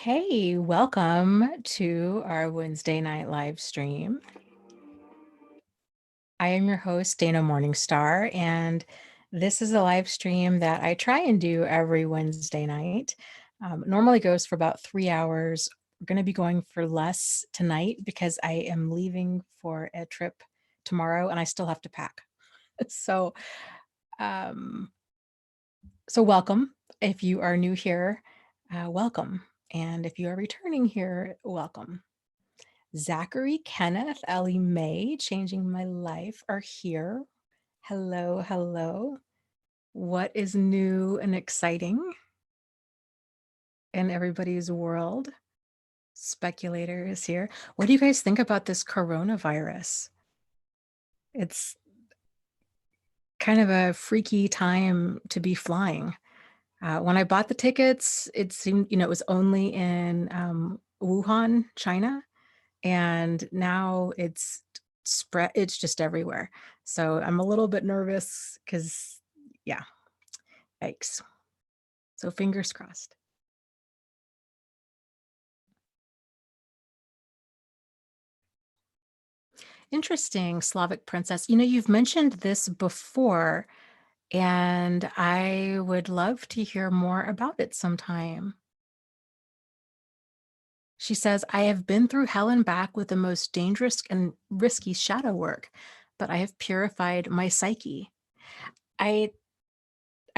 Okay, welcome to our Wednesday night live stream. I am your host, Dana Morningstar, and this is a live stream that I try and do every Wednesday night. It normally goes for about 3 hours. We're going to be going for less tonight because I am leaving for a trip tomorrow and I still have to pack. So, um, so welcome. If you are new here, welcome. And if you are returning here, welcome. Zachary, Kenneth, Ellie Mae, Changing My Life are here. Hello, hello. What is new and exciting in everybody's world? Speculator is here. What do you guys think about this coronavirus? It's kind of a freaky time to be flying. When I bought the tickets, it seemed, it was only in Wuhan, China. And now it's spread, it's just everywhere. So I'm a little bit nervous because, yeah, yikes. So fingers crossed. Interesting, Slavic princess. You've mentioned this before, and I would love to hear more about it sometime. She says, I have been through hell and back with the most dangerous and risky shadow work, but I have purified my psyche. I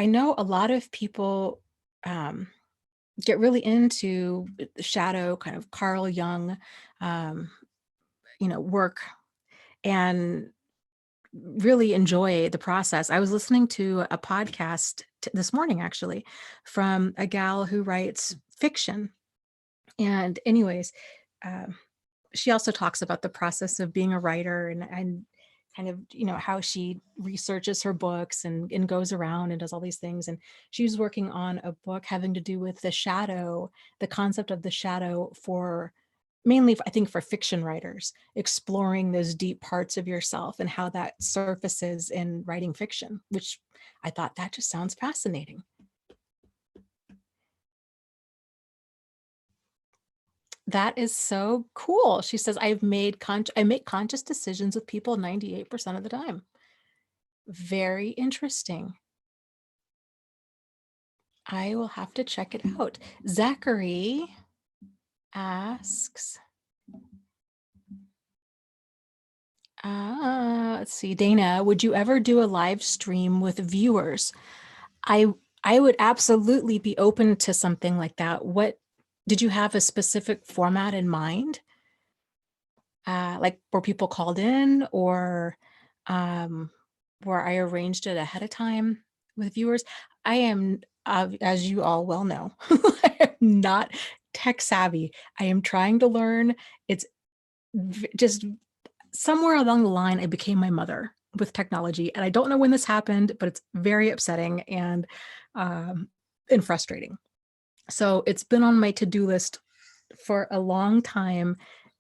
know a lot of people get really into the shadow kind of Carl Jung, um, work and really enjoy the process. I was listening to a podcast this morning, actually, from a gal who writes fiction. And anyways, um, she also talks about the process of being a writer and kind of, how she researches her books and goes around and does all these things. And she was working on a book having to do with the shadow, the concept of the shadow for mainly, I think, for fiction writers, exploring those deep parts of yourself and how that surfaces in writing fiction, which I thought that just sounds fascinating. That is so cool. She says, I make conscious decisions with people 98% of the time. Very interesting. I will have to check it out. Zachary asks, let's see, Dana, would you ever do a live stream with viewers? I would absolutely be open to something like that. What did you have a specific format in mind? Like were people called in or where I arranged it ahead of time with viewers? I am, as you all well know, I am not tech savvy. I am trying to learn. It's just somewhere along the line, I became my mother with technology. And I don't know when this happened, but it's very upsetting and frustrating. So it's been on my to-do list for a long time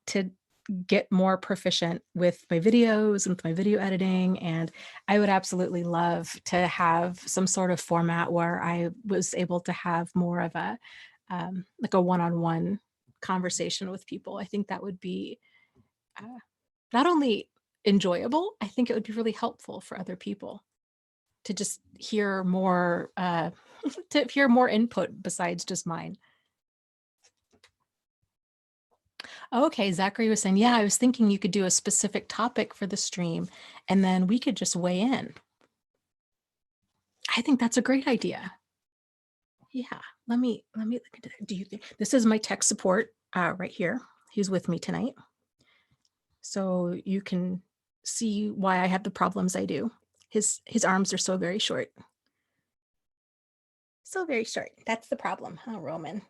to get more proficient with my videos and with my video editing. And I would absolutely love to have some sort of format where I was able to have more of a like a one-on-one conversation with people. I think that would be not only enjoyable, I think it would be really helpful for other people to just hear more, to hear more input besides just mine. Okay, Zachary was saying, yeah, I was thinking you could do a specific topic for the stream and then we could just weigh in. I think that's a great idea. Yeah, let me look into that. Do you think this is my tech support right here? He's with me tonight. So you can see why I have the problems I do. His arms are so very short. So very short. That's the problem, huh, Roman?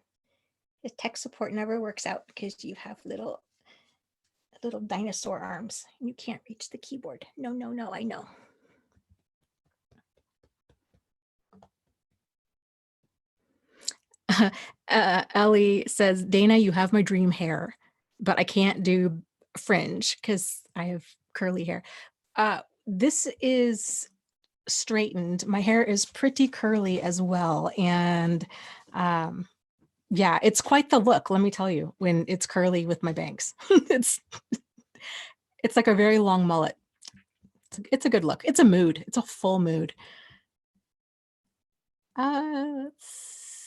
His tech support never works out because you have little dinosaur arms. You can't reach the keyboard. No, no, no, I know. Ellie says, Dana, you have my dream hair, but I can't do fringe because I have curly hair. This is straightened. My hair is pretty curly as well. And Yeah, it's quite the look, let me tell you, when it's curly with my bangs. It's like a very long mullet. It's a good look. It's a mood. It's a full mood. Let's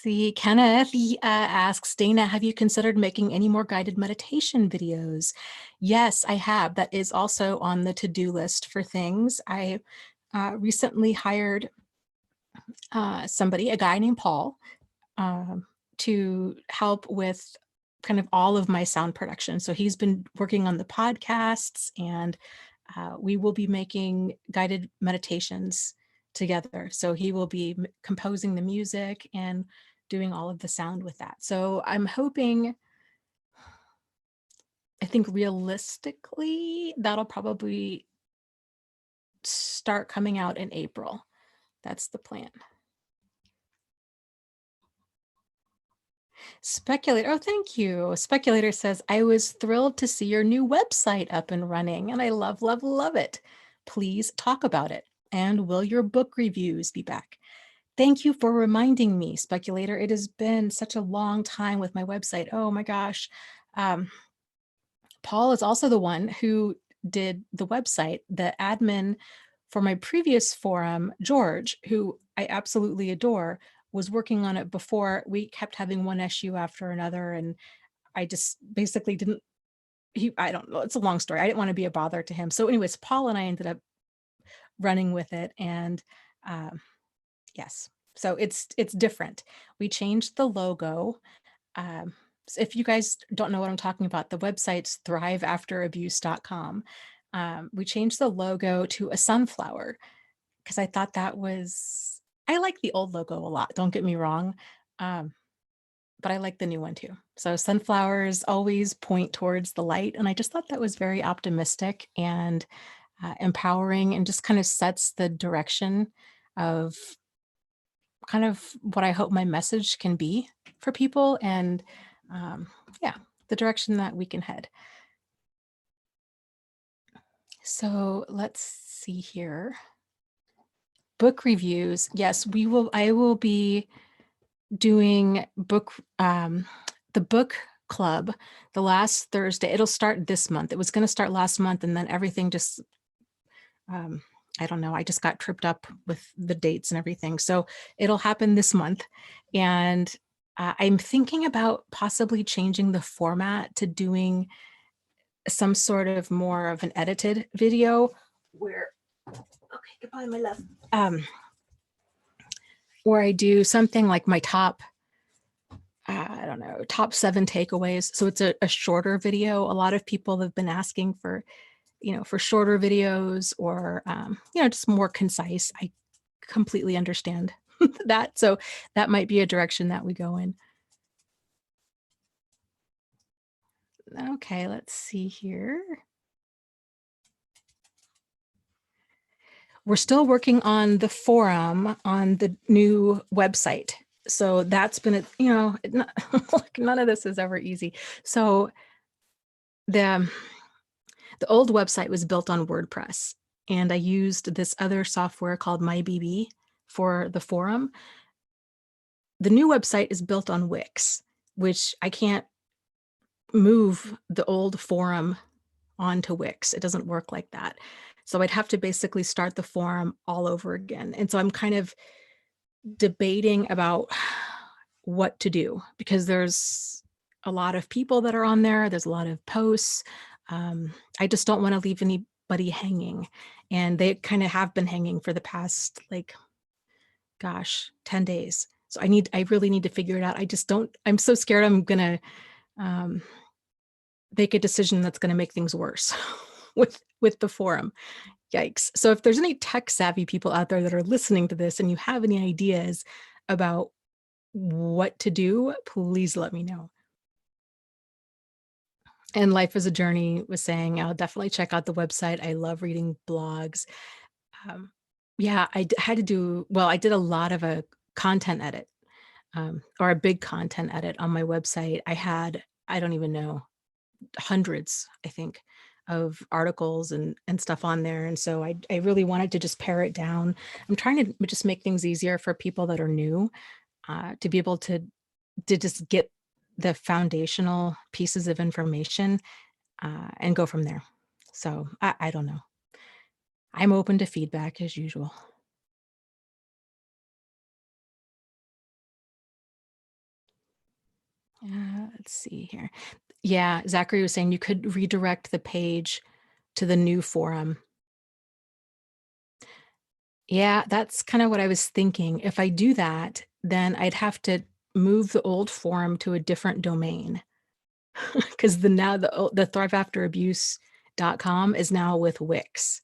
see. Kenneth asks, Dana, have you considered making any more guided meditation videos? Yes, I have. That is also on the to-do list for things. I recently hired somebody, a guy named Paul, um, to help with kind of all of my sound production. So he's been working on the podcasts, and we will be making guided meditations together. So he will be composing the music and doing all of the sound with that. So I'm hoping, I think realistically, that'll probably start coming out in April. That's the plan. Speculator, oh, thank you. Speculator says, I was thrilled to see your new website up and running, and I love, love, love it. Please talk about it. And will your book reviews be back? Thank you for reminding me, Speculator. It has been such a long time with my website. Oh my gosh. Paul is also the one who did the website. The admin for my previous forum, George, who I absolutely adore, was working on it before. We kept having one issue after another, and I just basically didn't, I don't know, it's a long story. I didn't want to be a bother to him. So anyways, Paul and I ended up running with it, and yes, so it's different. We changed the logo. So if you guys don't know what I'm talking about, the website's thriveafterabuse.com. We changed the logo to a sunflower because I thought that was, I like the old logo a lot, don't get me wrong, but I like the new one too. So sunflowers always point towards the light, and I just thought that was very optimistic and empowering, and just kind of sets the direction of kind of what I hope my message can be for people, and yeah, the direction that we can head. So let's see here. Book reviews. Yes, I will be doing the book club the last Thursday. It'll start this month. It was going to start last month, and then everything just, I don't know, I just got tripped up with the dates and everything. So it'll happen this month. And I'm thinking about possibly changing the format to doing some sort of more of an edited video where, okay, goodbye, my love. Where I do something like my top, I don't know, top 7 takeaways. So it's a shorter video. A lot of people have been asking for, for shorter videos, or, just more concise. I completely understand that. So that might be a direction that we go in. Okay, let's see here. We're still working on the forum on the new website. So that's been, none of this is ever easy. So the old website was built on WordPress, and I used this other software called MyBB for the forum. The new website is built on Wix, which I can't move the old forum onto Wix. It doesn't work like that. So I'd have to basically start the forum all over again. And so I'm kind of debating about what to do, because there's a lot of people that are on there. There's a lot of posts. I just don't want to leave anybody hanging. And they kind of have been hanging for the past, 10 days. So I really need to figure it out. I'm so scared I'm going to make a decision that's going to make things worse with the forum. Yikes. So if there's any tech savvy people out there that are listening to this and you have any ideas about what to do, please let me know. And Life is a Journey was saying, I'll definitely check out the website. I love reading blogs. Yeah, I did a lot of a content edit, or a big content edit on my website. I had, I don't even know, hundreds, I think, of articles and stuff on there. And so I really wanted to just pare it down. I'm trying to just make things easier for people that are new, to be able to just get the foundational pieces of information, and go from there. So I don't know. I'm open to feedback as usual. Let's see here. Yeah, Zachary was saying you could redirect the page to the new forum. Yeah, that's kind of what I was thinking. If I do that, then I'd have to move the old forum to a different domain because the thriveafterabuse.com is now with Wix,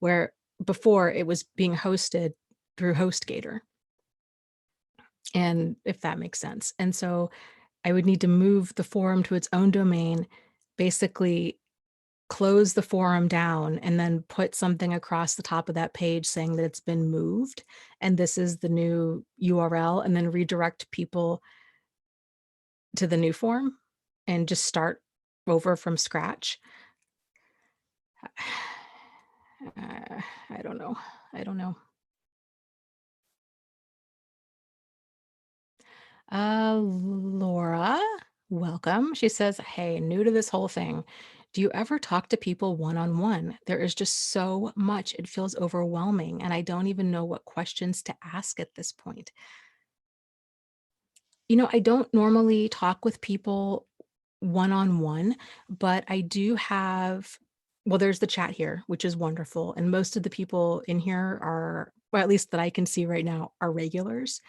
where before it was being hosted through HostGator. And if that makes sense. And so I would need to move the forum to its own domain, basically close the forum down, and then put something across the top of that page saying that it's been moved and this is the new URL, and then redirect people to the new forum and just start over from scratch. I don't know. I don't know. Laura, welcome. She says, "Hey, new to this whole thing. Do you ever talk to people one-on-one? There is just so much. It feels overwhelming, and I don't even know what questions to ask at this point." I don't normally talk with people one-on-one, but I do have well, there's the chat here, which is wonderful, and most of the people in here are, well, at least that I can see right now, are regulars,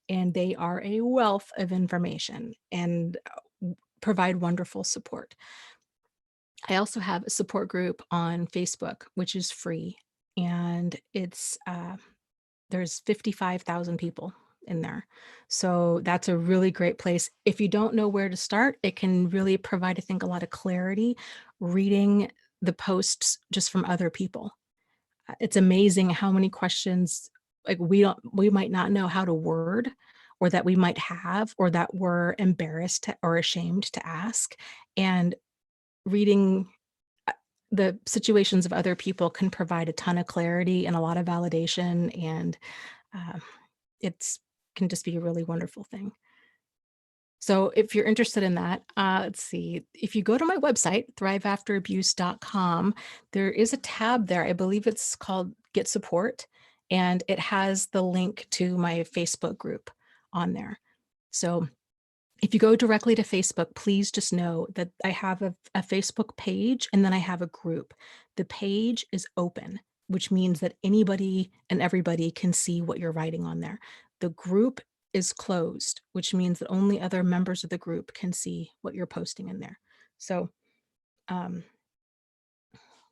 and they are a wealth of information and provide wonderful support. I also have a support group on Facebook, which is free, and there's 55,000 people in there. So that's a really great place. If you don't know where to start, it can really provide, I think, a lot of clarity reading the posts just from other people. It's amazing how many questions like we might not know how to word, or that we might have, or that we're embarrassed or ashamed to ask. And reading the situations of other people can provide a ton of clarity and a lot of validation, and uh, it's can just be a really wonderful thing. So if you're interested in that, let's see. If you go to my website, thriveafterabuse.com, there is a tab there. I believe it's called Get Support, and it has the link to my Facebook group on there. So if you go directly to Facebook, please just know that I have a Facebook page, and then I have a group. The page is open, which means that anybody and everybody can see what you're writing on there. The group is closed, which means that only other members of the group can see what you're posting in there. So, um,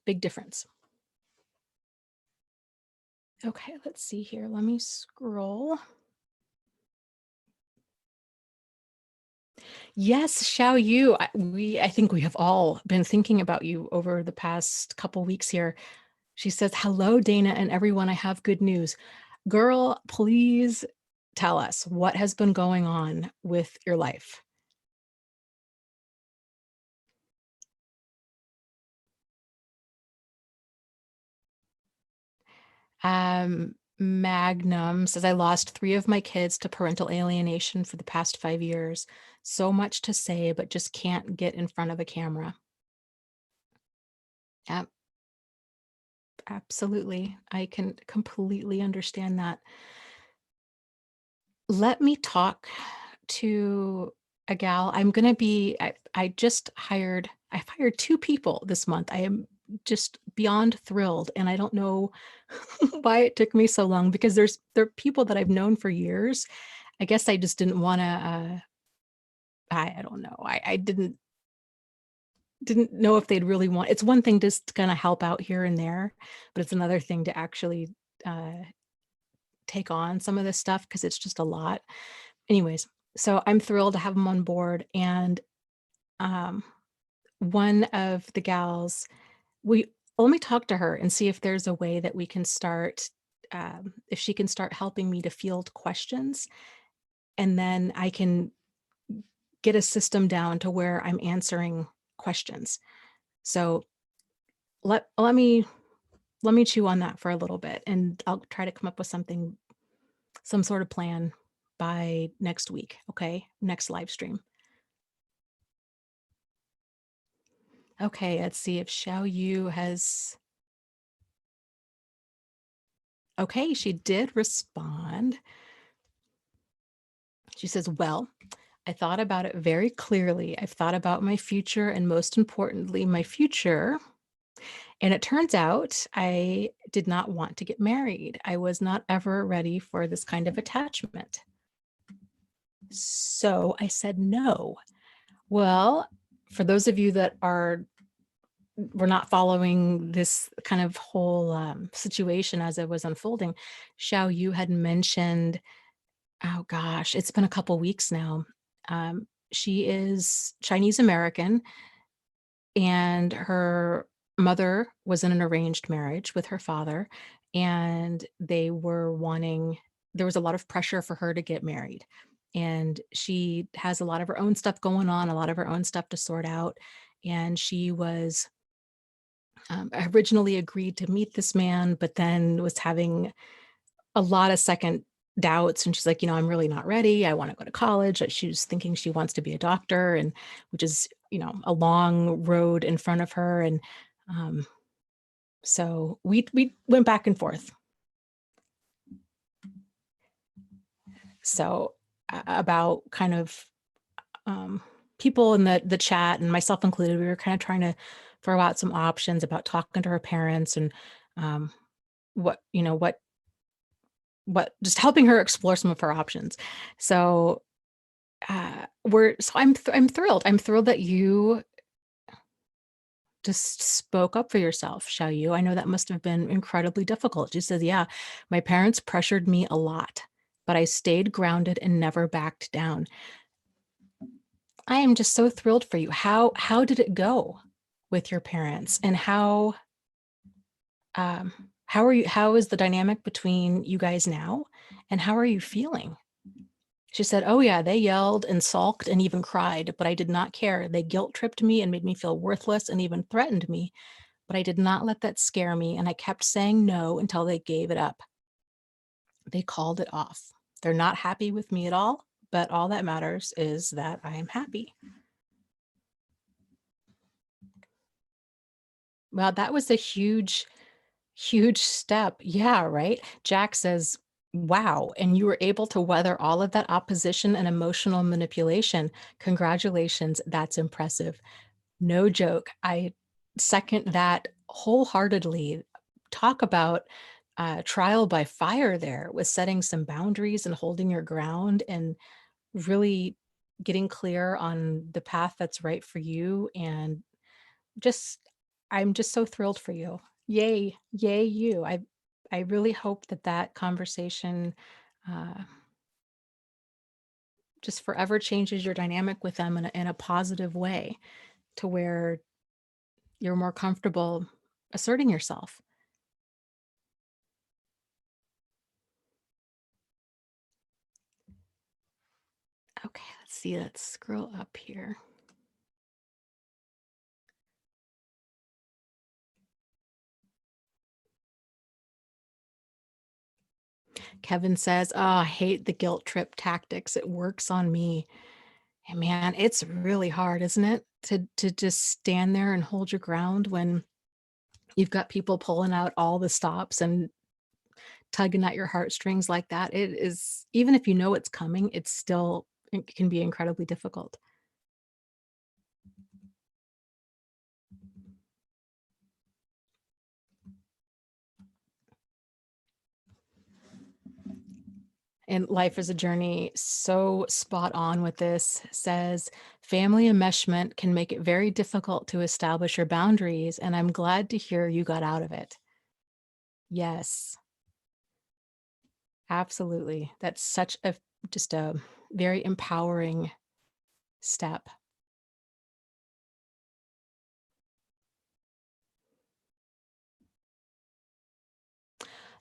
big difference. Okay, let's see here. Let me scroll. Yes, Xiao Yu. I think we have all been thinking about you over the past couple weeks here. She says, "Hello, Dana and everyone. I have good news. Girl, please tell us what has been going on with your life." Magnum says, "I lost 3 of my kids to parental alienation for the past 5 years. So much to say, but just can't get in front of a camera." Yep, absolutely. I can completely understand that. Let me talk to a gal. I've hired 2 people this month. I am just beyond thrilled, and I don't know why it took me so long, because there are people that I've known for years. I guess I just didn't wanna, I don't know. I didn't know if they'd really want. It's one thing just to kinda help out here and there, but it's another thing to actually, uh, take on some of this stuff because it's just a lot. Anyways, so I'm thrilled to have them on board, and, um, one of the gals, we let me talk to her and see if there's a way that we can start, if she can start helping me to field questions, and then I can get a system down to where I'm answering questions. So let me chew on that for a little bit, and I'll try to come up with some sort of plan by next week, okay? Next live stream. Okay, let's see if Xiao Yu has. Okay, she did respond. She says, "Well, I thought about it very clearly. I've thought about my future and most importantly, my future. And it turns out I did not want to get married. I was not ever ready for this kind of attachment. So I said no." Well, for those of you that were not following this kind of whole situation as it was unfolding, Xiao Yu had mentioned, oh gosh, it's been a couple weeks now. She is Chinese American, and her mother was in an arranged marriage with her father, and they were wanting, there was a lot of pressure for her to get married. And she has a lot of her own stuff going on, a lot of her own stuff to sort out. And she was originally agreed to meet this man, but then was having a lot of second doubts. And she's like, I'm really not ready. I want to go to college. She was thinking she wants to be a doctor, and which is, a long road in front of her. And um, so we went back and forth. So about kind of people in the chat, and myself included, we were kind of trying to throw out some options about talking to her parents, and um, what just helping her explore some of her options. So I'm thrilled. I'm thrilled that you just spoke up for yourself, Xiao Yu. I know that must have been incredibly difficult. She says, yeah, my parents pressured me a lot, but I stayed grounded and never backed down. I am just so thrilled for you. How did it go with your parents, and um how is the dynamic between you guys now, and how are you feeling? She said, "Oh, yeah, they yelled and sulked and even cried, but I did not care. They guilt tripped me and made me feel worthless and even threatened me, but I did not let that scare me, and I kept saying no until they gave it up. They called it off. They're not happy with me at all, but all that matters is that I am happy." Well, that was a huge, huge step. Yeah, right? Jack says, "Wow, and you were able to weather all of that opposition and emotional manipulation. Congratulations, that's impressive." No joke. I second that wholeheartedly. Talk about trial by fire there, with setting some boundaries and holding your ground, and really getting clear on the path that's right for you. And just, I'm just so thrilled for you. Yay, yay, you. I really hope that that conversation uh, just forever changes your dynamic with them in a positive way, to where you're more comfortable asserting yourself. Okay, let's see. Let's scroll up here. Kevin says, "Oh, I hate the guilt trip tactics. It works on me." And man, it's really hard, isn't it? To just stand there and hold your ground when you've got people pulling out all the stops and tugging at your heartstrings like that. It is, even if you know it's coming, it can be incredibly difficult. And Life is a Journey, so spot on with this, says, family enmeshment can make it very difficult to establish your boundaries, and I'm glad to hear you got out of it. Yes, absolutely. That's such a just a very empowering step.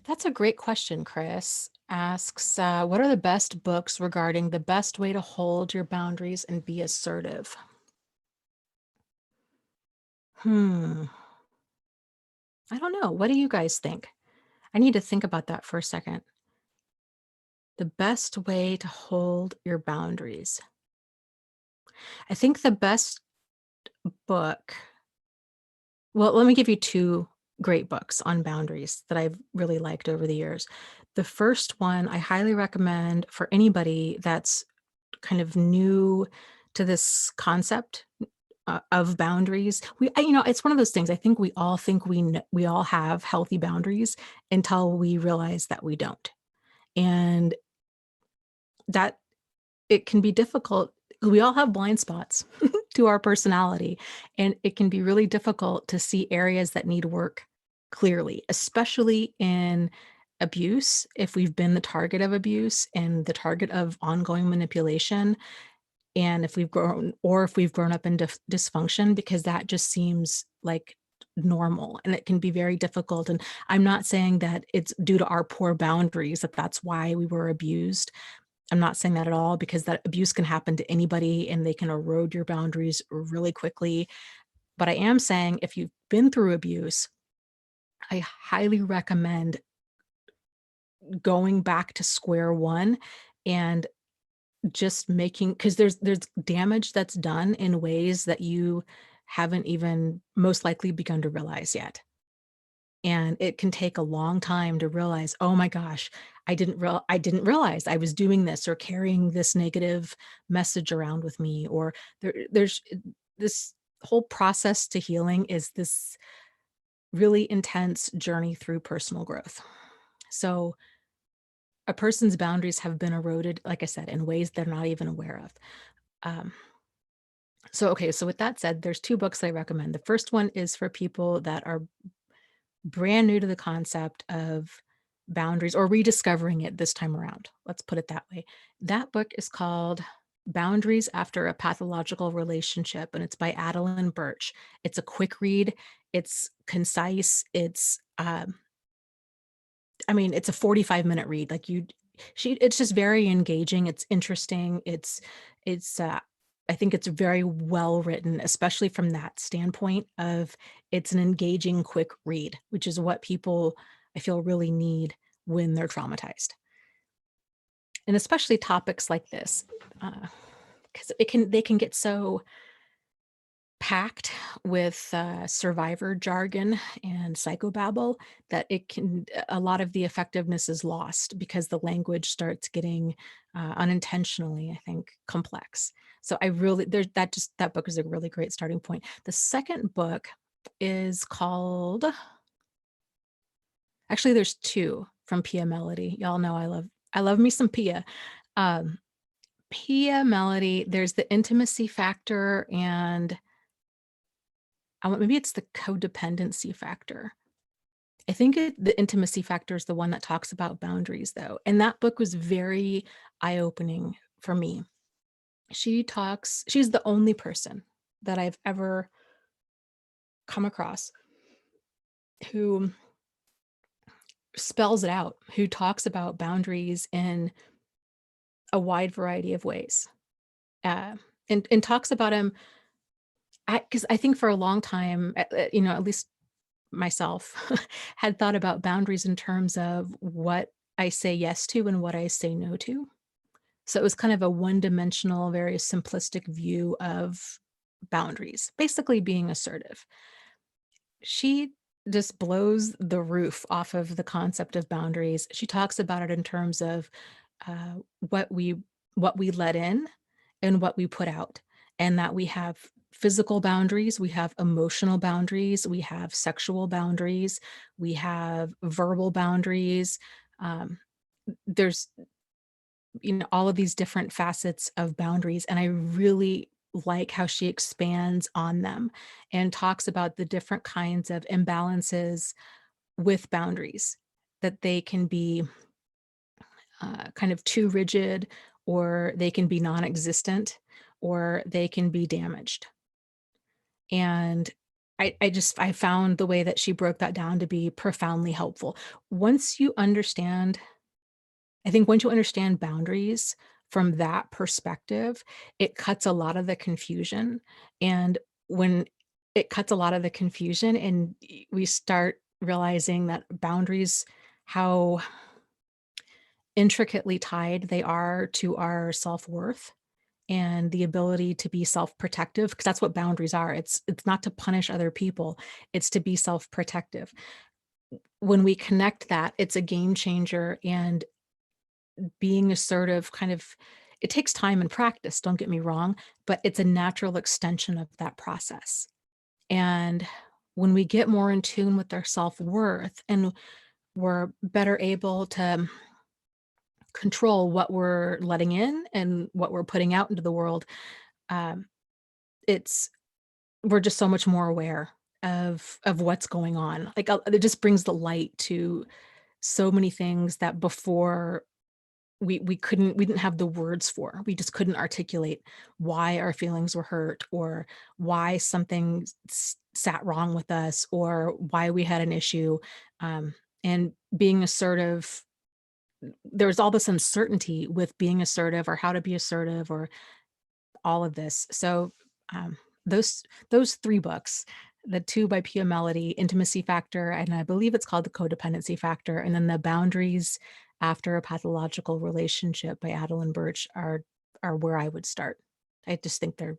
That's a great question. Chris asks, what are the best books regarding the best way to hold your boundaries and be assertive? Hmm. I don't know. What do you guys think? I need to think about that for a second. The best way to hold your boundaries. I think the best book. Well, let me give you 2 great books on boundaries that I've really liked over the years. The first one I highly recommend for anybody that's kind of new to this concept, of boundaries. It's one of those things, I think we all have healthy boundaries until we realize that we don't. And that it can be difficult. We all have blind spots to our personality, and it can be really difficult to see areas that need work clearly, especially in abuse. If we've been the target of abuse and the target of ongoing manipulation, and if we've grown up in dysfunction, because that just seems like normal, and it can be very difficult. And I'm not saying that it's due to our poor boundaries that that's why we were abused. I'm not saying that at all, because that abuse can happen to anybody and they can erode your boundaries really quickly. But I am saying if you've been through abuse, I highly recommend going back to square one and just making, because there's damage that's done in ways that you haven't even most likely begun to realize yet. And it can take a long time to realize, "Oh my gosh, I didn't realize I was doing this or carrying this negative message around with me," or there's this whole process to healing is this really intense journey through personal growth. So, a person's boundaries have been eroded, like I said, in ways they're not even aware of. Um, so with that said, there's 2 books I recommend. The first one is for people that are brand new to the concept of boundaries or rediscovering it this time around. Let's put it that way. That book is called Boundaries After a Pathological Relationship, and it's by Adeline Birch. It's a quick read. It's concise. It's a 45-minute read. It's just very engaging. It's interesting. It's I think it's very well written, especially from that standpoint of it's an engaging, quick read, which is what people I feel really need when they're traumatized. And especially topics like this, because they can get so packed with survivor jargon and psychobabble that a lot of the effectiveness is lost because the language starts getting unintentionally, I think, complex. So I really there's that book is a really great starting point. The second book is called actually there's two from Pia Melody. Y'all know I love me some Pia. Um, Pia Melody, there's the intimacy factor, and maybe it's the codependency factor. I think the intimacy factor is the one that talks about boundaries, though. And that book was very eye opening for me. She's the only person that I've ever come across who spells it out, who talks about boundaries in a wide variety of ways. Uh, and talks about them because I think for a long time, at least myself, had thought about boundaries in terms of what I say yes to and what I say no to. So it was kind of a one-dimensional, very simplistic view of boundaries, basically being assertive. She just blows the roof off of the concept of boundaries. She talks about it in terms of uh, what we what we let in and what we put out, and that we have physical boundaries, we have emotional boundaries, we have sexual boundaries, we have verbal boundaries. Um, there's all of these different facets of boundaries, and I really like how she expands on them and talks about the different kinds of imbalances with boundaries, that they can be kind of too rigid, or they can be non-existent, or they can be damaged. And I found the way that she broke that down to be profoundly helpful. Once you understand I think once you understand boundaries from that perspective, it cuts a lot of the confusion. And when it cuts a lot of the confusion and we start realizing that boundaries, how intricately tied they are to our self-worth and the ability to be self-protective, because that's what boundaries are. It's not to punish other people, it's to be self-protective. When we connect that, it's a game changer, and being assertive kind of, it takes time and practice, don't get me wrong, but it's a natural extension of that process. And when we get more in tune with our self-worth and we're better able to control what we're letting in and what we're putting out into the world, um, it's we're just so much more aware of what's going on. Like, it just brings the light to so many things that before we didn't have the words for. We just couldn't articulate why our feelings were hurt, or why something sat wrong with us, or why we had an issue. And being assertive, there's all this uncertainty with being assertive, or how to be assertive, or all of this. So, um, those 3 books, the 2 by Pia Mellody, Intimacy Factor, and I believe it's called The Codependency Factor, and then The Boundaries After a Pathological Relationship by Adeline Birch are where I would start. I just think they're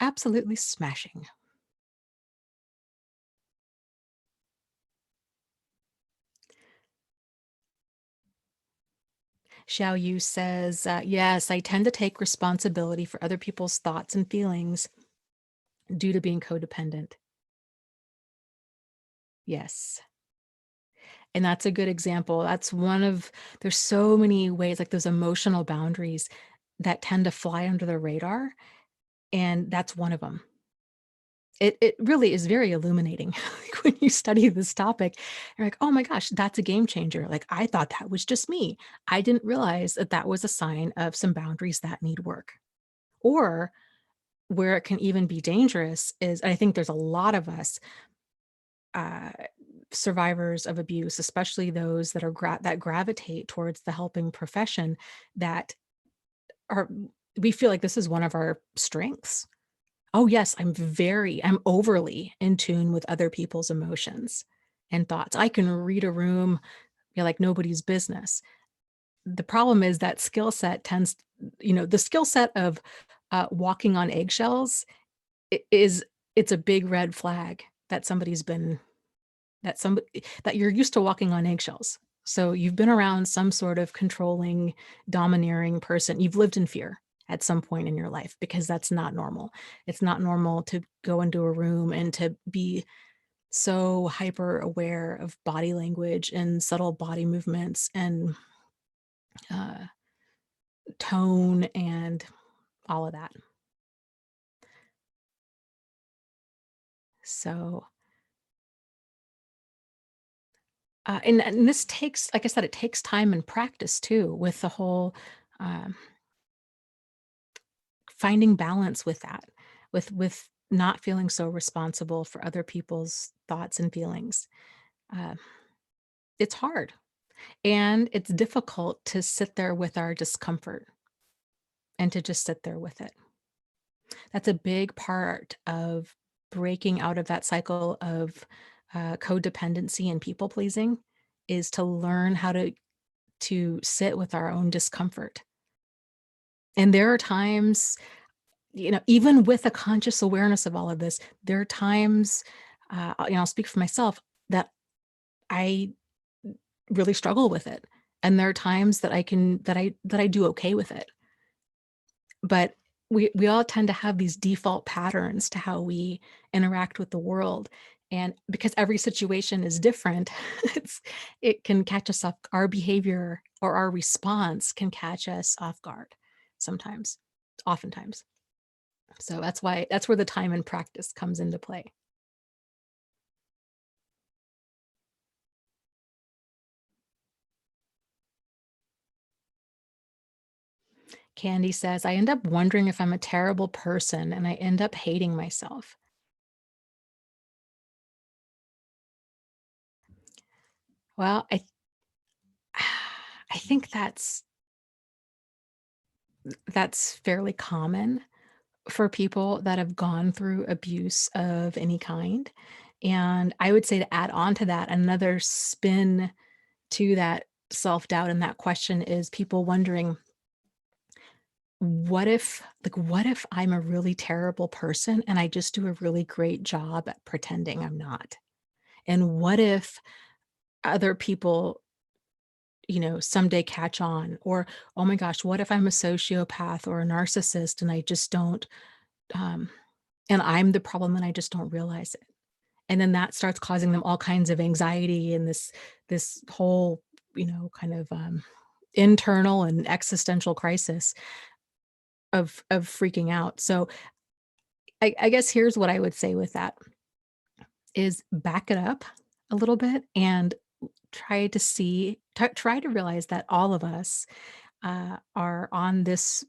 absolutely smashing. Xiao Yu says, "Yes, I tend to take responsibility for other people's thoughts and feelings due to being codependent." Yes. And that's a good example. That's one of there's so many ways, like those emotional boundaries that tend to fly under the radar, and that's one of them. It really is very illuminating like, when you study this topic. You're like, "Oh my gosh, that's a game changer." Like, I thought that was just me. I didn't realize that that was a sign of some boundaries that need work. Or where it can even be dangerous is, I think there's a lot of us, uh, survivors of abuse, especially those that that gravitate towards the helping profession, that are we feel like this is one of our strengths. Oh yes, I'm overly in tune with other people's emotions and thoughts. I can read a room, like nobody's business. The problem is that skill set tends, the skill set of walking on eggshells is it's a big red flag that somebody's been that somebody that you're used to walking on eggshells. So you've been around some sort of controlling, domineering person. You've lived in fear at some point in your life, because that's not normal. It's not normal to go into a room and to be so hyper aware of body language and subtle body movements and uh, tone and all of that. So, and this takes, like I said, it takes time and practice too, with the whole um, finding balance with that, with not feeling so responsible for other people's thoughts and feelings. Uh, it's hard, and it's difficult to sit there with our discomfort and to just sit there with it. That's a big part of breaking out of that cycle of codependency and people pleasing, is to learn how to sit with our own discomfort. And there are times, even with a conscious awareness of all of this, there are times, I'll speak for myself, that I really struggle with it. And there are times that I do okay with it. But we all tend to have these default patterns to how we interact with the world. And because every situation is different, it can catch us off, our behavior or our response can catch us off guard sometimes, oftentimes. So that's where the time and practice comes into play. Candy says, "I end up wondering if I'm a terrible person and I end up hating myself." Well, I think that's fairly common for people that have gone through abuse of any kind. And I would say, to add on to that, another spin to that self-doubt and that question is people wondering, what if I'm a really terrible person and I just do a really great job at pretending I'm not? And what if other people, someday catch on? Or, oh my gosh, what if I'm a sociopath or a narcissist and I just don't, um, and I'm the problem and I just don't realize it? And then that starts causing them all kinds of anxiety and this whole, kind of internal and existential crisis of freaking out. So I guess here's what I would say with that is back it up a little bit and try to realize that all of us are on this,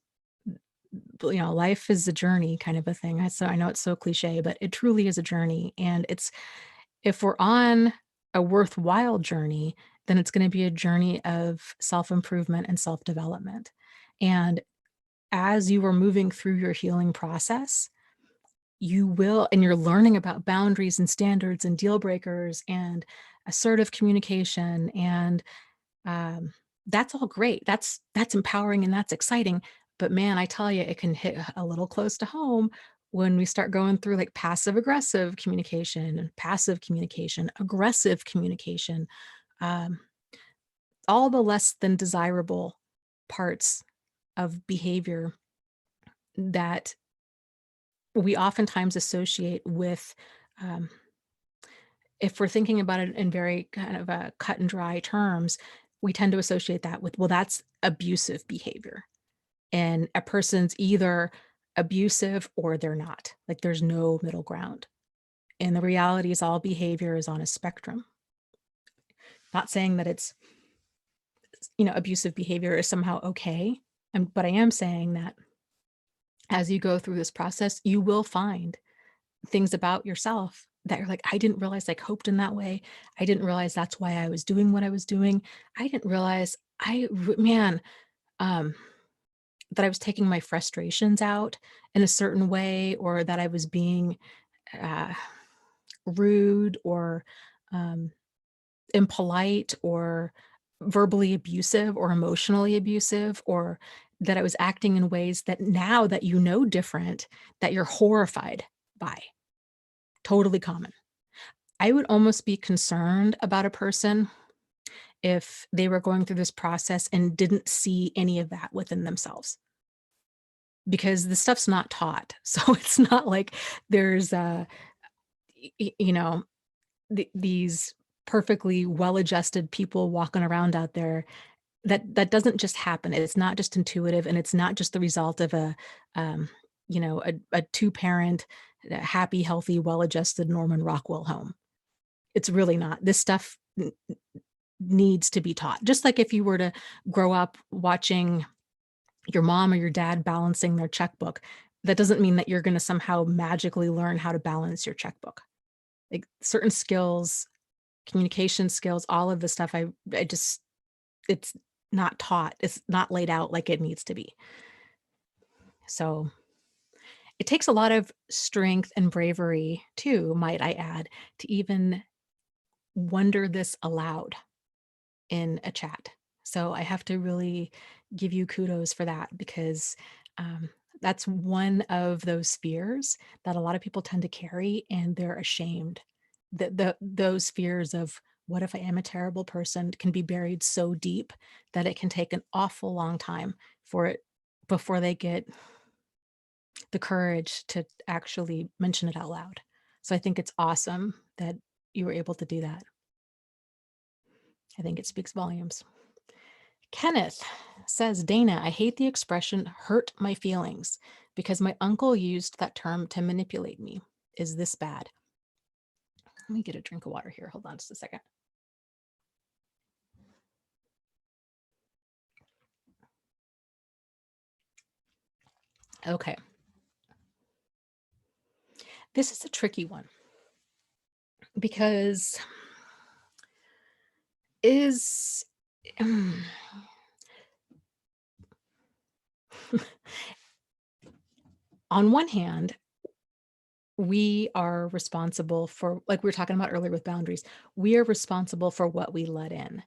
life is a journey kind of a thing. So I know it's so cliche, but it truly is a journey. And if we're on a worthwhile journey, then it's going to be a journey of self-improvement and self-development. And as you are moving through your healing process, and you're learning about boundaries and standards and deal breakers and assertive communication, and um, that's all great. That's empowering and that's exciting. But man, I tell you, it can hit a little close to home when we start going through like passive aggressive communication and passive communication, aggressive communication, um, all the less than desirable parts of behavior that we oftentimes associate with, um, if we're thinking about it in very kind of cut and dry terms, we tend to associate that with, well, that's abusive behavior. And a person's either abusive or they're not. Like there's no middle ground. And the reality is all behavior is on a spectrum. Not saying that it's, abusive behavior is somehow okay. But I am saying that as you go through this process, you will find things about yourself that you're like, I didn't realize I coped in that way. I didn't realize that's why I was doing what I was doing. I didn't realize man, um, that I was taking my frustrations out in a certain way, or that I was being uh, rude or um, impolite or verbally abusive or emotionally abusive, or that I was acting in ways that now that you know different, that you're horrified by. Totally common. I would almost be concerned about a person if they were going through this process and didn't see any of that within themselves, because the stuff's not taught. So it's not like there's these perfectly well-adjusted people walking around out there. That doesn't just happen. It's not just intuitive, and it's not just the result of um, a two-parent, happy, healthy, well-adjusted Norman Rockwell home. It's really not. This stuff needs to be taught. Just like if you were to grow up watching your mom or your dad balancing their checkbook, that doesn't mean that you're going to somehow magically learn how to balance your checkbook. Like certain skills, communication skills, all of the stuff, I just, it's not taught. It's not laid out like it needs to be. So it takes a lot of strength and bravery too, might I add, to even wonder this aloud in a chat. So I have to really give you kudos for that, because um, that's one of those fears that a lot of people tend to carry, and they're ashamed. Those fears of, what if I am a terrible person, can be buried so deep that it can take an awful long time for it before they get the courage to actually mention it out loud. So I think it's awesome that you were able to do that. I think it speaks volumes. Kenneth says, Dana, I hate the expression hurt my feelings because my uncle used that term to manipulate me. Is this bad? Let me get a drink of water here. Hold on just a second. Okay. This is a tricky one because is on one hand, we are responsible for, like we were talking about earlier with boundaries, we are responsible for what we let in.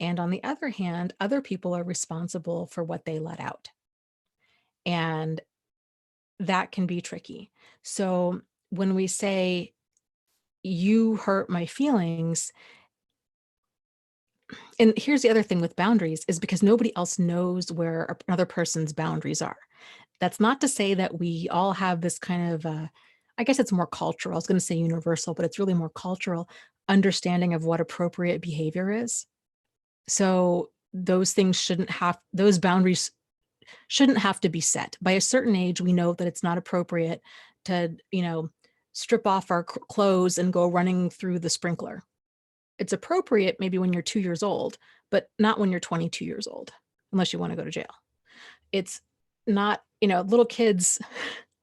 And on the other hand, other people are responsible for what they let out. And that can be tricky. So when we say, you hurt my feelings, and here's the other thing with boundaries is because nobody else knows where another person's boundaries are. That's not to say that we all have this kind of, I guess it's more cultural. I was going to say universal, but it's really more cultural understanding of what appropriate behavior is. So those boundaries shouldn't have to be set. By a certain age, we know that it's not appropriate to, strip off our clothes and go running through the sprinkler. It's appropriate maybe when you're 2 years old, but not when you're 22 years old, unless you want to go to jail. It's not, little kids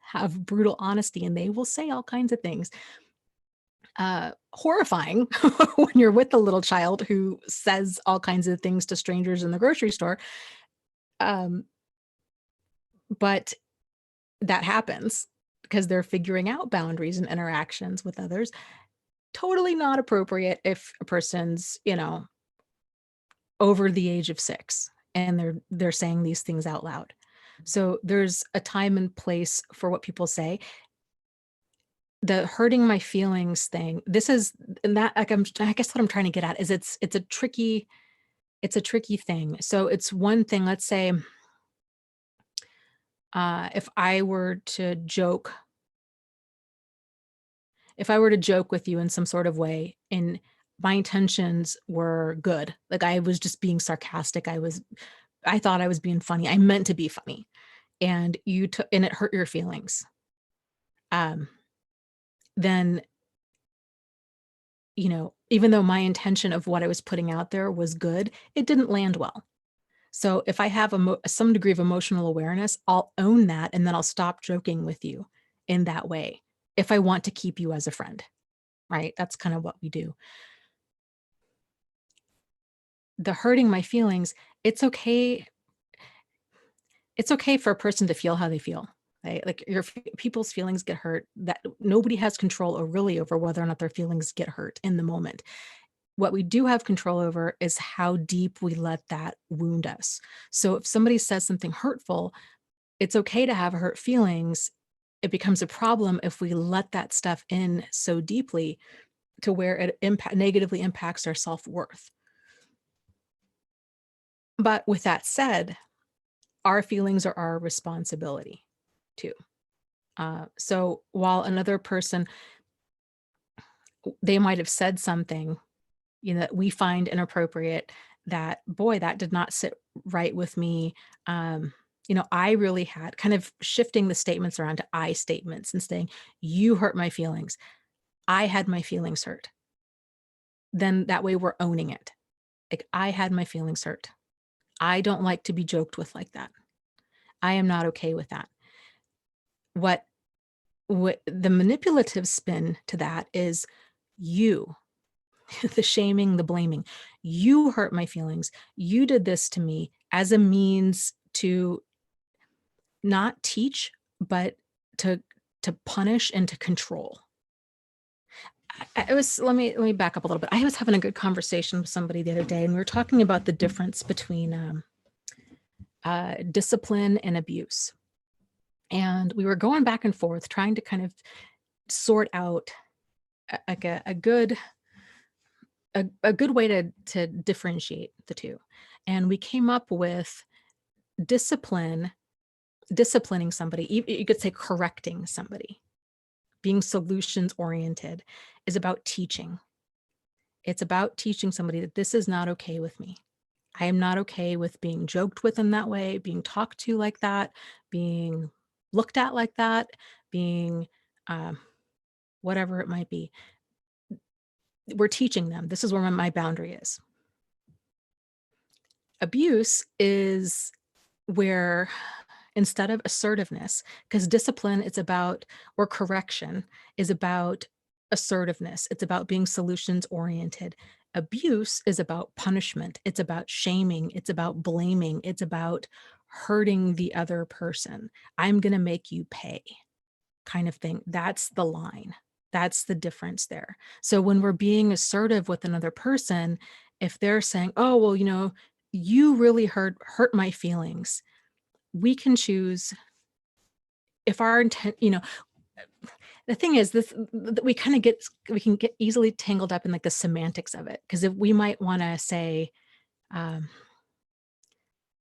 have brutal honesty and they will say all kinds of things. Horrifying when you're with a little child who says all kinds of things to strangers in the grocery store. But that happens because they're figuring out boundaries and interactions with others. Totally not appropriate if a person's, over the age of 6 and they're saying these things out loud. So there's a time and place for what people say. The hurting my feelings thing, this is, and that, like, I guess what I'm trying to get at is it's a tricky thing. So it's one thing, let's say, if I were to joke with you in some sort of way and my intentions were good, like I was just being sarcastic, I thought I was being funny, I meant to be funny, and and it hurt your feelings, um, then, even though my intention of what I was putting out there was good, it didn't land well. So if I have some degree of emotional awareness, I'll own that and then I'll stop joking with you in that way if I want to keep you as a friend, right? That's kind of what we do. The hurting my feelings, it's okay. It's okay for a person to feel how they feel. Right? Like people's feelings get hurt. That nobody has control or really over whether or not their feelings get hurt in the moment. What we do have control over is how deep we let that wound us. So if somebody says something hurtful, it's okay to have hurt feelings. It becomes a problem if we let that stuff in so deeply to where it negatively impacts our self-worth. But with that said, our feelings are our responsibility too. So while another person, they might have said something, that we find inappropriate, that, boy, that did not sit right with me. I really had kind of shifting the statements around to I statements and saying, you hurt my feelings. I had my feelings hurt. Then that way we're owning it. Like, I had my feelings hurt. I don't like to be joked with like that. I am not okay with that. What the manipulative spin to that is you, the shaming, the blaming. You hurt my feelings. You did this to me as a means to not teach, but to punish and to control. Let me back up a little bit. I was having a good conversation with somebody the other day, and we were talking about the difference between discipline and abuse. And we were going back and forth, trying to kind of sort out a good way to differentiate the two. And we came up with disciplining somebody. You could say correcting somebody. Being solutions oriented is about teaching. It's about teaching somebody that this is not okay with me. I am not okay with being joked with in that way, being talked to like that, being looked at like that, being whatever it might be. We're teaching them. This is where my boundary is. Abuse is where, instead of assertiveness, because discipline is about, or correction is about assertiveness. It's about being solutions oriented. Abuse is about punishment. It's about shaming. It's about blaming. It's about hurting the other person. I'm going to make you pay, kind of thing. That's the line. That's the difference there. So when we're being assertive with another person, if they're saying, oh, well, you really hurt my feelings, we can choose if our intent, the thing is this, we can get easily tangled up in like the semantics of it. Because if we might want to say, um,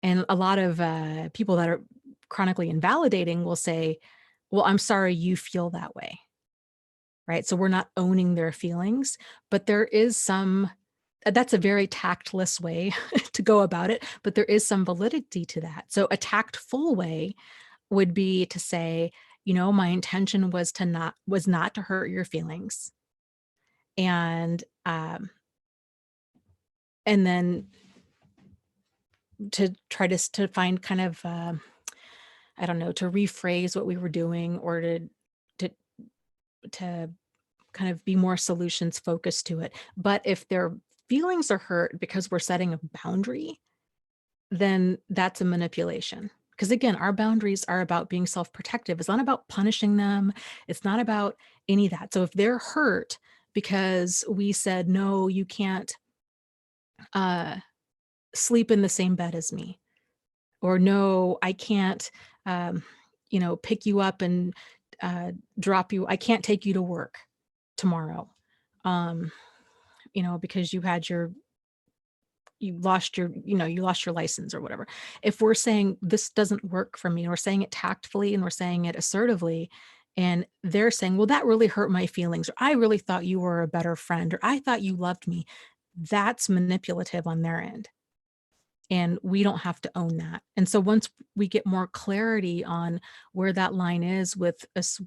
and a lot of people that are chronically invalidating will say, well, I'm sorry you feel that way. Right. So we're not owning their feelings, but there is some, that's a very tactless way to go about it, but there is some validity to that. So a tactful way would be to say, my intention was not to hurt your feelings. And then to try to find kind of, I don't know, to rephrase what we were doing, or to to kind of be more solutions focused to it. But if their feelings are hurt because we're setting a boundary, then that's a manipulation. Because again, our boundaries are about being self-protective. It's not about punishing them. It's not about any of that. So if they're hurt because we said, no, you can't uh, sleep in the same bed as me, or no, I can't, pick you up and drop you. I can't take you to work tomorrow, um, because you lost your license or whatever. If we're saying this doesn't work for me, and we're saying it tactfully and we're saying it assertively, and they're saying, well, that really hurt my feelings, or I really thought you were a better friend, or I thought you loved me, that's manipulative on their end. And we don't have to own that. And so once we get more clarity on where that line is with us,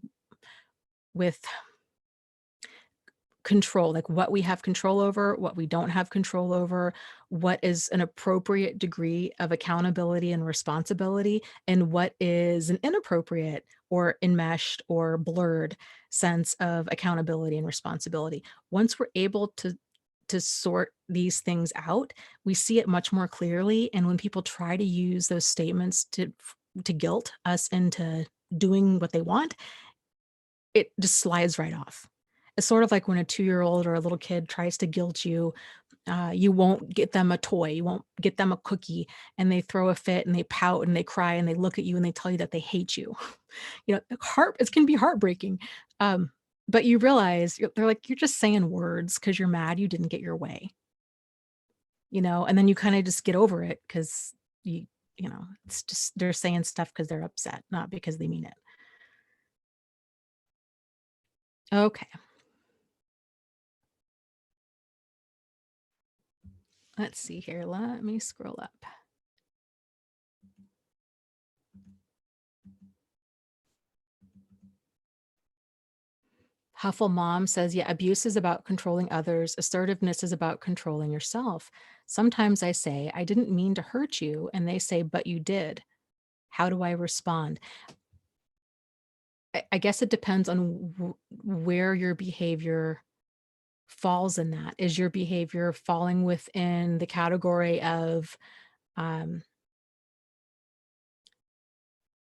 with control, like what we have control over, what we don't have control over, what is an appropriate degree of accountability and responsibility, and what is an inappropriate or enmeshed or blurred sense of accountability and responsibility. Once we're able to sort these things out, we see it much more clearly. And when people try to use those statements to guilt us into doing what they want, it just slides right off. It's sort of like when a 2-year-old or a little kid tries to guilt you. You won't get them a toy, you won't get them a cookie, and they throw a fit and they pout and they cry and they look at you and they tell you that they hate you. It can be heartbreaking. But you realize they're like, you're just saying words because you're mad you didn't get your way. And then you kind of just get over it because you, it's just they're saying stuff because they're upset, not because they mean it. Okay. Let's see here. Let me scroll up. Huffle Mom says, yeah, abuse is about controlling others. Assertiveness is about controlling yourself. Sometimes I say, I didn't mean to hurt you. And they say, but you did. How do I respond? I guess it depends on where your behavior falls in that. Is your behavior falling within the category of,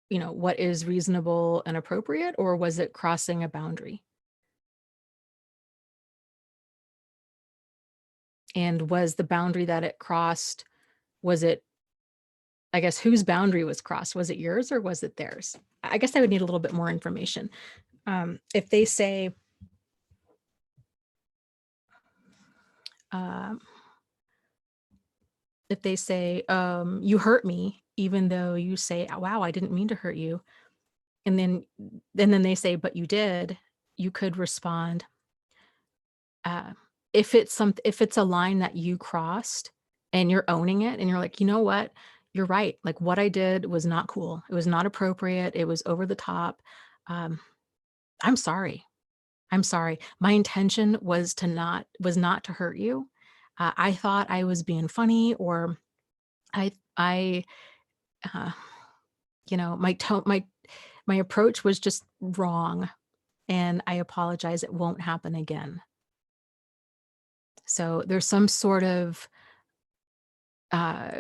what is reasonable and appropriate, or was it crossing a boundary? And was the boundary that it crossed, I guess, whose boundary was crossed? Was it yours or was it theirs? I guess I would need a little bit more information. If they say, um, you hurt me, even though you say, "Oh, wow, I didn't mean to hurt you," and then they say, but you did, you could respond, uh, if it's a line that you crossed and you're owning it and you're like, you know what, you're right, like what I did was not cool, it was not appropriate, it was over the top, um, I'm sorry. I'm sorry. My intention was not to hurt you. I thought I was being funny, or I, uh, my tone, my approach was just wrong, and I apologize. It won't happen again. So there's some sort of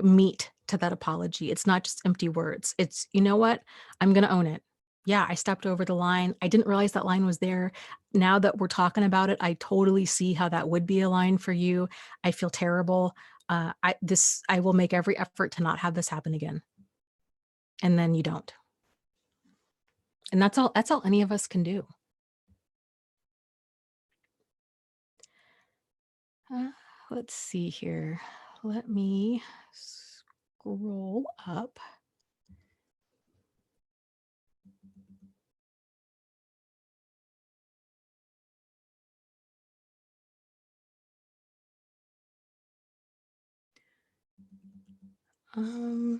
meat to that apology. It's not just empty words. It's, you know what? I'm going to own it. Yeah, I stepped over the line. I didn't realize that line was there. Now that we're talking about it, I totally see how that would be a line for you. I feel terrible. I will make every effort to not have this happen again. And then you don't. And that's all any of us can do. Uh, let's see here. Let me scroll up. Um,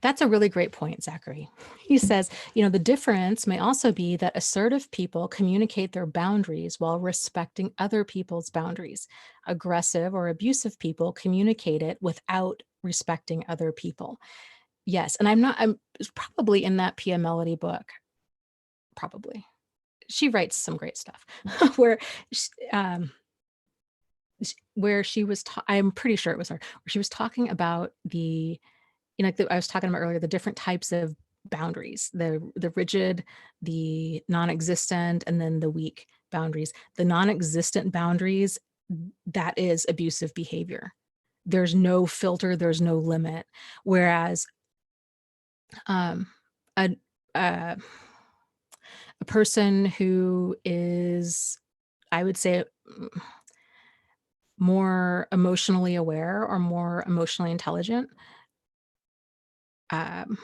that's a really great point, Zachary. He says, the difference may also be that assertive people communicate their boundaries while respecting other people's boundaries. Aggressive or abusive people communicate it without respecting other people. Yes, and I'm it's probably in that Pia Melody book, probably. She writes some great stuff where sh sh where she was I'm pretty sure it was her, where she was talking about like I was talking about earlier, the different types of boundaries, the rigid, the non-existent, and then the weak boundaries. The non-existent boundaries, that is abusive behavior. There's no filter, there's no limit. Whereas, um, a a a person who is, I would say, more emotionally aware or more emotionally intelligent, um,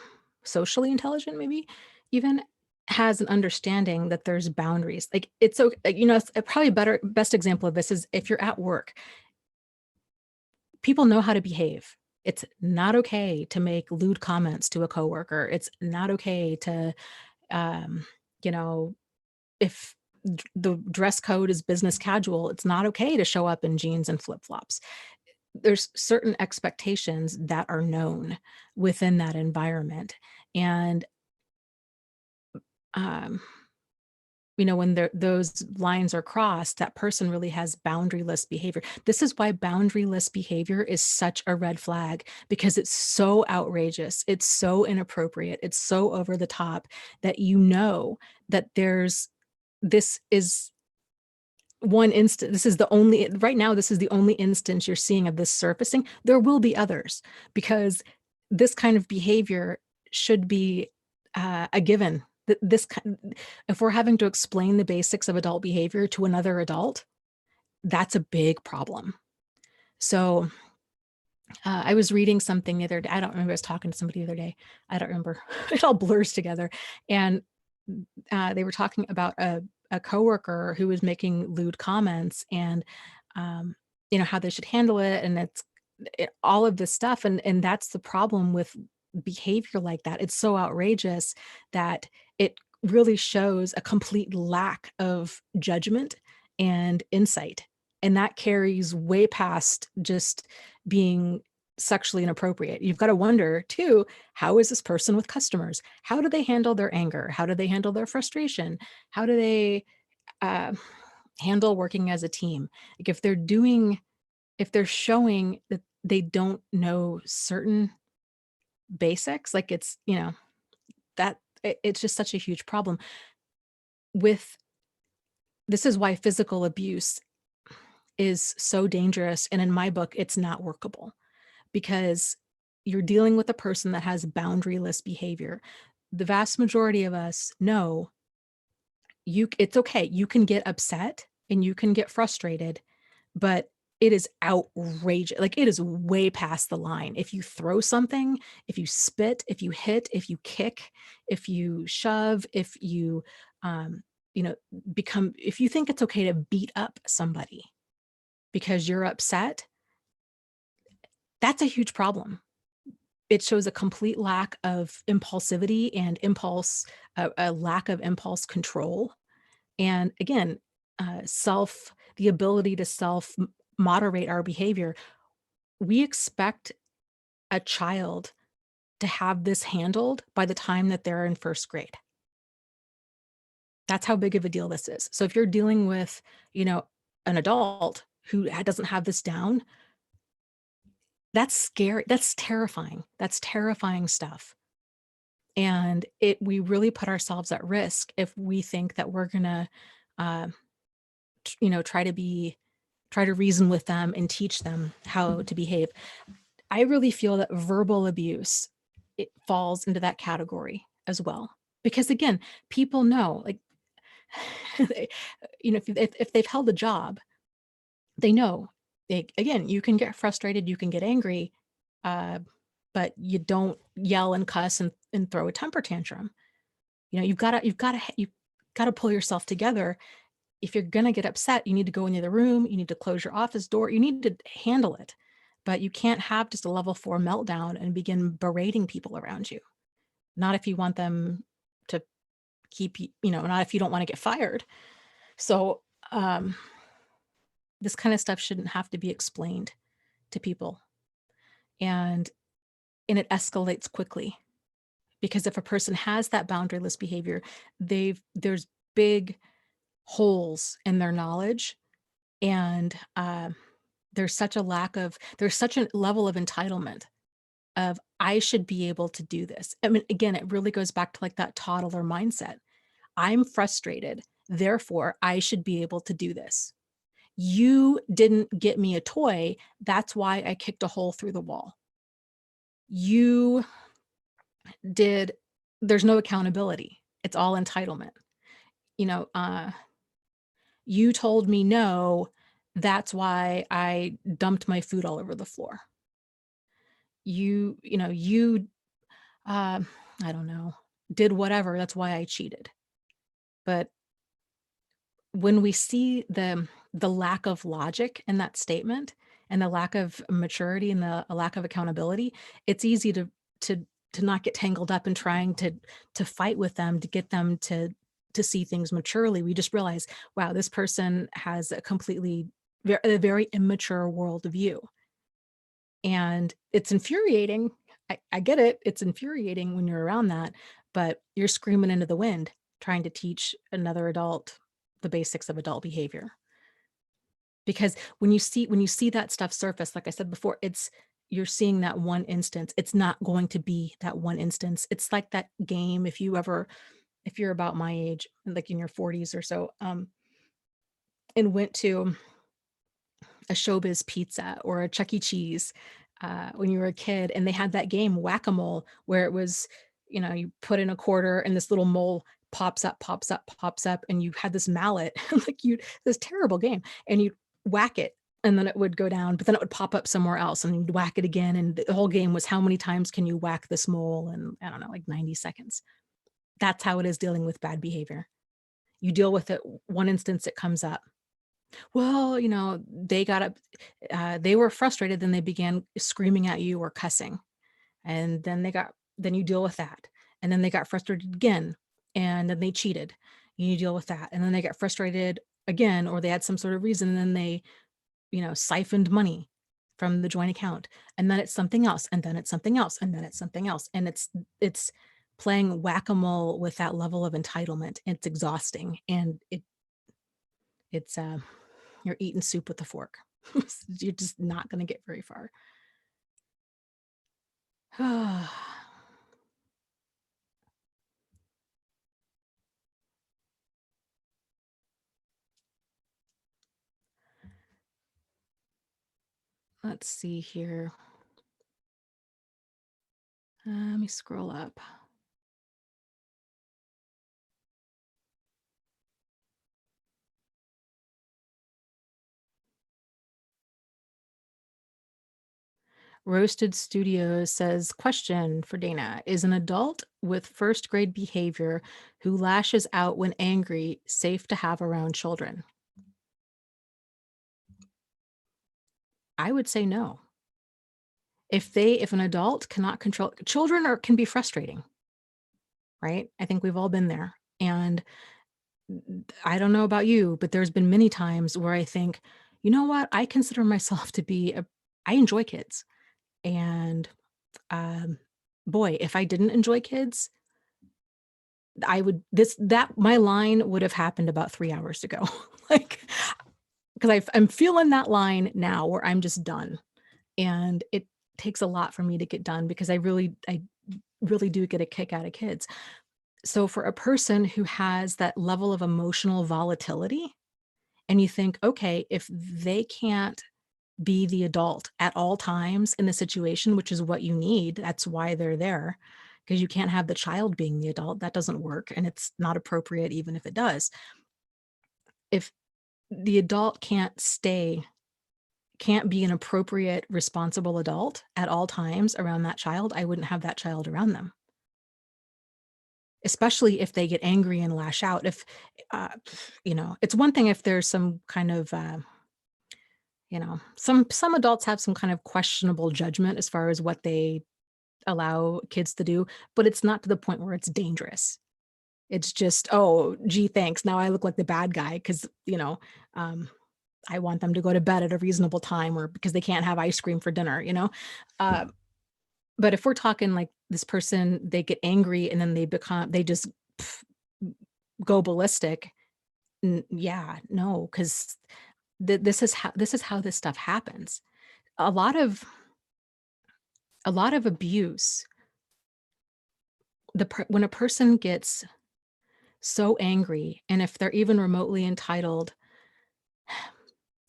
socially intelligent, maybe even, has an understanding that there's boundaries. Like it's so, it's probably better best example of this is if you're at work, people know how to behave. It's not okay to make lewd comments to a coworker. It's not okay to, um, you know, if the dress code is business casual, it's not okay to show up in jeans and flip flops. There's certain expectations that are known within that environment. And, um, when those lines are crossed, that person really has boundaryless behavior. This is why boundaryless behavior is such a red flag because it's so outrageous. It's so inappropriate. It's so over the top that that this is one instant. This is the only, right now, this is the only instance you're seeing of this surfacing. There will be others because this kind of behavior should be a given. If we're having to explain the basics of adult behavior to another adult, that's a big problem. So I was reading something the other day. I don't remember. I was talking to somebody the other day. I don't remember. It all blurs together. And they were talking about a coworker who was making lewd comments and, um, how they should handle it. And all of this stuff. And that's the problem with behavior like that. It's so outrageous that it really shows a complete lack of judgment and insight. And that carries way past just being sexually inappropriate. You've got to wonder too, how is this person with customers? How do they handle their anger? How do they handle their frustration? How do they uh, handle working as a team? Like if they're showing that they don't know certain basics, like it's just such a huge problem with, this is why physical abuse is so dangerous. And in my book, it's not workable because you're dealing with a person that has boundaryless behavior. The vast majority of us know it's okay. You can get upset and you can get frustrated, but it is outrageous. Like it is way past the line. If you throw something, if you spit, if you hit, if you kick, if you shove, if you, um, you know, if you think it's okay to beat up somebody because you're upset, that's a huge problem. It shows a complete lack of impulsivity and a lack of impulse control. And again, the ability to moderate our behavior. We expect a child to have this handled by the time that they're in first grade. That's how big of a deal this is. So if you're dealing with, an adult who doesn't have this down, that's scary. That's terrifying. That's terrifying stuff. And we really put ourselves at risk if we think that we're gonna, uh, try to reason with them and teach them how to behave. I really feel that verbal abuse it falls into that category as well. Because again, people know, like, they, if they've held a job, they know. Again, you can get frustrated, you can get angry, uh, but you don't yell and cuss and throw a temper tantrum. You've got to pull yourself together. If you're going to get upset, you need to go into the room, you need to close your office door, you need to handle it. But you can't have just a level 4 meltdown and begin berating people around you. Not if you want them to keep not if you don't want to get fired. So um, this kind of stuff shouldn't have to be explained to people. And it escalates quickly, because if a person has that boundaryless behavior, there's big holes in their knowledge, and there's such a level of entitlement of, I should be able to do this. I mean, again, it really goes back to like that toddler mindset. I'm frustrated, therefore I should be able to do this. You didn't get me a toy, that's why I kicked a hole through the wall. You did There's no accountability. It's all entitlement. You know, you told me no, that's why I dumped my food all over the floor. You uh, I don't know, did whatever, that's why I cheated. But when we see the lack of logic in that statement, and the lack of maturity, and the a lack of accountability, it's easy to to not get tangled up in trying to fight with them to get them to see things maturely. We just realize, wow, this person has a very immature worldview. And it's infuriating. I get it. It's infuriating when you're around that, but you're screaming into the wind trying to teach another adult the basics of adult behavior. Because when you see that stuff surface, like I said before, you're seeing that one instance. It's not going to be that one instance. It's like that game, if you're about my age, like in your 40s or so, and went to a Showbiz Pizza or a Chuck E. Cheese when you were a kid, and they had that game Whack-A-Mole, where it was, you put in a quarter and this little mole pops up, pops up, pops up, and you had this mallet, this terrible game, and you whack it, and then it would go down, but then it would pop up somewhere else, and you'd whack it again, and the whole game was, how many times can you whack this mole? And I don't know, like 90 seconds. That's how it is dealing with bad behavior. You deal with it one instance, it comes up. Well, they were frustrated, then they began screaming at you or cussing. And then you deal with that. And then they got frustrated again, and then they cheated. You deal with that. And then they got frustrated again, or they had some sort of reason, and then they, siphoned money from the joint account. And then it's something else, and then it's something else, and then it's something else. And it's playing whack-a-mole with that level of entitlement. It's exhausting, and it's you're eating soup with a fork. You're just not going to get very far. Let's see here. Let me scroll up. Roasted Studios says, question for Dana: is an adult with first grade behavior who lashes out when angry safe to have around children? I would say no. If an adult cannot control children, or can be frustrating, right? I think we've all been there. And I don't know about you, but there's been many times where I think, you know what? I consider myself to be I enjoy kids. And um, boy, if I didn't enjoy kids, I would this that my line would have happened about 3 hours ago. Like, because I'm feeling that line now where I'm just done. And it takes a lot for me to get done, because I really do get a kick out of kids. So for a person who has that level of emotional volatility, and you think, okay, if they can't be the adult at all times in the situation, which is what you need. That's why they're there, because you can't have the child being the adult. That doesn't work, and it's not appropriate even if it does. If the adult can't be an appropriate, responsible adult at all times around that child, I wouldn't have that child around them. Especially if they get angry and lash out. If, uh, it's one thing if there's some kind of, some adults have some kind of questionable judgment as far as what they allow kids to do, but it's not to the point where it's dangerous. It's just, "Oh, gee, thanks. Now I look like the bad guy because um, I want them to go to bed at a reasonable time or because they can't have ice cream for dinner?" Uh, but if we're talking like this person, they get angry and then they just pff, go ballistic. Yeah, no, 'cause this is how this stuff happens. A lot of a lot of abuse, when a person gets so angry, and if they're even remotely entitled,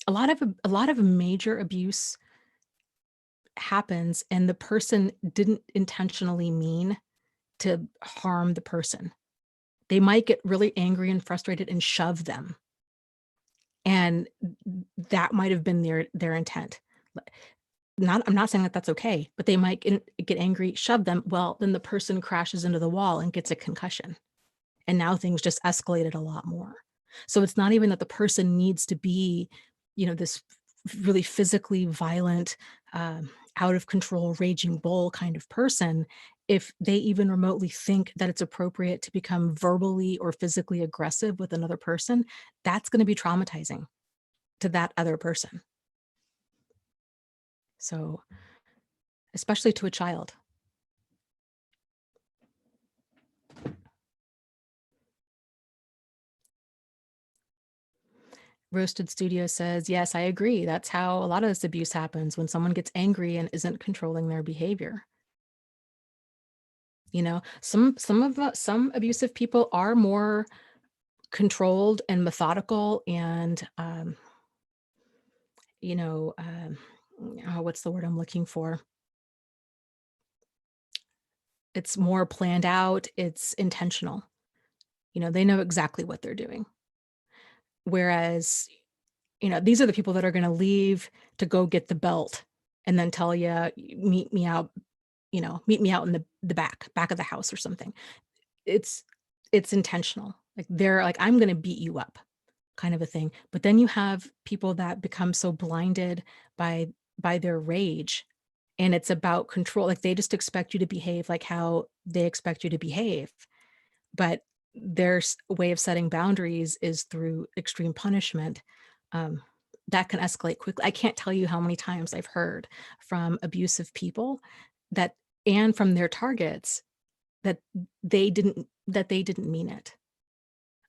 a lot of major abuse happens, and the person didn't intentionally mean to harm the person. They might get really angry and frustrated and shove them, and that might have been their intent. I'm not saying that that's okay, but they might get angry, shove them. Well, then the person crashes into the wall and gets a concussion, and now things just escalated a lot more. So it's not even that the person needs to be, this really physically violent, out of control, raging bull kind of person. If they even remotely think that it's appropriate to become verbally or physically aggressive with another person, that's gonna be traumatizing to that other person. So, especially to a child. Roasted Studio says, "Yes, I agree. That's how a lot of this abuse happens when someone gets angry and isn't controlling their behavior." Some abusive people are more controlled and methodical and, you know, um, what's the word I'm looking for? It's more planned out, it's intentional. They know exactly what they're doing. Whereas, these are the people that are gonna leave to go get the belt and then tell you, meet me out in the back of the house or something. It's it's intentional. Like, they're like, "I'm gonna beat you up," kind of a thing. But then you have people that become so blinded by their rage, and it's about control. Like, they just expect you to behave like how they expect you to behave. But their way of setting boundaries is through extreme punishment. Um, that can escalate quickly. I can't tell you how many times I've heard from abusive people that and from their targets that they didn't mean it.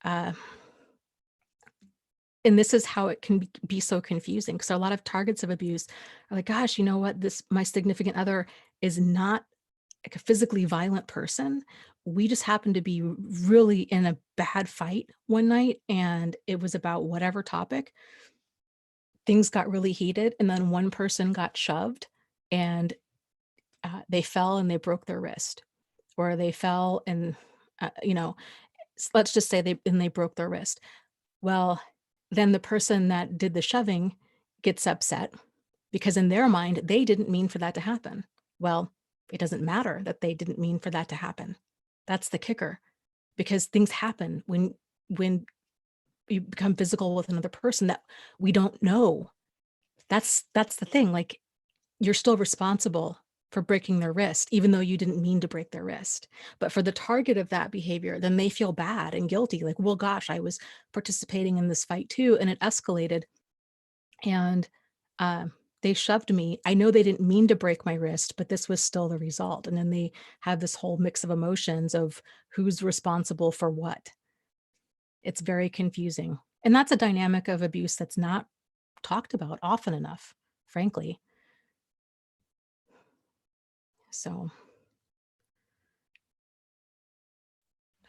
Uh, and this is how it can be so confusing. So a lot of targets of abuse are like, "Gosh, you know what? This my significant other is not like a physically violent person. We just happened to be really in a bad fight one night, and it was about whatever topic. Things got really heated, and then one person got shoved, and they fell and they broke their wrist, or they fell and uh, you know, let's just say they broke their wrist. Well, then the person that did the shoving gets upset because in their mind, they didn't mean for that to happen. Well, it doesn't matter that they didn't mean for that to happen. That's the kicker, because things happen when you become physical with another person that we don't know. That's the thing. Like, you're still responsible for breaking their wrist, even though you didn't mean to break their wrist. But for the target of that behavior, then they feel bad and guilty. Like, well, gosh, I was participating in this fight too, and it escalated. And they shoved me. I know they didn't mean to break my wrist, but this was still the result. And then they have this whole mix of emotions of who's responsible for what. It's very confusing. And that's a dynamic of abuse that's not talked about often enough, frankly. So,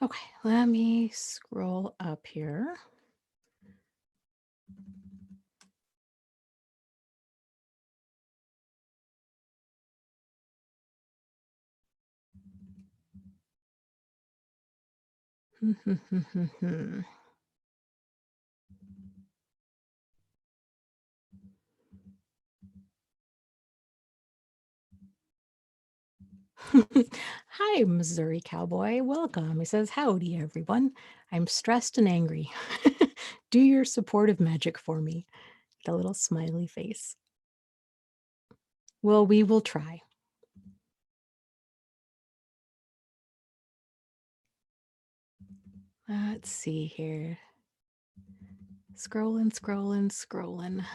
okay, let me scroll up here. Hi, Missouri cowboy. Welcome. He says, "Howdy, everyone. I'm stressed and angry. Do your supportive magic for me." The little smiley face. Well, we will try. Let's see here. Scrolling, scrolling, scrolling.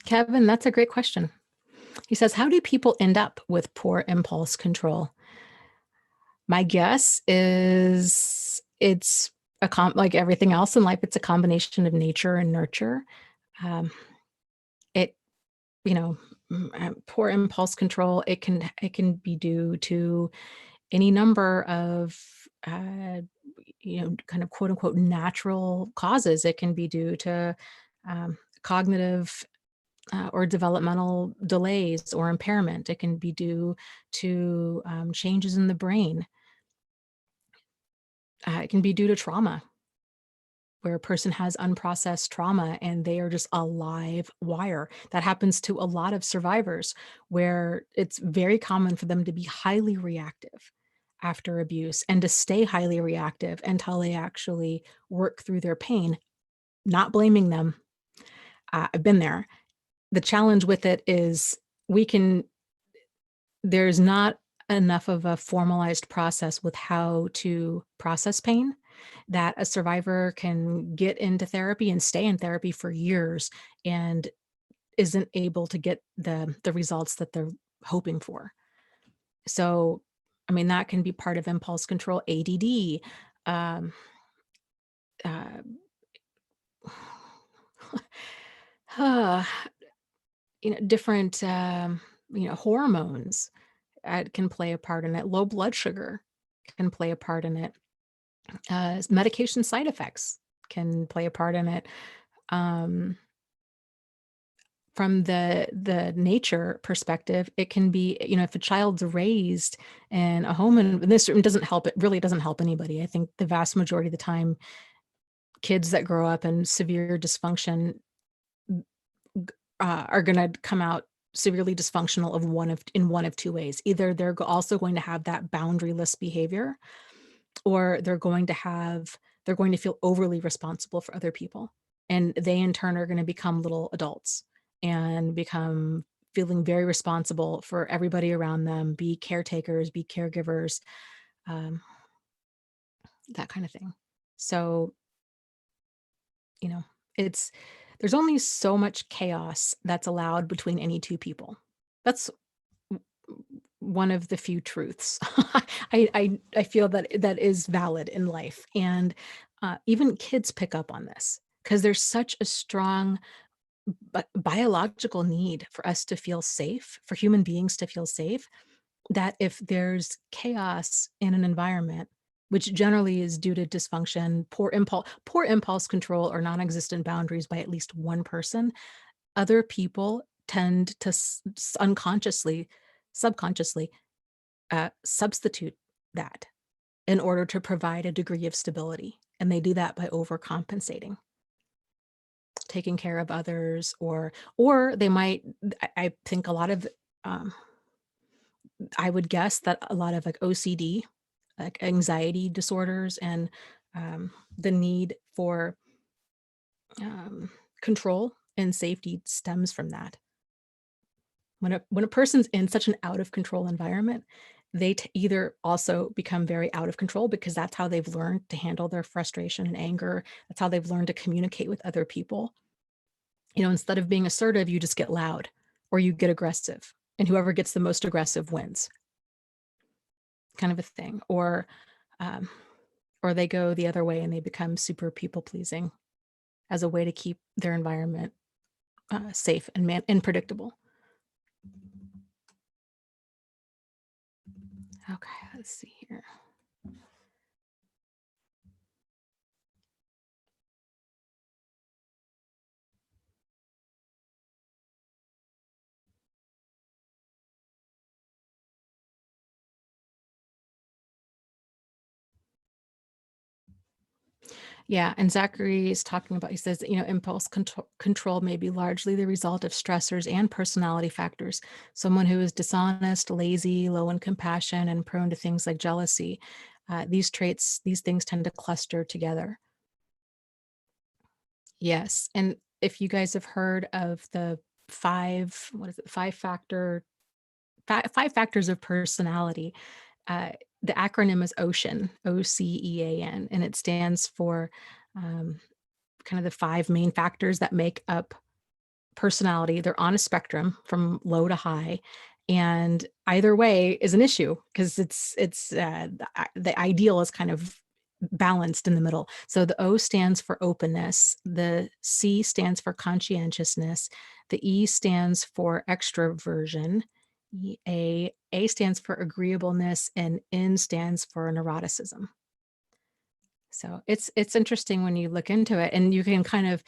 Kevin, that's a great question. He says, "How do people end up with poor impulse control?" My guess is it's like everything else in life, it's a combination of nature and nurture. Um, it, you know, poor impulse control, it can be due to any number of kind of quote unquote natural causes. It can be due to cognitive or developmental delays or impairment. It can be due to changes in the brain. It can be due to trauma, where a person has unprocessed trauma and they are just a live wire. That happens to a lot of survivors, where it's very common for them to be highly reactive after abuse and to stay highly reactive until they actually work through their pain. Not blaming them. I've been there. The challenge with it is we can there's not enough of a formalized process with how to process pain that a survivor can get into therapy and stay in therapy for years and isn't able to get the results that they're hoping for. So, I mean, that can be part of impulse control, ADD, um, uh, uh, different, hormones can play a part in it. Low blood sugar can play a part in it. Medication side effects can play a part in it. Um, from the nature perspective, it can be, if a child's raised in a home, and this doesn't help, it really doesn't help anybody. I think the vast majority of the time, kids that grow up in severe dysfunction are going to come out severely dysfunctional in one of two ways. Either they're also going to have that boundaryless behavior, or they're going to feel overly responsible for other people, and they in turn are going to become little adults and become feeling very responsible for everybody around them, be caretakers, be caregivers, um, that kind of thing. So, you know it's there's only so much chaos that's allowed between any two people. That's one of the few truths I feel that is valid in life. And even kids pick up on this because there's such a strong biological need for us to feel safe, for human beings to feel safe, that if there's chaos in an environment, which generally is due to dysfunction, poor impulse control, or non-existent boundaries by at least one person, other people tend to unconsciously, subconsciously substitute that in order to provide a degree of stability. And they do that by overcompensating, taking care of others, or they might, I think a lot of, um, I would guess that a lot of like OCD, like anxiety disorders, and the need for um, control and safety stems from that. When a person's in such an out of control environment, they either also become very out of control because that's how they've learned to handle their frustration and anger. That's how they've learned to communicate with other people. Instead of being assertive, you just get loud or you get aggressive, and whoever gets the most aggressive wins, kind of a thing. Um, or they go the other way and they become super people pleasing as a way to keep their environment safe and predictable. Okay, let's see here. Yeah, and Zachary is talking about, he says that, impulse control may be largely the result of stressors and personality factors. Someone who is dishonest, lazy, low in compassion, and prone to things like jealousy, these things tend to cluster together. Yes, and if you guys have heard of the what is it, five factors of personality, uh, the acronym is OCEAN, OCEAN, and it stands for um, kind of the five main factors that make up personality. They're on a spectrum from low to high, and either way is an issue because the ideal is kind of balanced in the middle. So the O stands for openness, the C stands for conscientiousness, the E stands for extroversion, A stands for agreeableness, and N stands for neuroticism. So it's interesting when you look into it, and you can kind of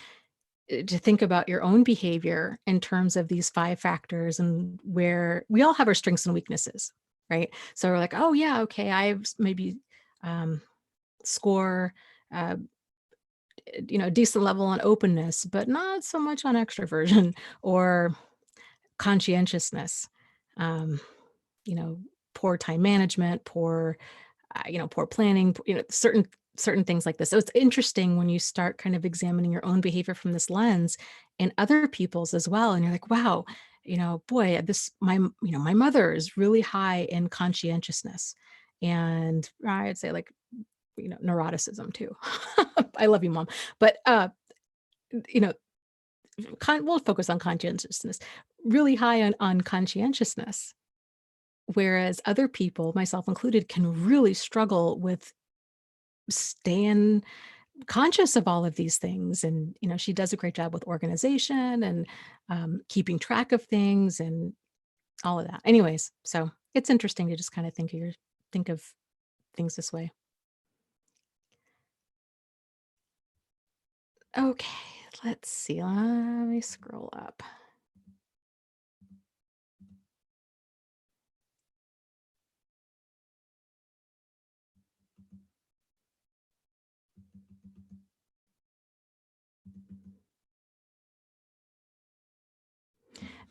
to think about your own behavior in terms of these five factors, and where we all have our strengths and weaknesses, right? So we're like, oh yeah, okay, maybe um, score uh, decent level on openness, but not so much on extroversion or conscientiousness. Um, you know, poor time management, poor planning, certain things like this. So it's interesting when you start kind of examining your own behavior from this lens and other people's as well. And you're like, wow, boy, my mother is really high in conscientiousness. And I'd say like, neuroticism too. I love you, mom. But you know, we'll focus on conscientiousness, really high on conscientiousness. Whereas other people, myself included, can really struggle with staying conscious of all of these things. And she does a great job with organization and keeping track of things and all of that. Anyways, so it's interesting to just kind of think of things this way. Okay, let's see. Let me scroll up.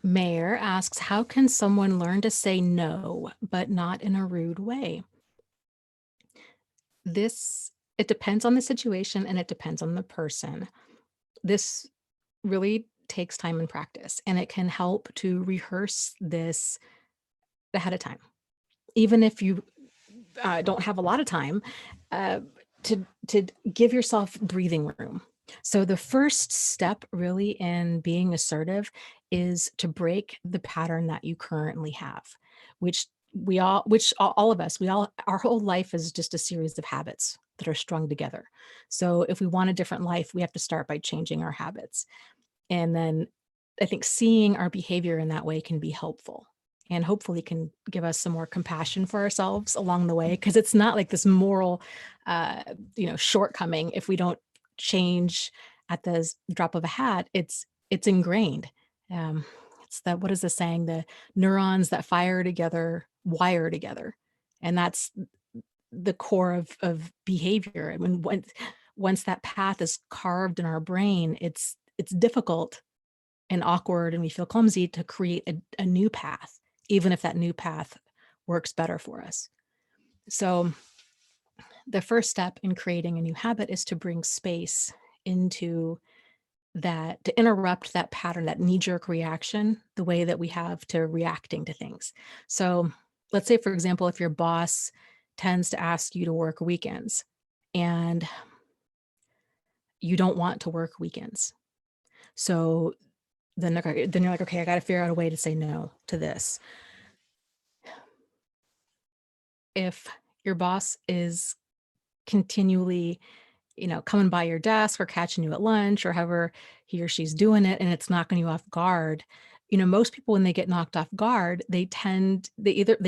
Mayor asks, how can someone learn to say no, but not in a rude way? It depends on the situation and it depends on the person. This really takes time and practice, and it can help to rehearse this ahead of time. Even if you don't have a lot of time, uh, to give yourself breathing room. So the first step really in being assertive is to break the pattern that you currently have, which all of us, our whole life is just a series of habits that are strung together. So if we want a different life, we have to start by changing our habits. And then I think seeing our behavior in that way can be helpful, and hopefully can give us some more compassion for ourselves along the way, because it's not like this moral, uh, shortcoming. If we don't change at the drop of a hat, it's ingrained. Um, it's that, what is the saying? The neurons that fire together wire together, and that's the core of behavior. I mean, once that path is carved in our brain, it's difficult and awkward, and we feel clumsy to create a new path, even if that new path works better for us. So the first step in creating a new habit is to bring space into that, to interrupt that pattern, that knee-jerk reaction, the way that we have to reacting to things. So let's say, for example, if your boss tends to ask you to work weekends and you don't want to work weekends. So then you're like, okay, I got to figure out a way to say no to this. If your boss is continually, coming by your desk or catching you at lunch or however he or she's doing it, and it's knocking you off guard, most people, when they get knocked off guard, they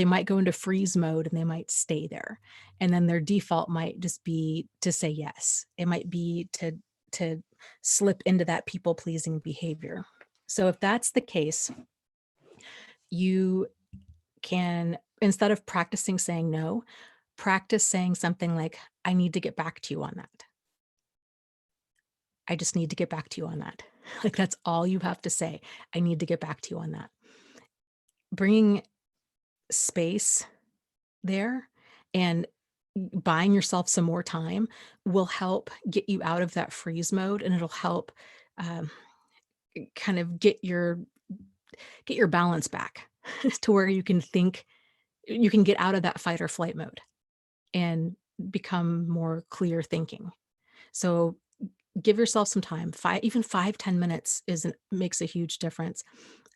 might go into freeze mode and they might stay there. And then their default might just be to say yes. It might be to slip into that people pleasing behavior. So if that's the case, you can, instead of practicing saying no, practice saying something like, I need to get back to you on that. I just need to get back to you on that. Like, that's all you have to say. I need to get back to you on that. Bringing space there and buying yourself some more time will help get you out of that freeze mode, and it'll help, um, kind of get your balance back to where you can get out of that fight or flight mode and become more clear thinking. So give yourself some time. Even 5, 10 minutes isn't makes a huge difference.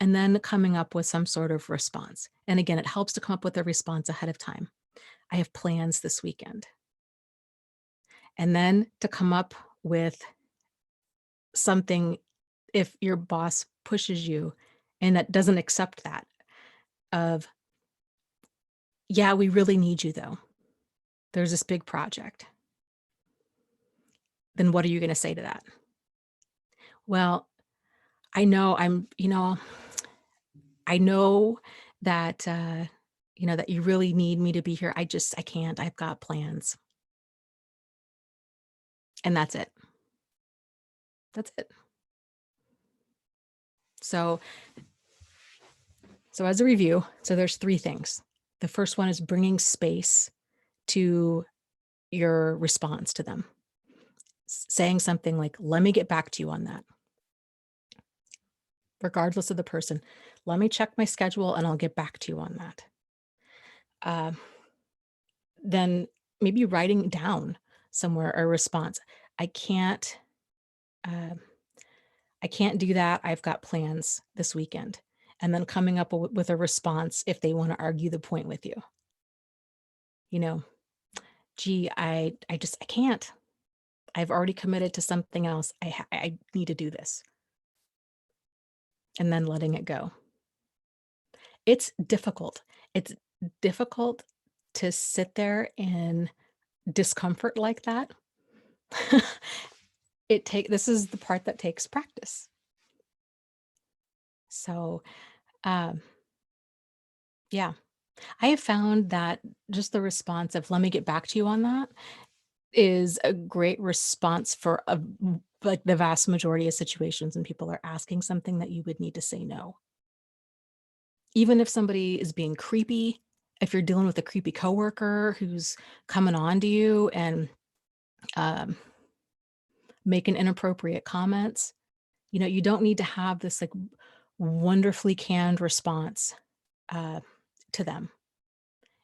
And then coming up with some sort of response. And again, it helps to come up with a response ahead of time. I have plans this weekend. And then to come up with something if your boss pushes you and that doesn't accept that of, yeah, we really need you though. There's this big project. Then what are you going to say to that? Well, I know I know that, that you really need me to be here. I can't. I've got plans. And that's it. That's it. So, so as a review, so there's 3 things. The first one is bringing space to your response to them. Saying something like, "Let me get back to you on that." Regardless of the person, "Let me check my schedule and I'll get back to you on that." Uh, then maybe writing down somewhere a response. I can't, uh, I can't do that. I've got plans this weekend. And then coming up with a response if they want to argue the point with you. You know, gee, I can't. I've already committed to something else. I need to do this. And then letting it go. It's difficult. It's difficult to sit there in discomfort like that. This is the part that takes practice. So, um, yeah, I have found that just the response of "Let me get back to you on that" is a great response for like the vast majority of situations when people are asking something that you would need to say no. Even if somebody is being creepy, if you're dealing with a creepy coworker who's coming on to you and um, making inappropriate comments, you don't need to have this like wonderfully canned response uh, to them.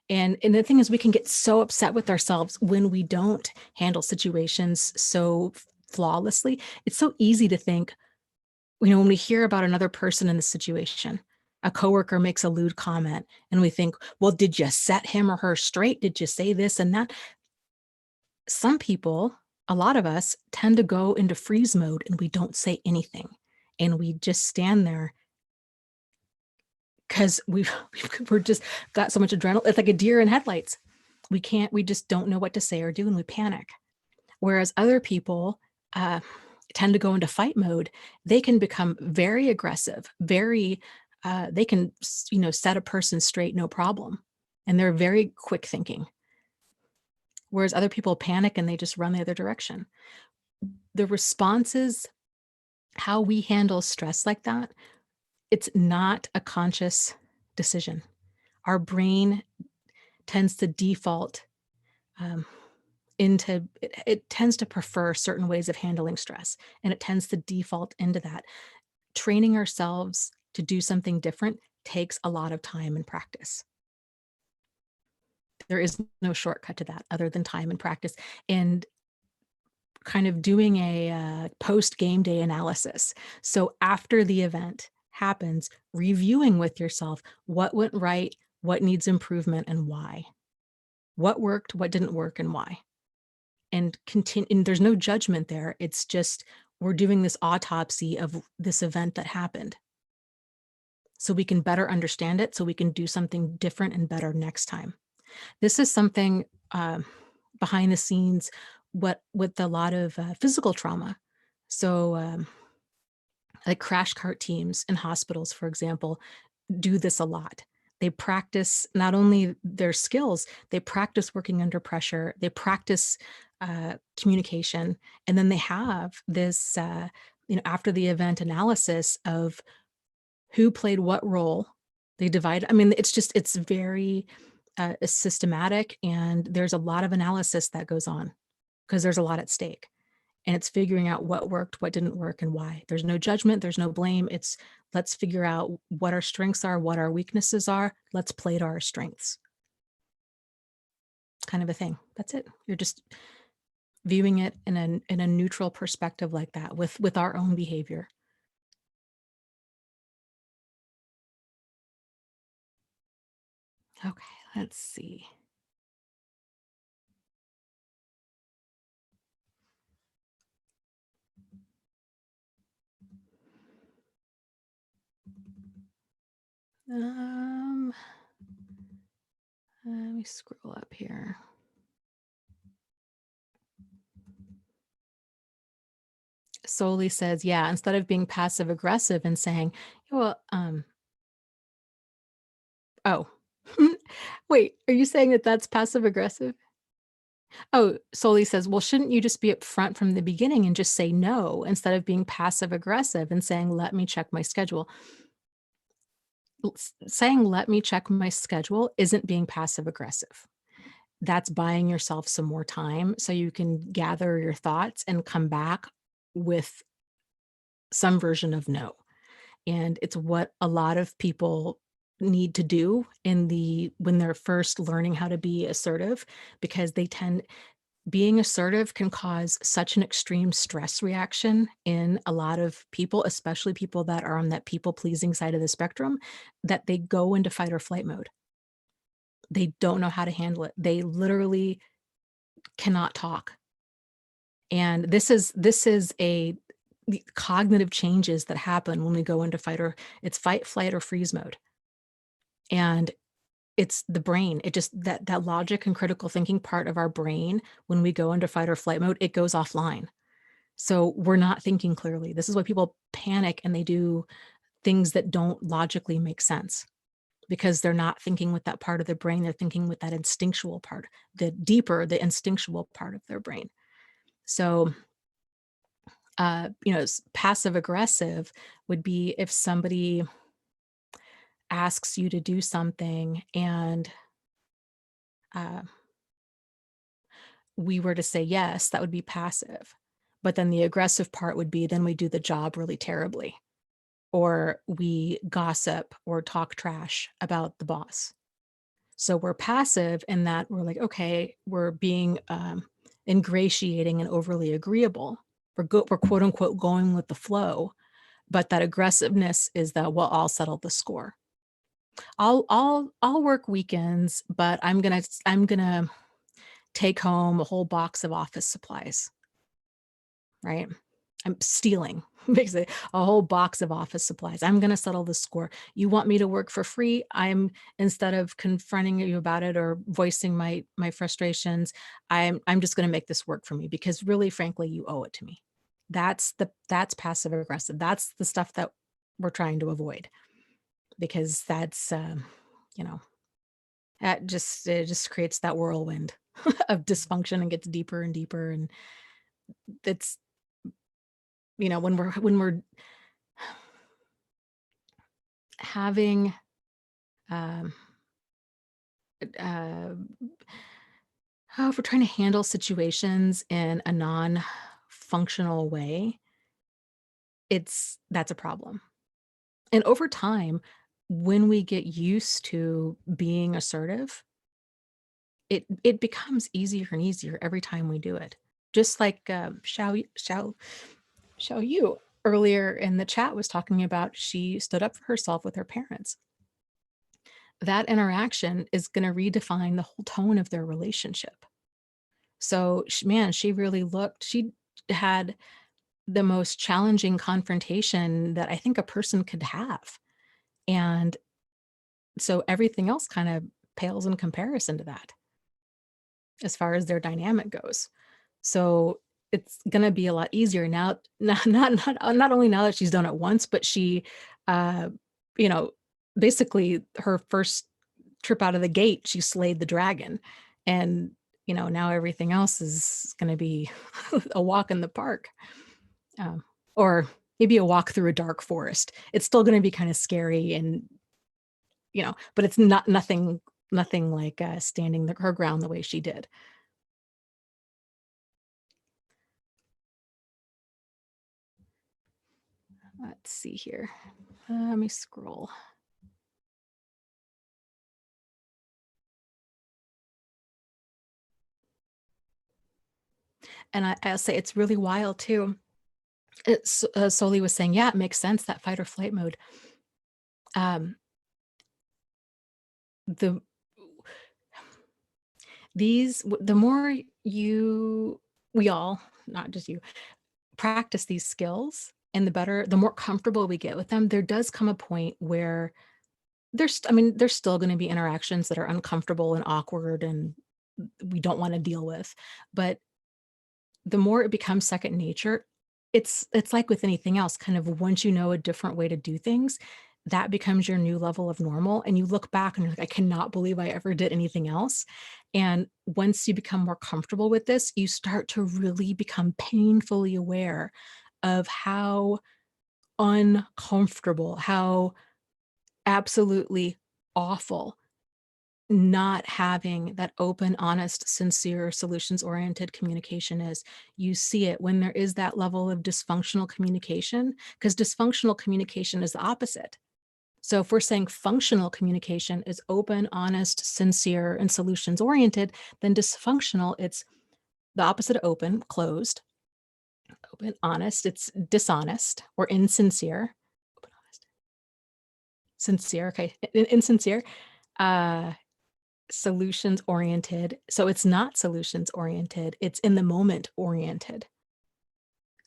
And the thing is, we can get so upset with ourselves when we don't handle situations so flawlessly. It's so easy to think, when we hear about another person in the situation, a coworker makes a lewd comment, and we think, well, did you set him or her straight? Did you say this and that? Some people, a lot of us, tend to go into freeze mode and we don't say anything. And we just stand there because we're just got so much adrenaline. It's like a deer in headlights. We just don't know what to say or do, and we panic. Whereas other people tend to go into fight mode. They can become very aggressive, they can, set a person straight, no problem. And they're very quick thinking. Whereas other people panic and they just run the other direction. The responses, how we handle stress like that, it's not a conscious decision. Our brain tends to default um, it tends to prefer certain ways of handling stress, and it tends to default into that. Training ourselves to do something different takes a lot of time and practice. There is no shortcut to that other than time and practice, and kind of doing a post game day analysis. So after the event happens, reviewing with yourself what went right, what needs improvement, and why. What worked, what didn't work, and why. And continue. And there's no judgment there. It's just we're doing this autopsy of this event that happened, so we can better understand it, so we can do something different and better next time. This is something behind the scenes, with a lot of physical trauma. So, like crash cart teams in hospitals, for example, do this a lot. They practice not only their skills, they practice working under pressure. They practice communication. And then they have this, after the event analysis of who played what role. They divide. I mean, it's very systematic, and there's a lot of analysis that goes on because there's a lot at stake. And it's figuring out what worked, what didn't work, and why. There's no judgment, there's no blame. It's let's figure out what our strengths are, what our weaknesses are. Let's play to our strengths, kind of a thing. That's it. You're just viewing it in a neutral perspective like that with our own behavior. Okay, let's see. Um, let me scroll up here. Solely says, yeah, instead of being passive aggressive and saying, well, oh, wait, are you saying that that's passive aggressive? Oh, Solly says, well, shouldn't you just be upfront from the beginning and just say no instead of being passive aggressive and saying, let me check my schedule? Saying, let me check my schedule isn't being passive aggressive. That's buying yourself some more time so you can gather your thoughts and come back with some version of no. And it's what a lot of people need to do when they're first learning how to be assertive, because being assertive can cause such an extreme stress reaction in a lot of people, especially people that are on that people pleasing side of the spectrum, that they go into fight or flight mode. They don't know how to handle it. They literally cannot talk. And this is the cognitive changes that happen when we go into it's fight, flight, or freeze mode. And it's the brain. It just that logic and critical thinking part of our brain, when we go into fight or flight mode, it goes offline. So we're not thinking clearly. This is why people panic and they do things that don't logically make sense, because they're not thinking with that part of their brain. They're thinking with that instinctual part, the instinctual part of their brain. So, passive aggressive would be if somebody asks you to do something and uh, we were to say yes, that would be passive. But then the aggressive part would be then we do the job really terribly, or we gossip or talk trash about the boss. So we're passive in that we're like, okay, we're being ingratiating and overly agreeable. We're quote unquote going with the flow, but that aggressiveness is that, well, I'll settle the score. I'll work weekends, but I'm gonna take home a whole box of office supplies, right? I'm stealing basically a whole box of office supplies. I'm going to settle the score. You want me to work for free? Instead of confronting you about it or voicing my frustrations, I'm just going to make this work for me because really, frankly, you owe it to me. That's passive aggressive. That's the stuff that we're trying to avoid, because that's you know it just creates that whirlwind of dysfunction and gets deeper and deeper. And it's when we're having um uh if we're trying to handle situations in a non-functional way, that's a problem. And over time, when we get used to being assertive, it becomes easier and easier every time we do it. Just like Xiao Yu earlier in the chat was talking about, she stood up for herself with her parents. That interaction is going to redefine the whole tone of their relationship. So, man, she had the most challenging confrontation that I think a person could have. And so everything else kind of pales in comparison to that as far as their dynamic goes. So it's going to be a lot easier now. Not only now that she's done it once, but she, uh, you know, basically her first trip out of the gate, she slayed the dragon. And now everything else is going to be a walk in the park, um, or maybe a walk through a dark forest. It's still going to be kind of scary, and but it's nothing like standing her ground the way she did. Let's see here. Let me scroll. And I'll say it's really wild too. It's Soli was saying, yeah, it makes sense, that fight or flight mode. The the more we all, not just you, practice these skills, and the more comfortable we get with them, there does come a point where there's still going to be interactions that are uncomfortable and awkward and we don't want to deal with. But the more it becomes second nature, it's like with anything else, kind of once you know a different way to do things, that becomes your new level of normal. And you look back and you're like, I cannot believe I ever did anything else. And once you become more comfortable with this, you start to really become painfully aware of how uncomfortable, how absolutely awful not having that open, honest, sincere, solutions-oriented communication is. You see it when there is that level of dysfunctional communication, because dysfunctional communication is the opposite. So if we're saying functional communication is open, honest, sincere, and solutions-oriented, then dysfunctional, it's the opposite of open, closed. Open, honest, it's dishonest or insincere. Open, honest, sincere, okay, insincere. Solutions oriented. So it's not solutions oriented, it's in the moment oriented.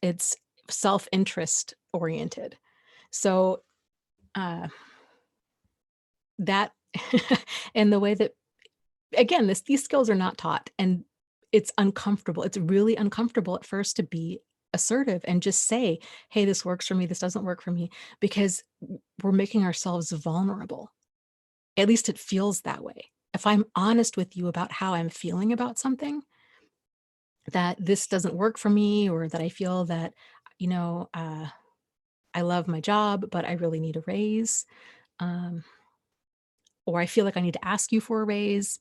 It's self-interest oriented. So that and the way that, again, these skills are not taught, and it's uncomfortable. It's really uncomfortable at first to be assertive and just say, hey, this works for me, this doesn't work for me, because we're making ourselves vulnerable. At least it feels that way. If I'm honest with you about how I'm feeling about something, that this doesn't work for me, or that I feel that, you know, uh, I love my job, but I really need a raise, um, or I feel like I need to ask you for a raise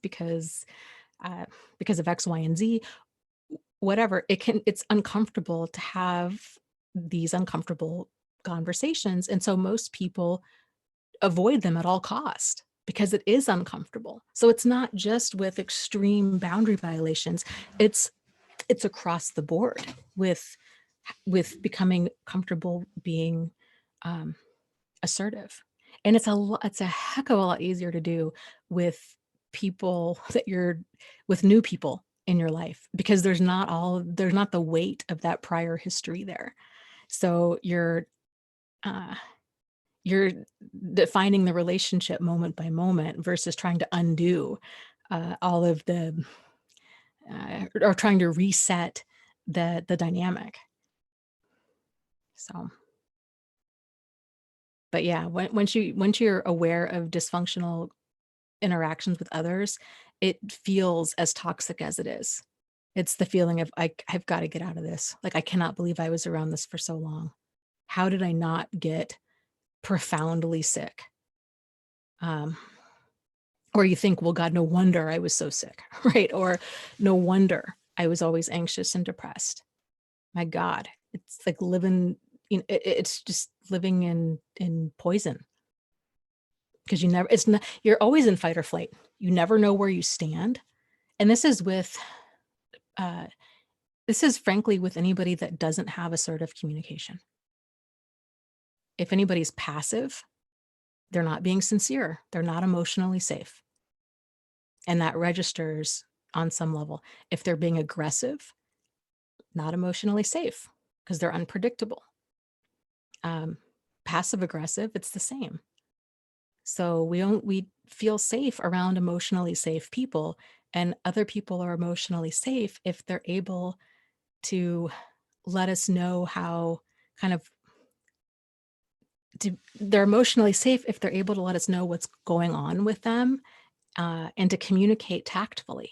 uh, because of X, Y, and Z, whatever. It's uncomfortable to have these uncomfortable conversations, and so most people avoid them at all cost because it is uncomfortable. So it's not just with extreme boundary violations, it's across the board with becoming comfortable being um, assertive. And it's a heck of a lot easier to do with people that you're with new people in your life, because there's not the weight of that prior history there. So uh, you're defining the relationship moment by moment versus trying to undo all of the or trying to reset the dynamic. So, but yeah, once you're aware of dysfunctional interactions with others, it feels as toxic as it is. It's the feeling of I've got to get out of this. Like, I cannot believe I was around this for so long. How did I not get profoundly sick? Um, or you think, well, God, no wonder I was so sick, right? Or no wonder I was always anxious and depressed. My God, it's like living, it's just living in poison, because you're always in fight or flight. You never know where you stand. And uh, this is frankly with anybody that doesn't have assertive communication. If anybody's passive, they're not being sincere. They're not emotionally safe. And that registers on some level. If they're being aggressive, not emotionally safe because they're unpredictable. Passive aggressive, it's the same. So we feel safe around emotionally safe people, and other people are emotionally safe if they're able to let us know how kind of they're emotionally safe if they're able to let us know what's going on with them, and to communicate tactfully.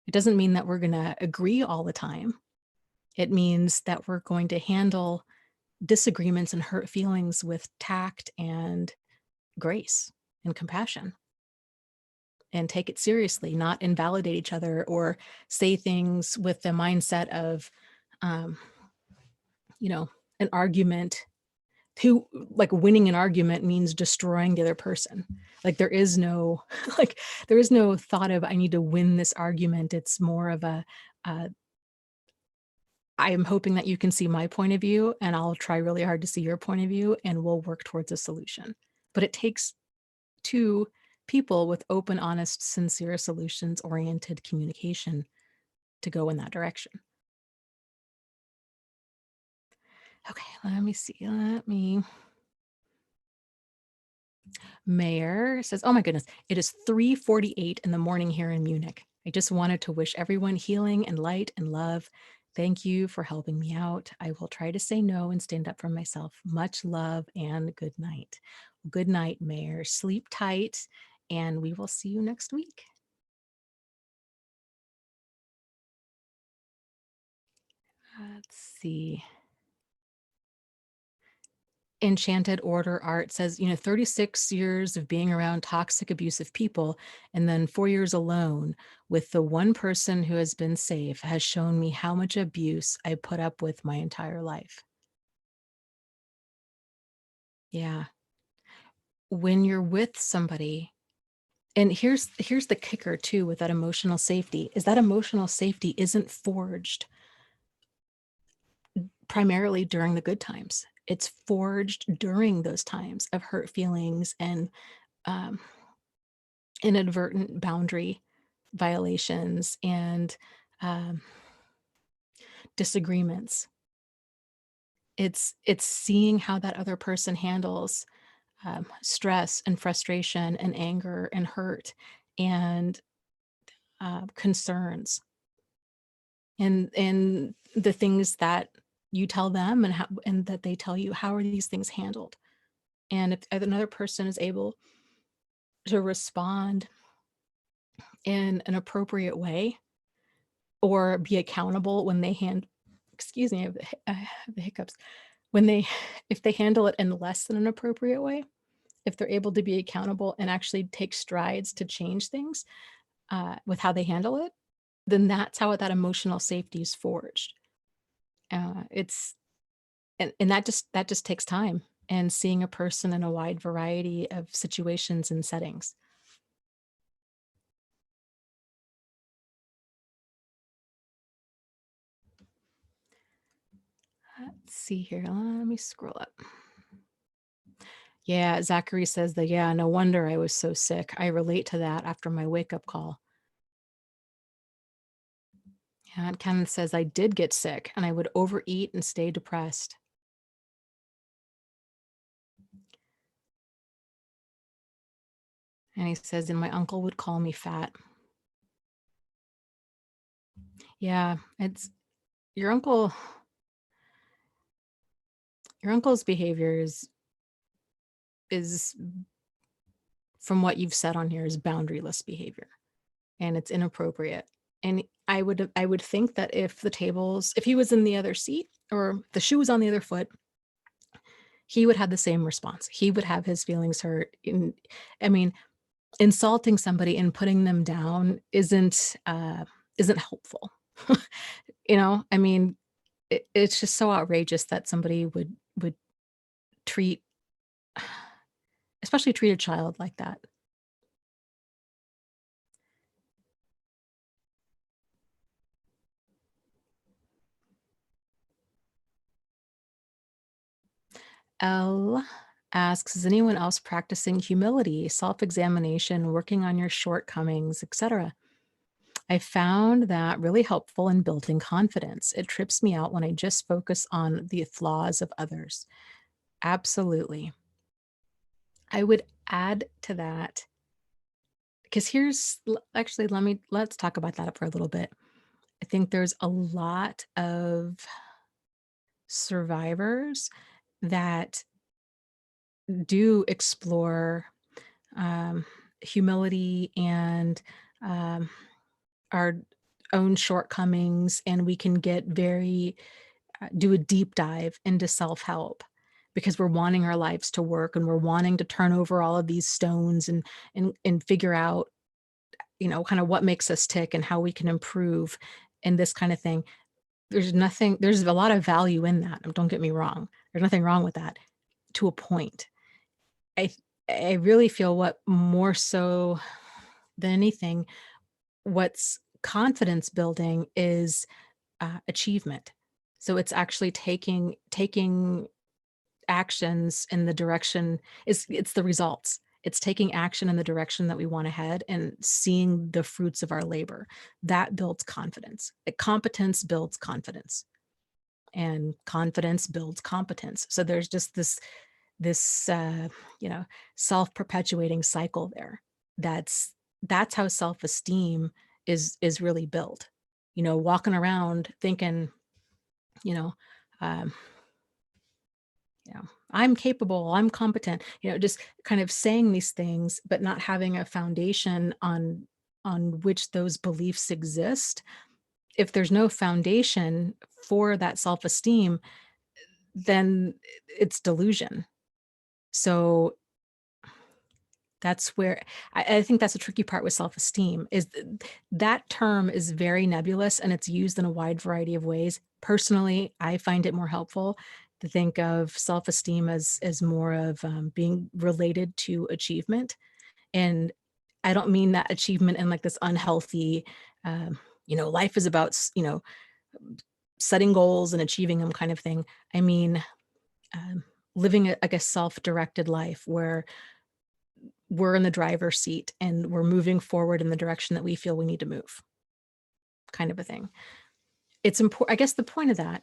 It doesn't mean that we're going to agree all the time. It means that we're going to handle disagreements and hurt feelings with tact and grace and compassion and take it seriously, not invalidate each other or say things with the mindset of, um, an argument. Who like winning an argument means destroying the other person. Like there is no like there is no thought of I need to win this argument. It's more of a uh, I am hoping that you can see my point of view and I'll try really hard to see your point of view and we'll work towards a solution. But it takes two people with open, honest, sincere, solutions oriented communication to go in that direction. Okay, let me see. Mayor says, "Oh my goodness, it is 3:48 in the morning here in Munich. I just wanted to wish everyone healing and light and love. Thank you for helping me out. I will try to say no and stand up for myself. Much love and good night." Good night, Mayor. Sleep tight, and we will see you next week. Let's see. Enchanted Order Art says, 36 years of being around toxic, abusive people, and then 4 years alone with the one person who has been safe has shown me how much abuse I put up with my entire life. Yeah. When you're with somebody, and here's the kicker too with that emotional safety, is that emotional safety isn't forged primarily during the good times. It's forged during those times of hurt feelings and um, inadvertent boundary violations and um, disagreements. It's seeing how that other person handles stress and frustration and anger and hurt and concerns and the things that you tell them and that they tell you. How are these things handled? And if another person is able to respond in an appropriate way or be accountable when they excuse me, I have the hiccups. When they if they handle it in less than an appropriate way, if they're able to be accountable and actually take strides to change things, with how they handle it, then that's how that emotional safety is forged. It's and that just takes time and seeing a person in a wide variety of situations and settings. Let's see here. Let me scroll up. Yeah, Zachary says that, yeah, no wonder I was so sick. I relate to that after my wake-up call. Yeah, and Ken says I did get sick and I would overeat and stay depressed. And he says, and my uncle would call me fat. Yeah, it's your uncle. Your uncle's behavior is from what you've said on here is boundaryless behavior and it's inappropriate. And I would think that if he was in the other seat or the shoe was on the other foot, he would have the same response. He would have his feelings hurt. I mean, insulting somebody and putting them down isn't helpful. I mean, it's just so outrageous that somebody would treat especially treat a child like that. L asks, is anyone else practicing humility, self-examination, working on your shortcomings, etc.? I found that really helpful in building confidence. It trips me out when I just focus on the flaws of others. Absolutely. I would add to that because actually let's talk about that for a little bit. I think there's a lot of survivors that do explore um, humility and um, are own shortcomings, and we can get very do a deep dive into self-help because we're wanting our lives to work and we're wanting to turn over all of these stones and figure out, kind of what makes us tick and how we can improve and this kind of thing. There's a lot of value in that. Don't get me wrong. There's nothing wrong with that to a point. I I really feel what more so than anything, what's confidence building is achievement. So it's actually taking actions in the direction it's the results. It's taking action in the direction that we want to head and seeing the fruits of our labor. That builds confidence. Competence builds confidence, and confidence builds competence. So there's just this you know self-perpetuating cycle there. That's how self-esteem is really built. Walking around thinking, you know um, I'm capable, I'm competent, just kind of saying these things, but not having a foundation on which those beliefs exist. If there's no foundation for that self-esteem, then it's delusion. So that's where I think that's the tricky part with self-esteem is that term is very nebulous and it's used in a wide variety of ways. Personally, I find it more helpful to think of self-esteem as more of being related to achievement. And I don't mean that achievement in like this unhealthy, life is about, setting goals and achieving them kind of thing. I mean, um, living like a self-directed life where we're in the driver's seat and we're moving forward in the direction that we feel we need to move, kind of a thing. It's important. I guess the point of that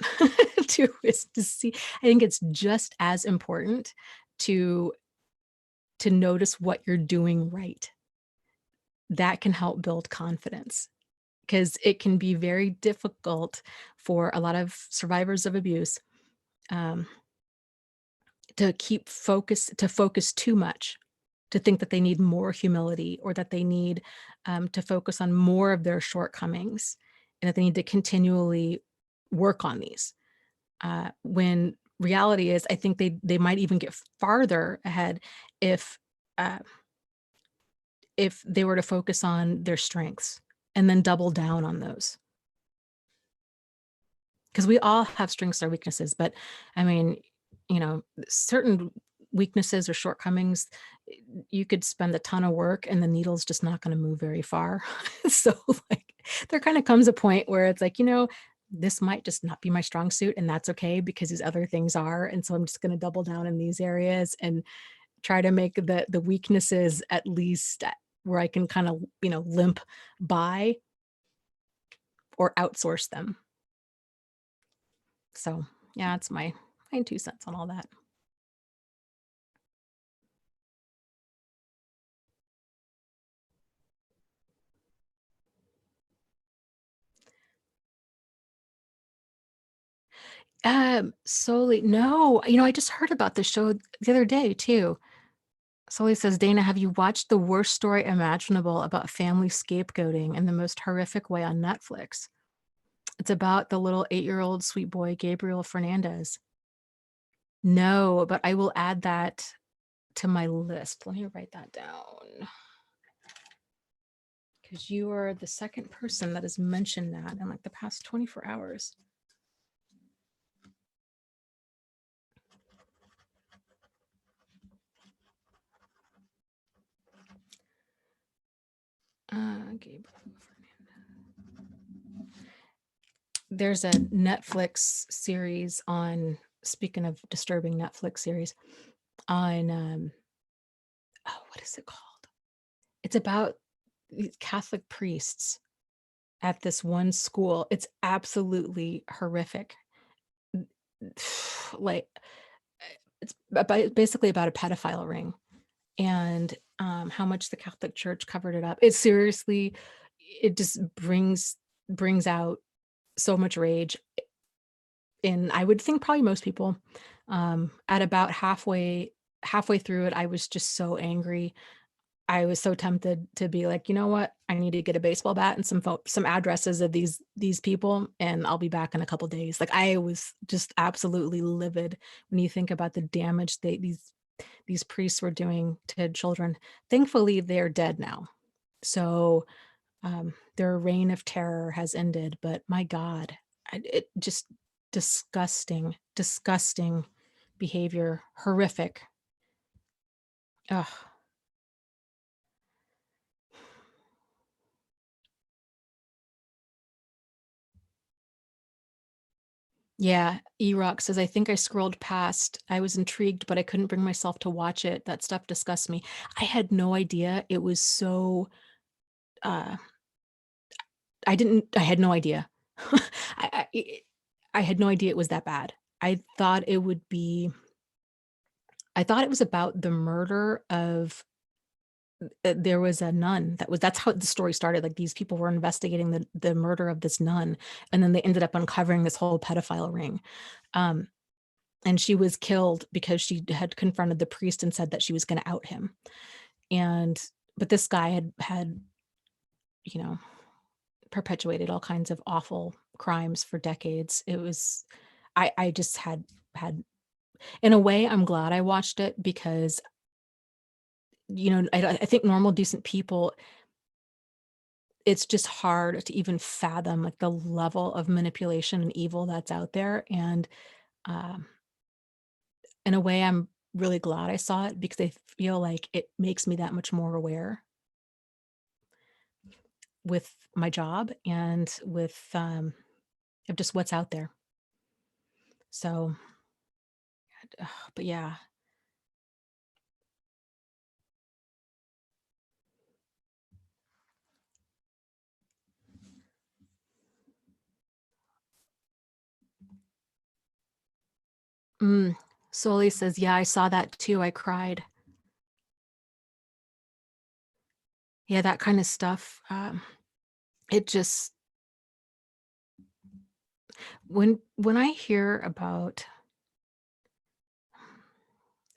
too is to see. I think it's just as important to notice what you're doing right. That can help build confidence because it can be very difficult for a lot of survivors of abuse um, to focus too much, to think that they need more humility or that they need to focus on more of their shortcomings and that they need to continually work on these. When reality is, I think they might even get farther ahead if uh, if they were to focus on their strengths and then double down on those. Because we all have strengths or weaknesses, but I mean, certain weaknesses or shortcomings, you could spend a ton of work and the needle's just not going to move very far. So, like, there kind of comes a point where it's like, this might just not be my strong suit, and that's okay because these other things are. And so I'm just going to double down in these areas and try to make the weaknesses at least where I can kind of, limp by or outsource them. So, yeah, it's my 2 cents on all that. Solely no, I just heard about this show the other day too. Solly says, "Dana, have you watched the worst story imaginable about family scapegoating in the most horrific way on Netflix? It's about the little 8-year-old sweet boy, Gabriel Fernandez." No, but I will add that to my list. Let me write that down. Because you are the second person that has mentioned that in like the past 24 hours. Gabriel Fernandez. There's a Netflix series on, speaking of disturbing Netflix series, on, what is it called? It's about these Catholic priests at this one school. It's absolutely horrific. Like, it's basically about a pedophile ring and how much the Catholic Church covered it up. It just brings out so much rage. And I would think probably most people, at about halfway through it, I was just so angry. I was so tempted to be like, you know what? I need to get a baseball bat and some addresses of these people, and I'll be back in a couple days. Like I was just absolutely livid when you think about the damage these priests were doing to children. Thankfully, they're dead now. So their reign of terror has ended. But my God, it just disgusting, disgusting behavior, horrific. Ugh. Yeah, E-Rock says, I think I scrolled past. I was intrigued, but I couldn't bring myself to watch it. That stuff disgusts me. I had no idea it was so, uh, I had no idea. I had no idea it was that bad. I thought it would be, I thought it was about the murder of, there was a nun that's how the story started. Like these people were investigating the murder of this nun, and then they ended up uncovering this whole pedophile ring. Um, and she was killed because she had confronted the priest and said that she was going to out him. And but this guy had you know perpetuated all kinds of awful crimes for decades. It was, I just had in a way I'm glad I watched it because I think normal decent people, it's just hard to even fathom like the level of manipulation and evil that's out there. And um in a way, I'm really glad I saw it because I feel like it makes me that much more aware with my job and with, of just what's out there. So, but yeah. Mm. Soli says, "Yeah, I saw that too, I cried." Yeah, that kind of stuff, it just when I hear about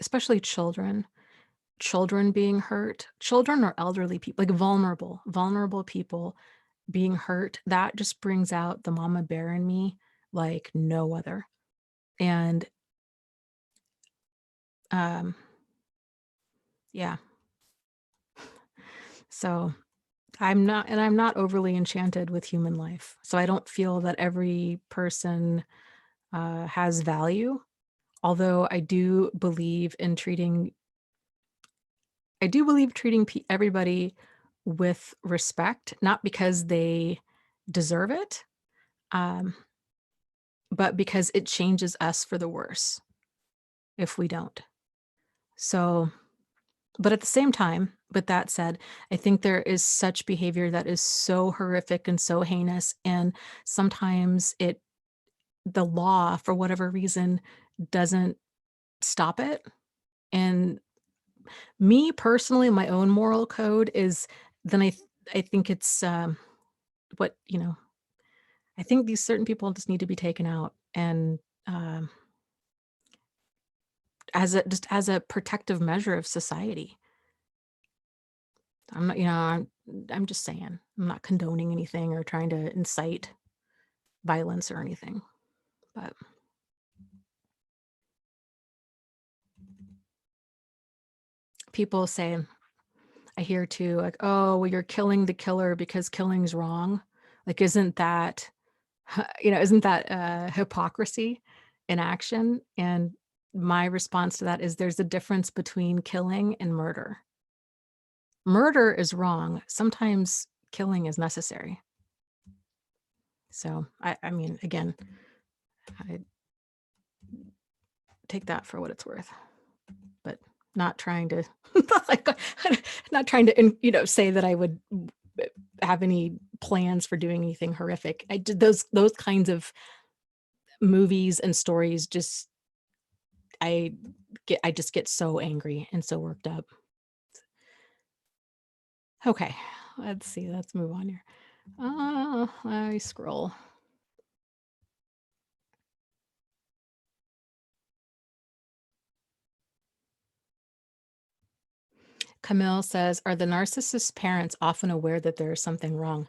especially children being hurt, children or elderly people, like vulnerable people being hurt, that just brings out the mama bear in me like no other. And um yeah, so I'm not overly enchanted with human life. So I don't feel that every person has value, although I do believe treating everybody with respect, not because they deserve it, um, but because it changes us for the worse if we don't. So, but at the same time, with that said, I think there is such behavior that is so horrific and so heinous, and sometimes the law, for whatever reason, doesn't stop it. And me personally, my own moral code is then I think it's what I think these certain people just need to be taken out, and um, as a protective measure of society. I'm not, I'm just saying, I'm not condoning anything or trying to incite violence or anything, but people say, I hear too, like, oh, well, you're killing the killer because killing's wrong. Like, isn't that hypocrisy in action? And my response to that is there's a difference between killing and murder. Murder is wrong. Sometimes killing is necessary. So I mean, again, I take that for what it's worth, but not trying to like, not trying to say that I would have any plans for doing anything horrific. I did those kinds of movies and stories just I just get so angry and so worked up. Okay, let's see. Let's move on here. I scroll. Camille says, are the narcissist parents often aware that there is something wrong?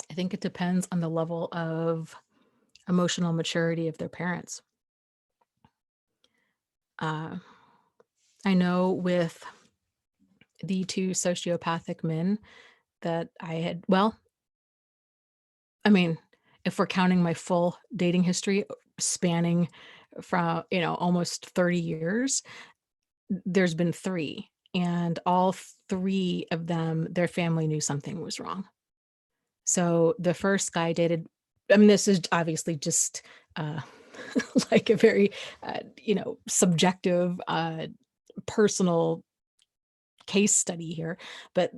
I think it depends on the level of emotional maturity of their parents. Uh, I know with the two sociopathic men that I had, well, I mean, if we're counting my full dating history spanning from, almost 30 years, there's been 3, and all 3 of them, their family knew something was wrong. So the first guy I dated, I mean, this is obviously just, uh, like a very, subjective, personal case study here, but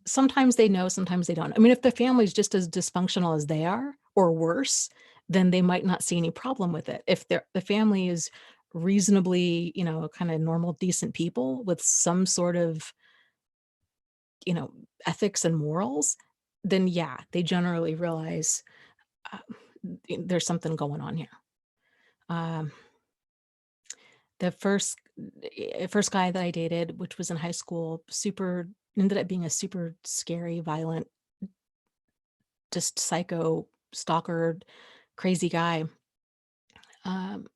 sometimes they know, sometimes they don't. I mean, if the family's just as dysfunctional as they are or worse, then they might not see any problem with it. If the family is reasonably, kind of normal, decent people with some sort of, you know, ethics and morals, then yeah, they generally realize uh, there's something going on here. Um, the first guy that I dated, which was in high school, super ended up being a super scary, violent, just psycho stalker, crazy guy. Um,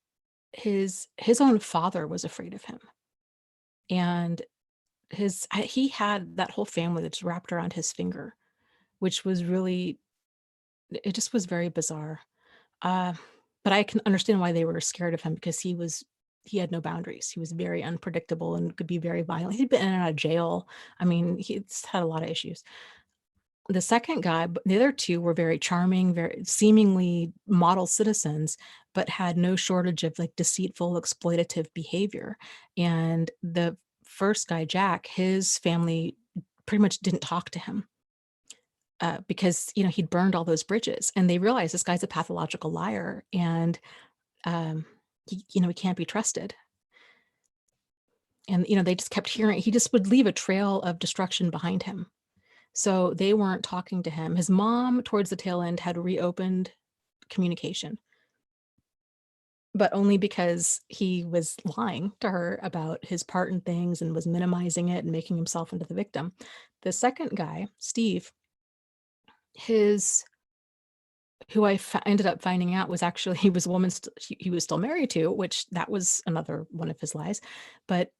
his own father was afraid of him, and he had that whole family that's wrapped around his finger, which was really, it just was very bizarre. Uh, but I can understand why they were scared of him because he had no boundaries. He was very unpredictable and could be very violent. He'd been in and out of jail. I mean, he's had a lot of issues. The second guy, the other 2 were very charming, very seemingly model citizens, but had no shortage of, like, deceitful, exploitative behavior. And the first guy, Jack, his family pretty much didn't talk to him, because, he'd burned all those bridges, and they realized this guy's a pathological liar, and, um, he can't be trusted. And, they just kept hearing he just would leave a trail of destruction behind him. So they weren't talking to him. His mom, towards the tail end, had reopened communication, but only because he was lying to her about his part in things and was minimizing it and making himself into the victim. The second guy, Steve, his who ended up finding out was actually he was a woman he was still married to, which that was another one of his lies. But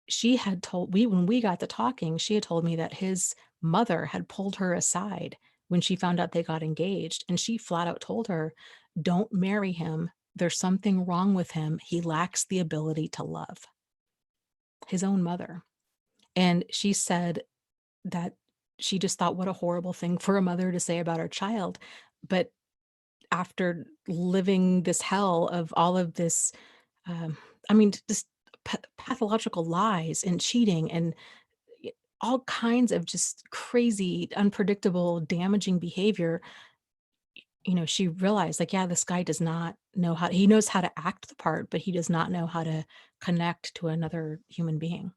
she had told we when we got to talking, she had told me that his mother had pulled her aside when she found out they got engaged, and she flat out told her, "Don't marry him. There's something wrong with him. He lacks the ability to love." His own mother. And she said that she just thought, what a horrible thing for a mother to say about her child. But after living this hell of all of this, um, I mean, just pathological lies and cheating and y all kinds of just crazy, unpredictable, damaging behavior, she realized, like, yeah, this guy does not know how he knows how to act the part, but he does not know how to connect to another human being.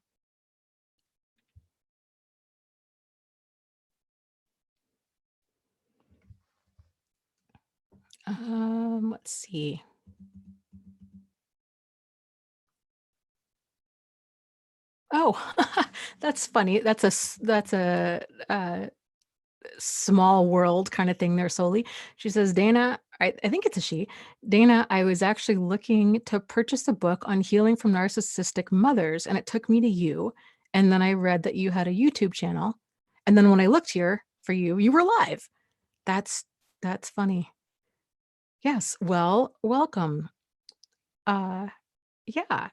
Let's see. Oh, that's funny. That's a small world kind of thing there, solely. She says, Dana, I think it's a she. Dana, I was actually looking to purchase a book on healing from narcissistic mothers, and it took me to you. And then I read that you had a YouTube channel. And then when I looked here for you, you were live. That's that's funny. Yes. Well, welcome. Uh yeah.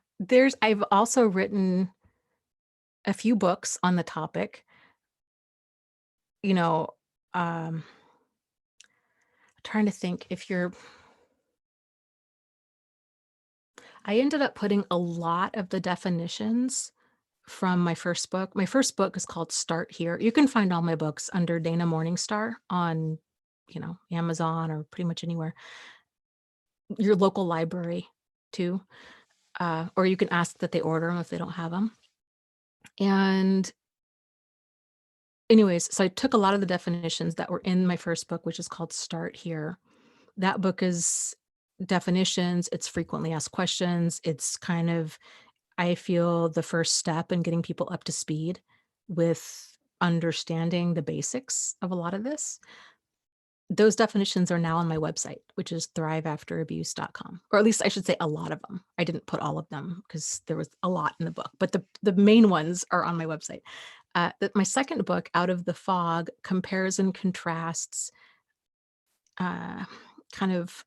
I've also written a few books on the topic, you know, um trying to think if you're I ended up putting a lot of the definitions from my first book. My first book is called Start Here. You can find all my books under Dana Morningstar on, Amazon or pretty much anywhere. Your local library too. Or you can ask that they order them if they don't have them. And anyways, so I took a lot of the definitions that were in my first book, which is called Start Here. That book is definitions, it's frequently asked questions, it's kind of, I feel, the first step in getting people up to speed with understanding the basics of a lot of this. Those definitions are now on my website, which is thriveafterabuse.com, or at least I should say a lot of them. I didn't put all of them because there was a lot in the book, but the main ones are on my website. My second book, Out of the Fog, compares and contrasts uh, kind of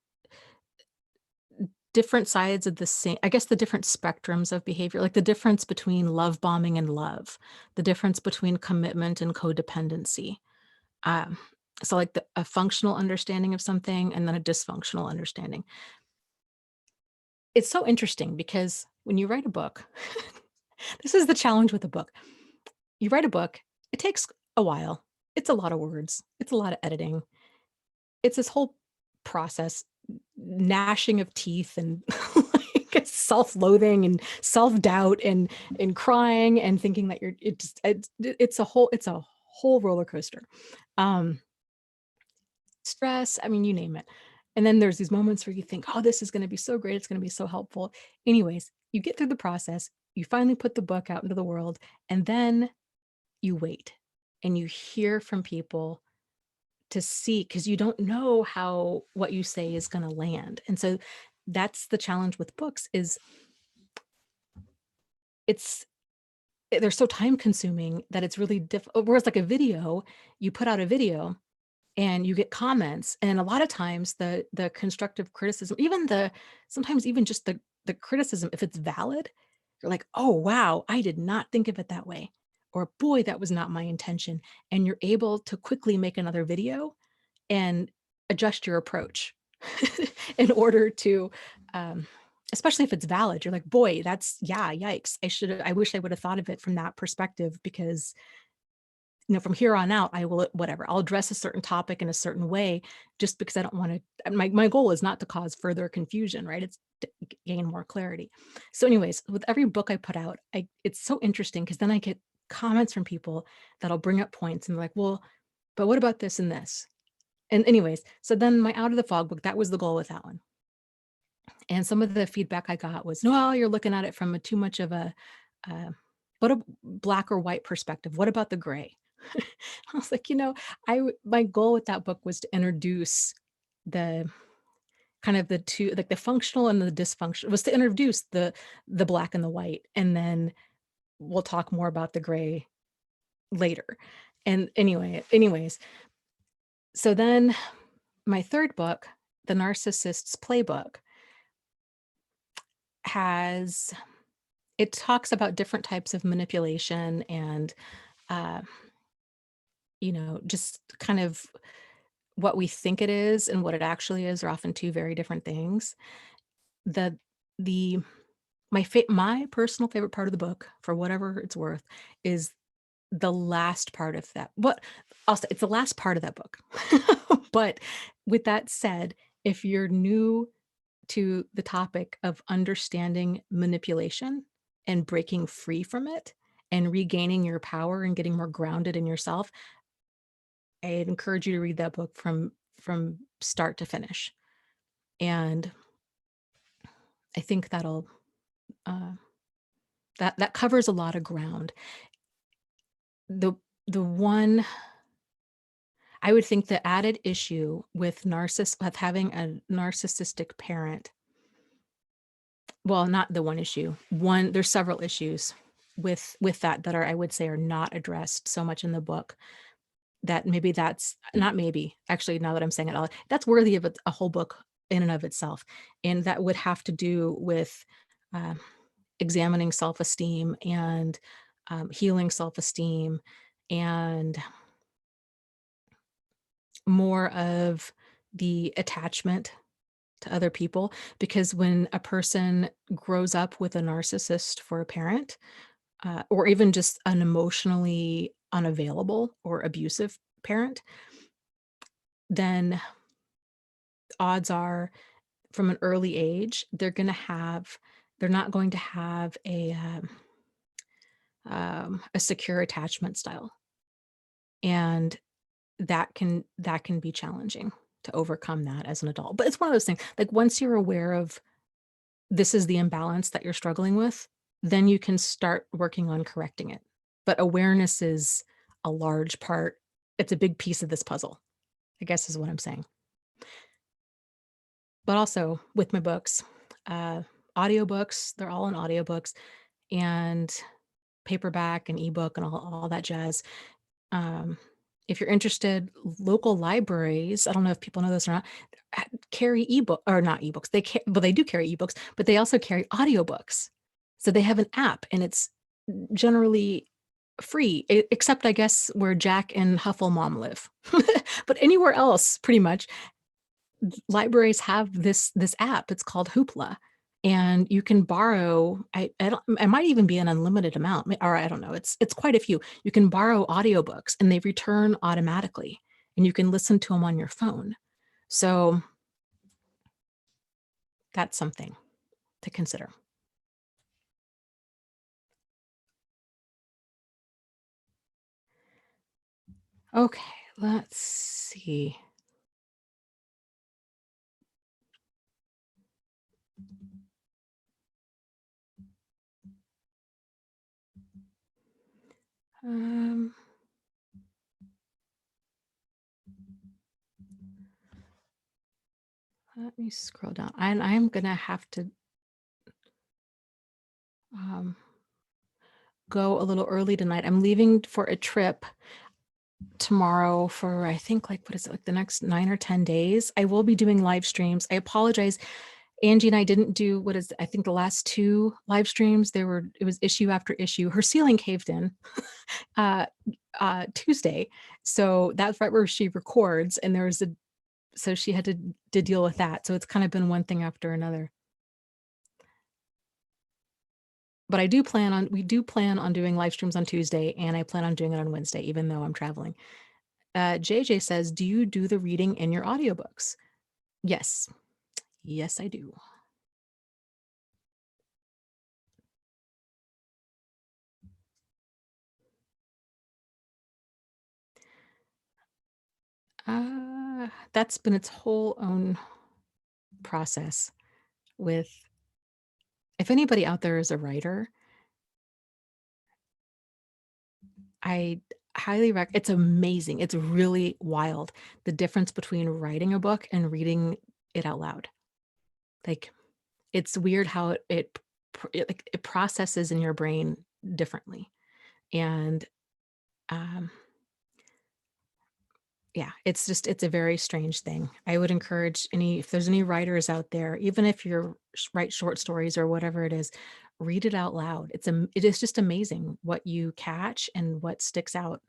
different sides of the same, I guess, the different spectrums of behavior, like the difference between love bombing and love, the difference between commitment and codependency. Um, so like a functional understanding of something and then a dysfunctional understanding. It's so interesting because when you write a book, this is the challenge with a book. You write a book, it takes a while. It's a lot of words. It's a lot of editing. It's this whole process, gnashing of teeth and like self-loathing and self-doubt and crying and thinking that it's a whole roller coaster. Um, Stress, I mean, you name it. And then there's these moments where you think, oh, this is going to be so great. It's going to be so helpful. Anyways, you get through the process, you finally put the book out into the world, and then you wait and you hear from people to see, because you don't know how what you say is going to land. And so that's the challenge with books is it's they're so time consuming that it's really difficult. Whereas like a video, you put out a video and you get comments, and a lot of times the constructive criticism, even sometimes even just the criticism, if it's valid, you're like, oh wow, I did not think of it that way, or boy, that was not my intention, and you're able to quickly make another video and adjust your approach in order to, um, especially if it's valid. You're like, boy, that's, yeah, yikes, I wish I would have thought of it from that perspective, because from here on out, I will, whatever, I'll address a certain topic in a certain way, just because I don't want to, my goal is not to cause further confusion, right? It's to gain more clarity. So anyways, with every book I put out, it's so interesting because then I get comments from people that'll bring up points and they're like, well, but what about this and this? And anyways, so then my Out of the Fog book, that was the goal with that one. And some of the feedback I got was, no, you're looking at it from too much of uh, what a black or white perspective. What about the gray? I was like, my goal with that book was to introduce the kind of the two, like the functional and the dysfunctional, was to introduce the black and the white, and then we'll talk more about the gray later. And anyways, so then my third book, The Narcissist's Playbook, has it talks about different types of manipulation and uh, just kind of what we think it is and what it actually is are often two very different things. The the my personal favorite part of the book, for whatever it's worth, is the last part of that. What I'll say, it's the last part of that book. But with that said, if you're new to the topic of understanding manipulation and breaking free from it and regaining your power and getting more grounded in yourself, I'd encourage you to read that book from start to finish. And I think uh, that covers a lot of ground. The the one I would think the added issue with having a narcissistic parent, well, not the one issue. There's several issues with that are, I would say, are not addressed so much in the book. That maybe that's not maybe, actually, now that I'm saying it, that's worthy of a whole book in and of itself. And that would have to do with uh, examining self-esteem and healing self-esteem and more of the attachment to other people. Because when a person grows up with a narcissist for a parent, or even just an emotionally unavailable or abusive parent, then odds are from an early age, they're not going to have a secure attachment style. And that can be challenging. to overcome that as an adult. But it's one of those things, like, once you're aware of this is the imbalance that you're struggling with, then you can start working on correcting it. But awareness is a large part. It's a big piece of this puzzle, I guess is what I'm saying. But also with my books, uh, audiobooks, they're all in audiobooks and paperback and ebook and all that jazz. Um, if you're interested, local libraries, I don't know if people know this or not, carry ebook or not ebooks. Well, they do carry ebooks, but they also carry audiobooks. So they have an app and it's generally free, except I guess where Jack and Hufflemom live. But anywhere else, pretty much, libraries have this app. It's called Hoopla, and you can borrow. I don't. It might even be an unlimited amount, or I don't know. It's quite a few. You can borrow audiobooks, and they return automatically, and you can listen to them on your phone. So that's something to consider. Okay, let's see. Um, Let me scroll down. And I'm gonna have to um, go a little early tonight. I'm leaving for a trip tomorrow for, I think, like, what is it, like the next 9 or 10 days. I will be doing live streams. I apologize. Angie and I didn't do, what is, I think the last 2 live streams, it was issue after issue. Her ceiling caved in uh Tuesday. So that's right where she records, and so she had to deal with that. So it's kind of been one thing after another. But we do plan on doing live streams on Tuesday, and I plan on doing it on Wednesday, even though I'm traveling. JJ says, do you do the reading in your audiobooks? Yes. Yes, I do. That's been its whole own process with, if anybody out there is a writer, I highly it's amazing. It's really wild, the difference between writing a book and reading it out loud. Like, it's weird how it processes in your brain differently. And um yeah, it's a very strange thing. I would encourage if there's any writers out there, even if you're write short stories or whatever it is, read it out loud. It is just amazing what you catch and what sticks out.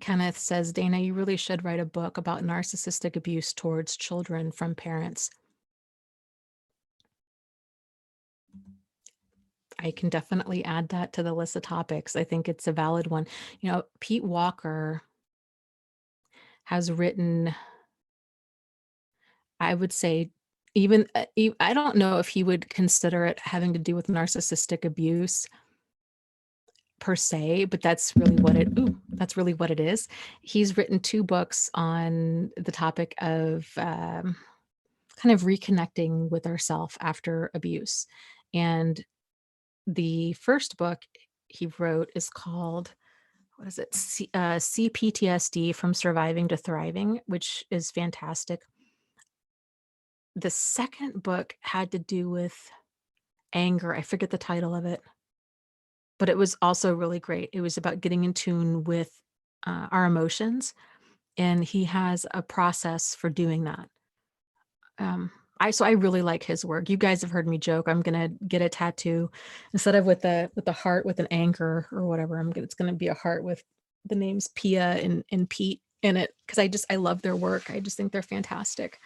Kenneth says, Dana, you really should write a book about narcissistic abuse towards children from parents. I can definitely add that to the list of topics. I think it's a valid one. Pete Walker has written, I would say, even I don't know if he would consider it having to do with narcissistic abuse per se, but that's really what it is. He's written 2 books on the topic of kind of reconnecting with ourself after abuse. And the first book he wrote is called, what is it? CPTSD from Surviving to Thriving, which is fantastic. The second book had to do with anger. I forget the title of it, but it was also really great. It was about getting in tune with our emotions, and he has a process for doing that. Um, I really like his work. You guys have heard me joke. I'm gonna get a tattoo instead of with the heart with an anchor or whatever. It's gonna be a heart with the names Pia and Pete in it, because I love their work. I just think they're fantastic.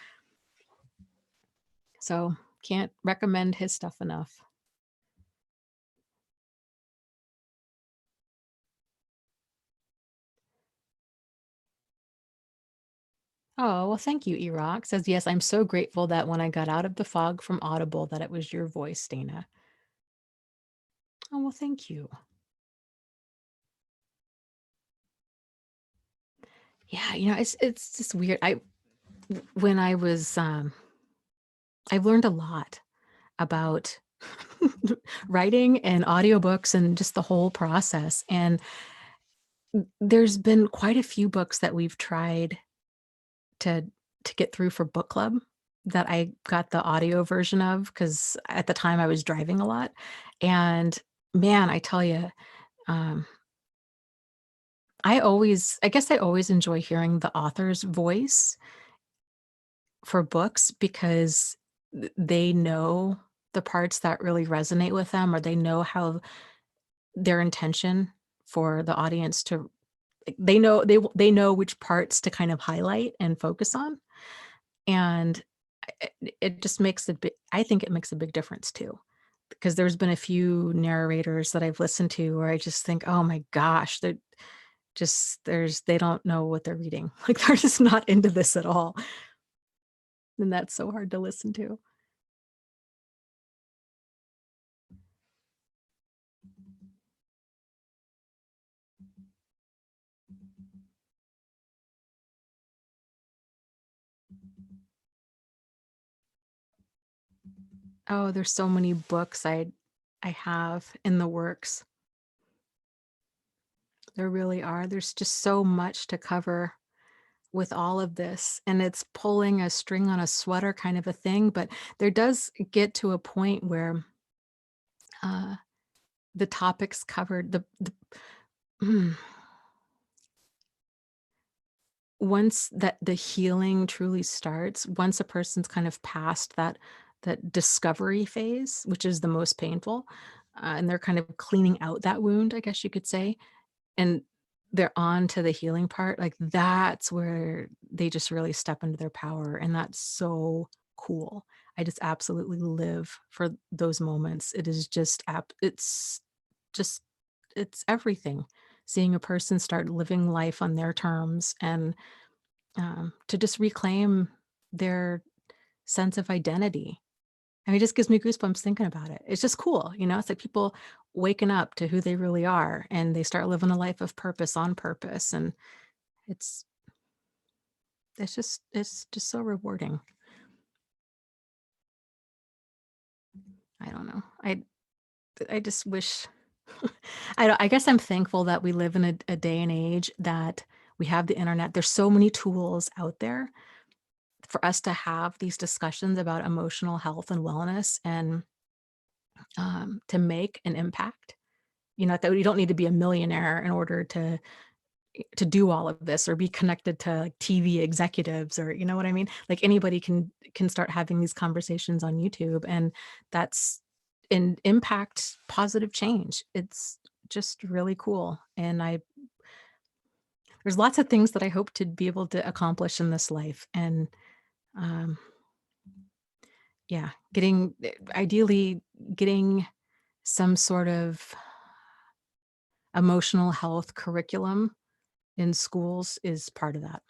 So can't recommend his stuff enough. Oh, well, thank you, Erock. Says, yes, I'm so grateful that when I got out of the fog from Audible, that it was your voice, Dana. Oh, well, thank you. Yeah, it's just weird. When I was, I've learned a lot about writing and audiobooks and just the whole process, and there's been quite a few books that we've tried to get through for book club that I got the audio version of because at the time I was driving a lot, and man, I tell you, um, I guess I always enjoy hearing the author's voice for books because they know the parts that really resonate with them, or they know how their intention for the audience to like, they know which parts to kind of highlight and focus on, and it just makes a big I think it makes a big difference too, because there's been a few narrators that I've listened to where I just think, "Oh my gosh, they don't know what they're reading." Like, they're just not into this at all, and that's so hard to listen to. Oh, there's so many books I have in the works. There really are. There's just so much to cover with all of this, and it's pulling a string on a sweater kind of a thing, but there does get to a point where, uh, the topics covered mm, once that the healing truly starts, once a person's kind of past that discovery phase, which is the most painful, and they're kind of cleaning out that wound, I guess you could say, and they're on to the healing part, like, that's where they just really step into their power, and that's so cool. I just absolutely live for those moments. It is just just it's everything. Seeing a person start living life on their terms and, to just reclaim their sense of identity. I mean, it just gives me goosebumps thinking about it. It's just cool, it's like people waking up to who they really are, and they start living a life of purpose on purpose, and it's it's just so rewarding. I don't know. I just wish I guess I'm thankful that we live in a day and age that we have the internet. There's so many tools out there for us to have these discussions about emotional health and wellness and, to make an impact. That you don't need to be a millionaire in order to do all of this or be connected to like TV executives or you know what I mean? Like anybody can start having these conversations on YouTube and that's and impact positive change. It's just really cool. And I there's lots of things that I hope to be able to accomplish in this life. And um yeah, ideally getting some sort of emotional health curriculum in schools is part of that.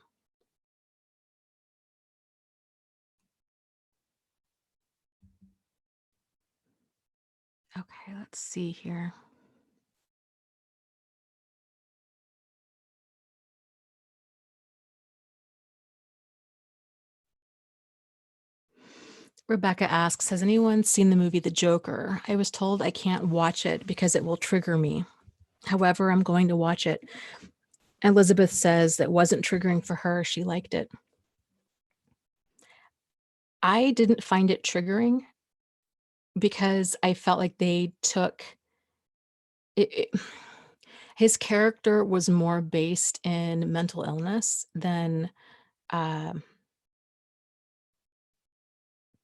Okay, let's see here. Rebecca asks, has anyone seen the movie The Joker? I was told I can't watch it because it will trigger me. However, I'm going to watch it. Elizabeth says it wasn't triggering for her. She liked it. I didn't find it triggering because I felt like they took it, his character was more based in mental illness than um,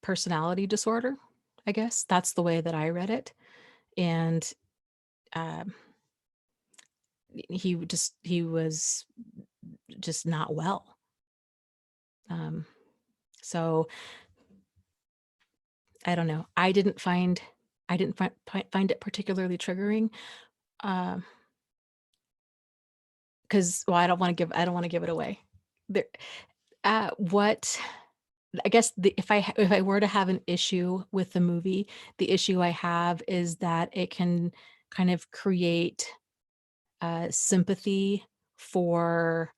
personality disorder. I guess that's the way that I read it. And um, he was just not well. Um, so I don't know. I didn't find it particularly triggering. Um, because well, I don't want to give it away. There, what I guess if I were to have an issue with the movie, the issue I have is that it can kind of create sympathy for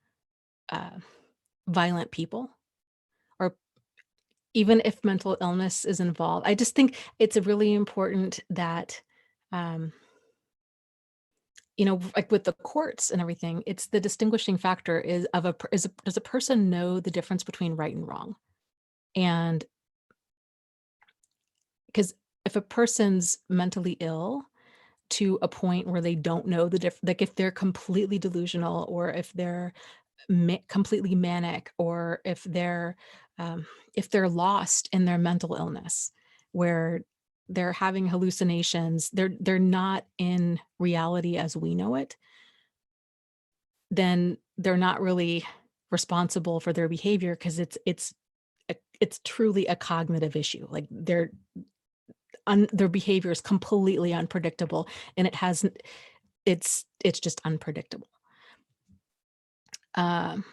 violent people, or even if mental illness is involved. I just think it's really important that, um, like with the courts and everything, it's the distinguishing factor is of a per- is a, does a person know the difference between right and wrong? And because if a person's mentally ill to a point where they don't know the like if they're completely delusional, or if they're completely manic, or um, if they're lost in their mental illness, where they're having hallucinations, they're not in reality as we know it, then they're not really responsible for their behavior, because it's truly a cognitive issue. Like their behavior is completely unpredictable, and it's just unpredictable. Um,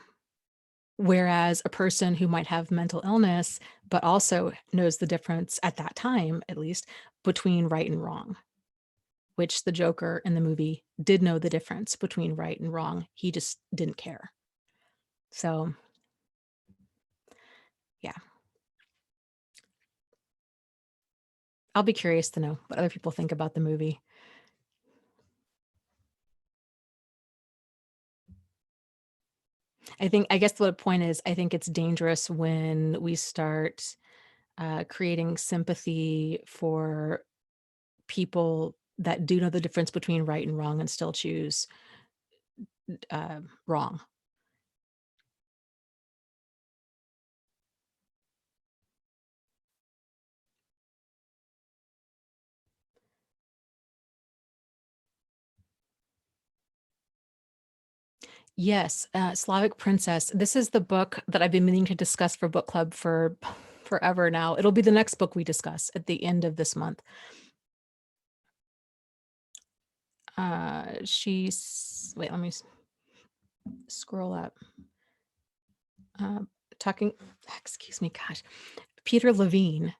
Whereas a person who might have mental illness, but also knows the difference at that time, at least, between right and wrong, which the Joker in the movie did know the difference between right and wrong. He just didn't care. So, yeah, I'll be curious to know what other people think about the movie. I guess the point is, I think it's dangerous when we start creating sympathy for people that do know the difference between right and wrong and still choose wrong. Yes, Slavic Princess. This is the book that I've been meaning to discuss for book club for forever now. It'll be the next book we discuss at the end of this month. Wait, let me scroll up. Uh, talking, excuse me, gosh, Peter Levine,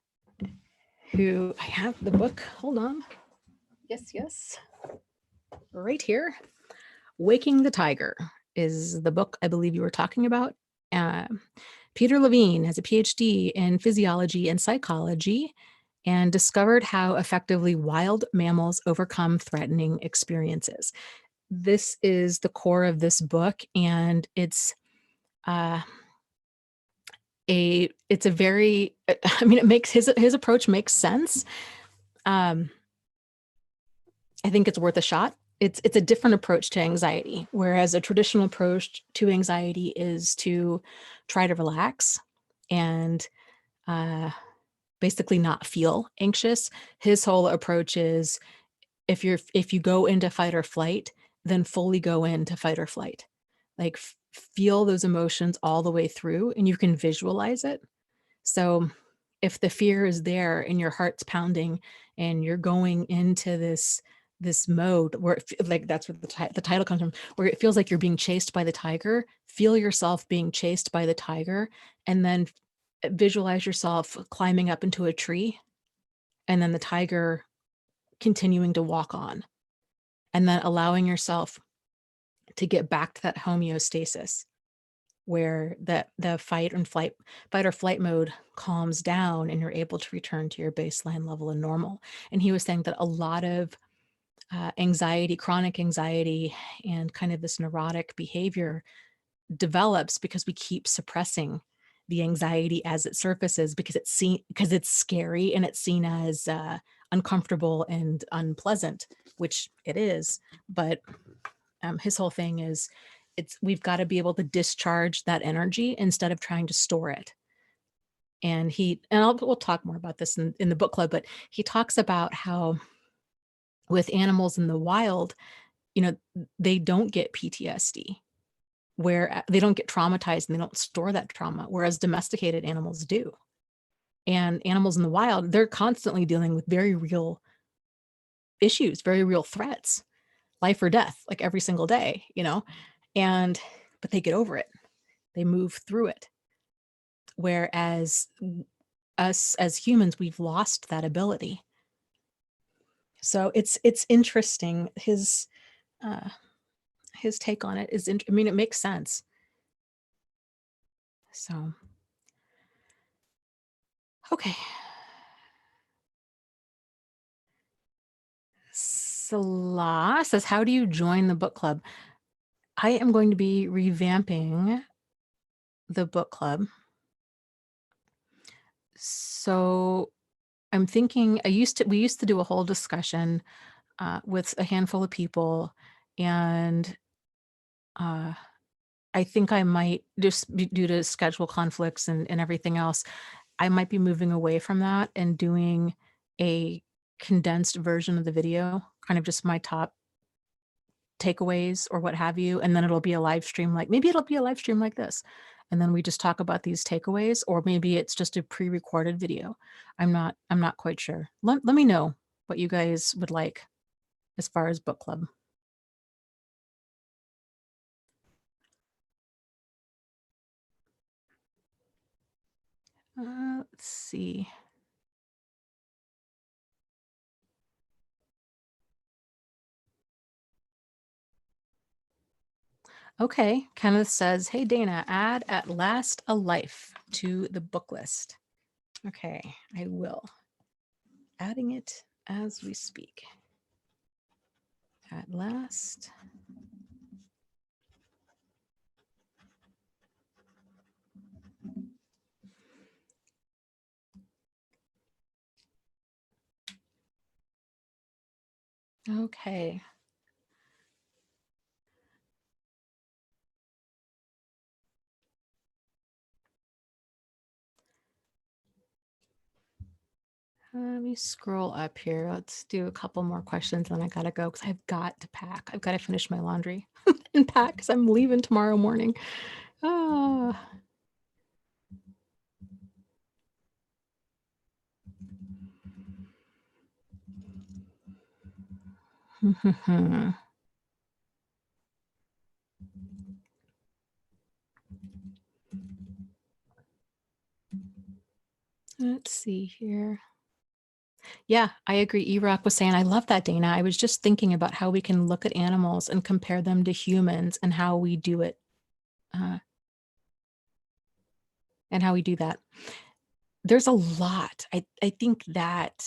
who I have the book. Hold on. Yes, right here. Waking the Tiger is the book I believe you were talking about. Uh, Peter Levine has a PhD in physiology and psychology, and discovered how effectively wild mammals overcome threatening experiences. This is the core of this book, and uh, it's a very I mean, it makes his approach makes sense. Um, I think it's worth a shot. It's a different approach to anxiety, whereas a traditional approach to anxiety is to try to relax and uh, basically not feel anxious. His whole approach is, if you go into fight or flight, then fully go into fight or flight. Like feel those emotions all the way through, and you can visualize it. So if the fear is there and your heart's pounding and you're going into this mode where like that's where the title comes from, where it feels like you're being chased by the tiger, feel yourself being chased by the tiger, and then visualize yourself climbing up into a tree, and then the tiger continuing to walk on, and then allowing yourself to get back to that homeostasis where the fight or flight mode calms down, and you're able to return to your baseline level of normal. And he was saying that a lot of anxiety, chronic anxiety, and kind of this neurotic behavior develops because we keep suppressing the anxiety as it surfaces, because it's scary and it's seen as uncomfortable and unpleasant, which it is. But his whole thing is, we've got to be able to discharge that energy instead of trying to store it. And we'll talk more about this in the book club, but he talks about how with animals in the wild, they don't get PTSD, where they don't get traumatized and they don't store that trauma, whereas domesticated animals do. And animals in the wild, they're constantly dealing with very real issues, very real threats, life or death, like every single day, and but they get over it. They move through it. Whereas us as humans, we've lost that ability. So it's interesting. His take on it is, it makes sense. So, okay. Salah says, how do you join the book club? I am going to be revamping the book club. So I'm thinking we used to do a whole discussion with a handful of people, and I think I might just due to schedule conflicts and everything else, I might be moving away from that and doing a condensed version of the video, kind of just my top takeaways or what have you, and then it'll be a live stream maybe it'll be a live stream like this, and then we just talk about these takeaways, or maybe it's just a pre-recorded video. I'm not quite sure. Let me know what you guys would like as far as book club. Let's see. Okay, Kenneth says, "Hey Dana, add At Last a Life to the book list." Okay, I will. Adding it as we speak. At Last. Okay. Let me scroll up here. Let's do a couple more questions, then I gotta go because I've got to pack. I've got to finish my laundry and pack because I'm leaving tomorrow morning. Ah. Let's see here. Yeah, I agree. E-Rock was saying, I love that, Dana. I was just thinking about how we can look at animals and compare them to humans and how we do it. And how we do that. There's a lot. I think that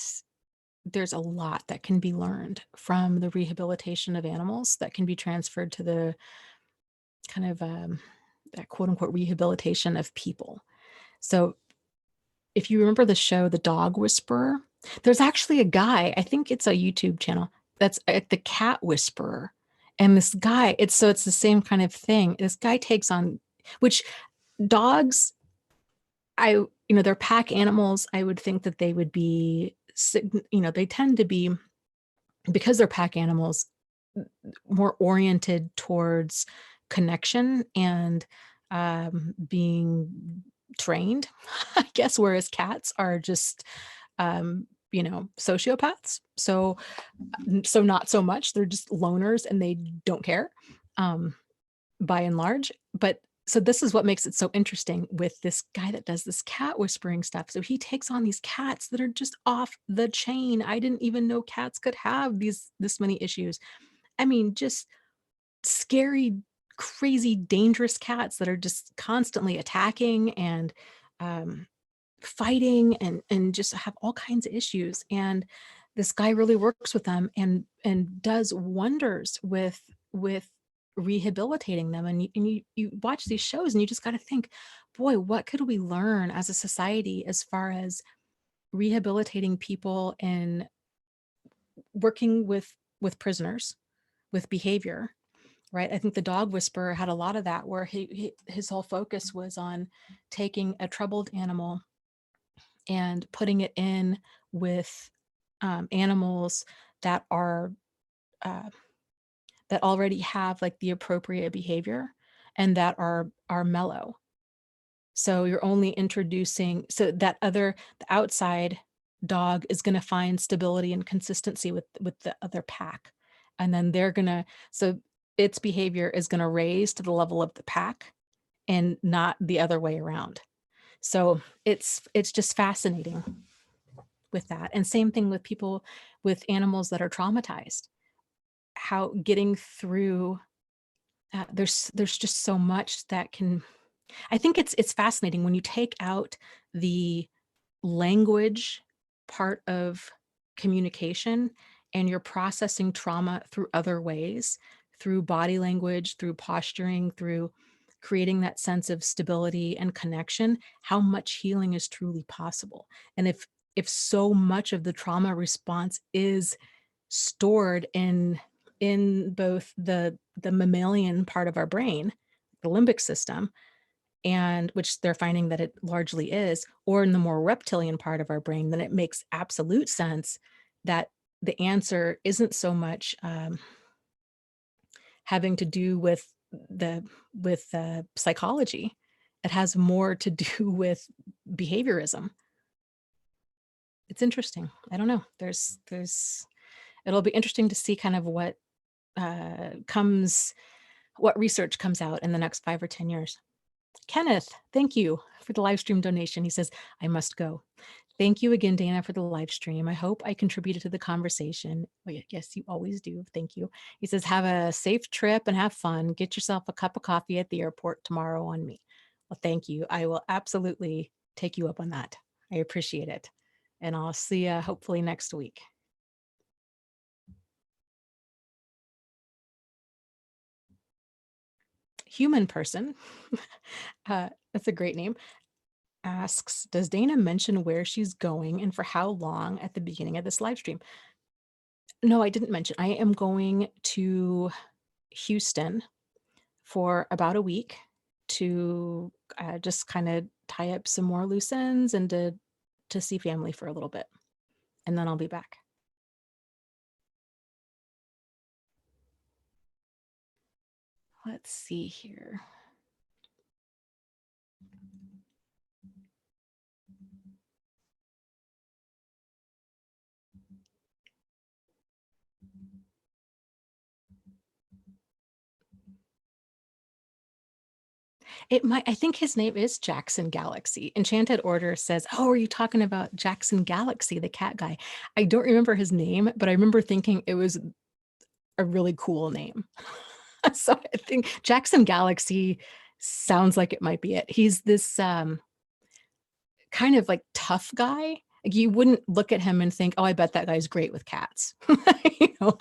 there's a lot that can be learned from the rehabilitation of animals that can be transferred to the kind of that quote unquote rehabilitation of people. So if you remember the show, The Dog Whisperer, there's actually a guy, I think it's a YouTube channel, that's the Cat Whisperer. And this guy, it's the same kind of thing. This guy takes on, which dogs, they're pack animals. I would think that they would be, they tend to be, because they're pack animals, more oriented towards connection and being trained, I guess, whereas cats are just, sociopaths. So not so much. They're just loners and they don't care, by and large. But so this is what makes it so interesting with this guy that does this cat whispering stuff. So he takes on these cats that are just off the chain. I didn't even know cats could have this many issues. I mean, just scary, crazy, dangerous cats that are just constantly attacking and fighting and just have all kinds of issues. And this guy really works with them and does wonders with rehabilitating them. And you watch these shows and you just got to think, boy, what could we learn as a society as far as rehabilitating people and working with prisoners with behavior, right? I think the Dog Whisperer had a lot of that, where his whole focus was on taking a troubled animal and putting it in with animals that are that already have like the appropriate behavior and that are mellow. So you're only introducing, so that the outside dog is going to find stability and consistency with the other pack, and then so its behavior is going to raise to the level of the pack and not the other way around. So it's just fascinating with that. And same thing with people, with animals that are traumatized, how getting through there's just so much that can I think it's fascinating when you take out the language part of communication and you're processing trauma through other ways, through body language, through posturing, through creating that sense of stability and connection, how much healing is truly possible. And if so much of the trauma response is stored in both the mammalian part of our brain, the limbic system, and which they're finding that it largely is, or in the more reptilian part of our brain, then it makes absolute sense that the answer isn't so much having to do the with psychology. It has more to do with behaviorism. It's interesting. I don't know. There's it'll be interesting to see kind of comes what research comes out in the next 5 or 10 years. Kenneth, thank you for the live stream donation. He says, I must go. Thank you again, Dana, for the live stream. I hope I contributed to the conversation. Well, yes, you always do. Thank you. He says, have a safe trip and have fun. Get yourself a cup of coffee at the airport tomorrow on me. Well, thank you. I will absolutely take you up on that. I appreciate it. And I'll see you hopefully next week. Human person, that's a great name, asks, does Dana mention where she's going and for how long at the beginning of this live stream? No, I didn't mention. I am going to Houston for about a week to just kind of tie up some more loose ends and to see family for a little bit, and then I'll be back. Let's see here. It might, I think his name is Jackson Galaxy. Enchanted Order says, oh, are you talking about Jackson Galaxy, the cat guy? I don't remember his name, but I remember thinking it was a really cool name. So I think Jackson Galaxy sounds like it might be it. He's this kind of like tough guy. Like you wouldn't look at him and think, oh, I bet that guy's great with cats. You know,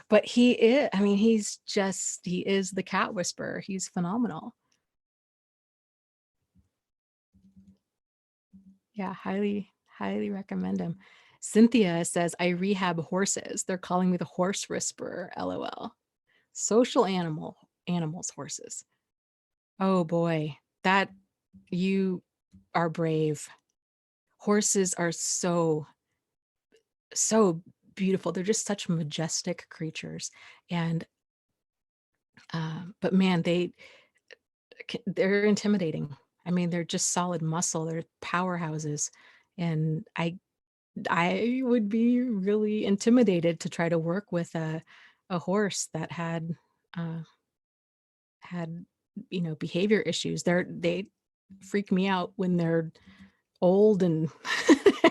but he is, I mean, he is the cat whisperer. He's phenomenal. Yeah, highly recommend him. Cynthia says, I rehab horses. They're calling me the horse whisperer, LOL. Social animals, horses. Oh boy, that you are brave. Horses are so beautiful. They're just such majestic creatures. And but man, they're intimidating. I mean, they're just solid muscle. They're powerhouses. And I would be really intimidated to try to work with a horse that uh, had behavior issues. They freak me out when they're old and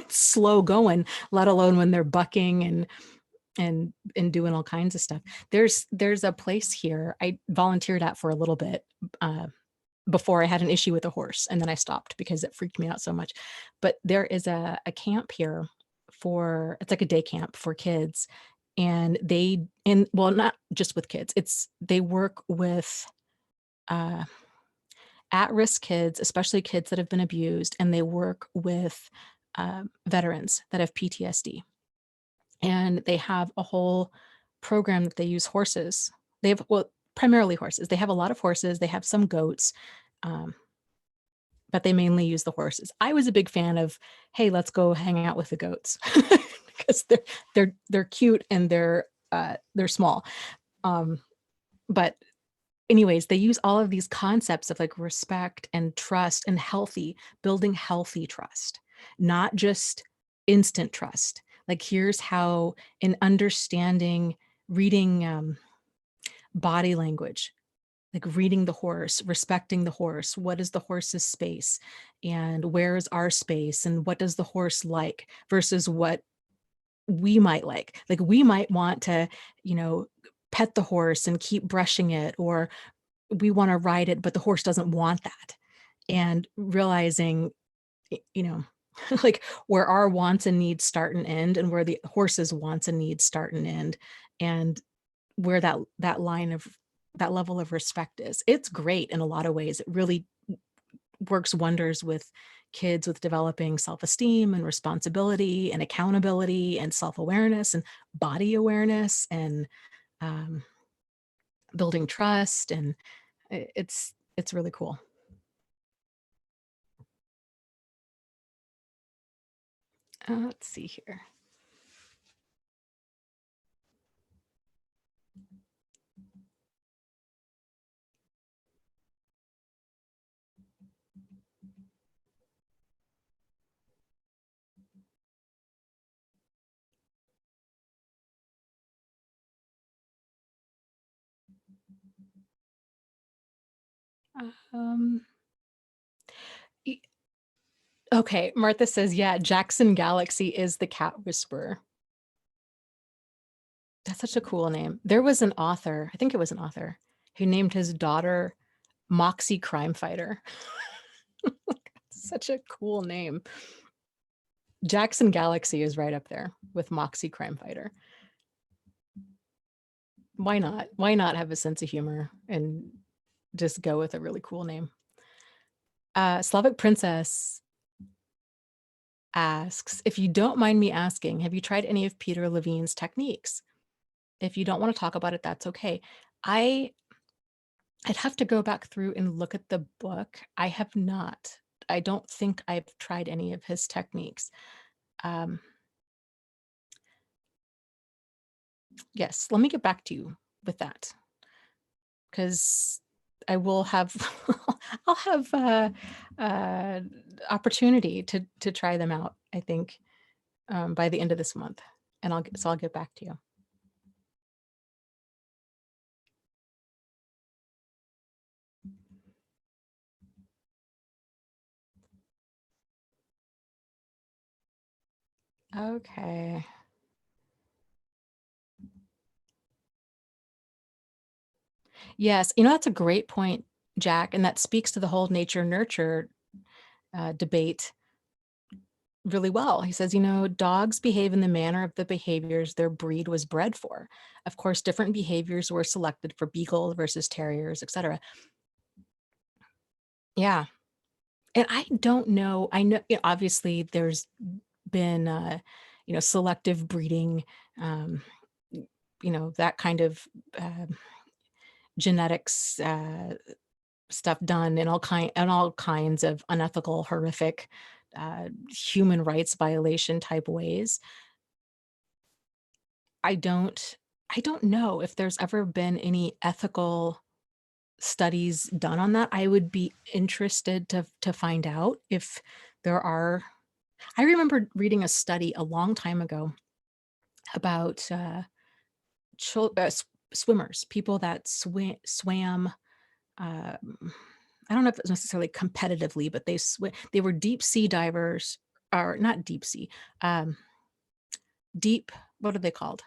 slow going, let alone when they're bucking and doing all kinds of stuff. There's a place here I volunteered at for a little bit before I had an issue with a horse, and then I stopped because it freaked me out so much. But there is a camp here it's like a day camp for kids, and well, not just with kids. They work with uh, at-risk kids, especially kids that have been abused, and they work with veterans that have PTSD. And they have a whole program that they use horses. They have, well, primarily horses. They have a lot of horses. They have some goats, but they mainly use the horses. I was a big fan of, hey, let's go hang out with the goats because they're cute and they're small. But anyways, they use all of these concepts of like respect and trust and building healthy trust, not just instant trust. Like here's how, in understanding, reading body language, like reading the horse, respecting the horse. What is the horse's space and where is our space and what does the horse like versus what we might like. Like we might want to, pet the horse and keep brushing it, or we wanna ride it, but the horse doesn't want that. And realizing, you know, like, where our wants and needs start and end, and where the horse's wants and needs start and end, and where that line of that level of respect is. It's great in a lot of ways. It really works wonders with kids with developing self-esteem and responsibility and accountability and self-awareness and body awareness and, um, building trust, and it's really cool. Let's see here. Um, e okay, Martha says, "Yeah, Jackson Galaxy is the cat whisperer." That's such a cool name. There was an author, I think it was an author, who named his daughter Moxie Crime Fighter. Such a cool name. Jackson Galaxy is right up there with Moxie Crime Fighter. Why not? Why not have a sense of humor and just go with a really cool name? Slavic Princess asks, if you don't mind me asking, have you tried any of Peter Levine's techniques? If you don't want to talk about it, that's okay. I I'd have to go back through and look at the book. I have not. I don't think I've tried any of his techniques. Um, yes, let me get back to you with that, because I will have I'll have uh, opportunity to try them out, I think, by the end of this month, and I'll get back to you. Okay. Yes, that's a great point, Jack, and that speaks to the whole nature nurture debate really well. He says, dogs behave in the manner of the behaviors their breed was bred for. Of course, different behaviors were selected for beagle versus terriers, etc. Yeah. And I don't know. I know, obviously there's been, selective breeding, um, that kind of uh, genetics stuff done in all kinds of unethical, horrific, human rights violation type ways. I don't I don't know if there's ever been any ethical studies done on that. I would be interested to find out if there are. I remember reading a study a long time ago about swimmers, people that swam. I don't know if it's necessarily competitively, but they were deep sea divers, or not deep sea, um, deep. What are they called?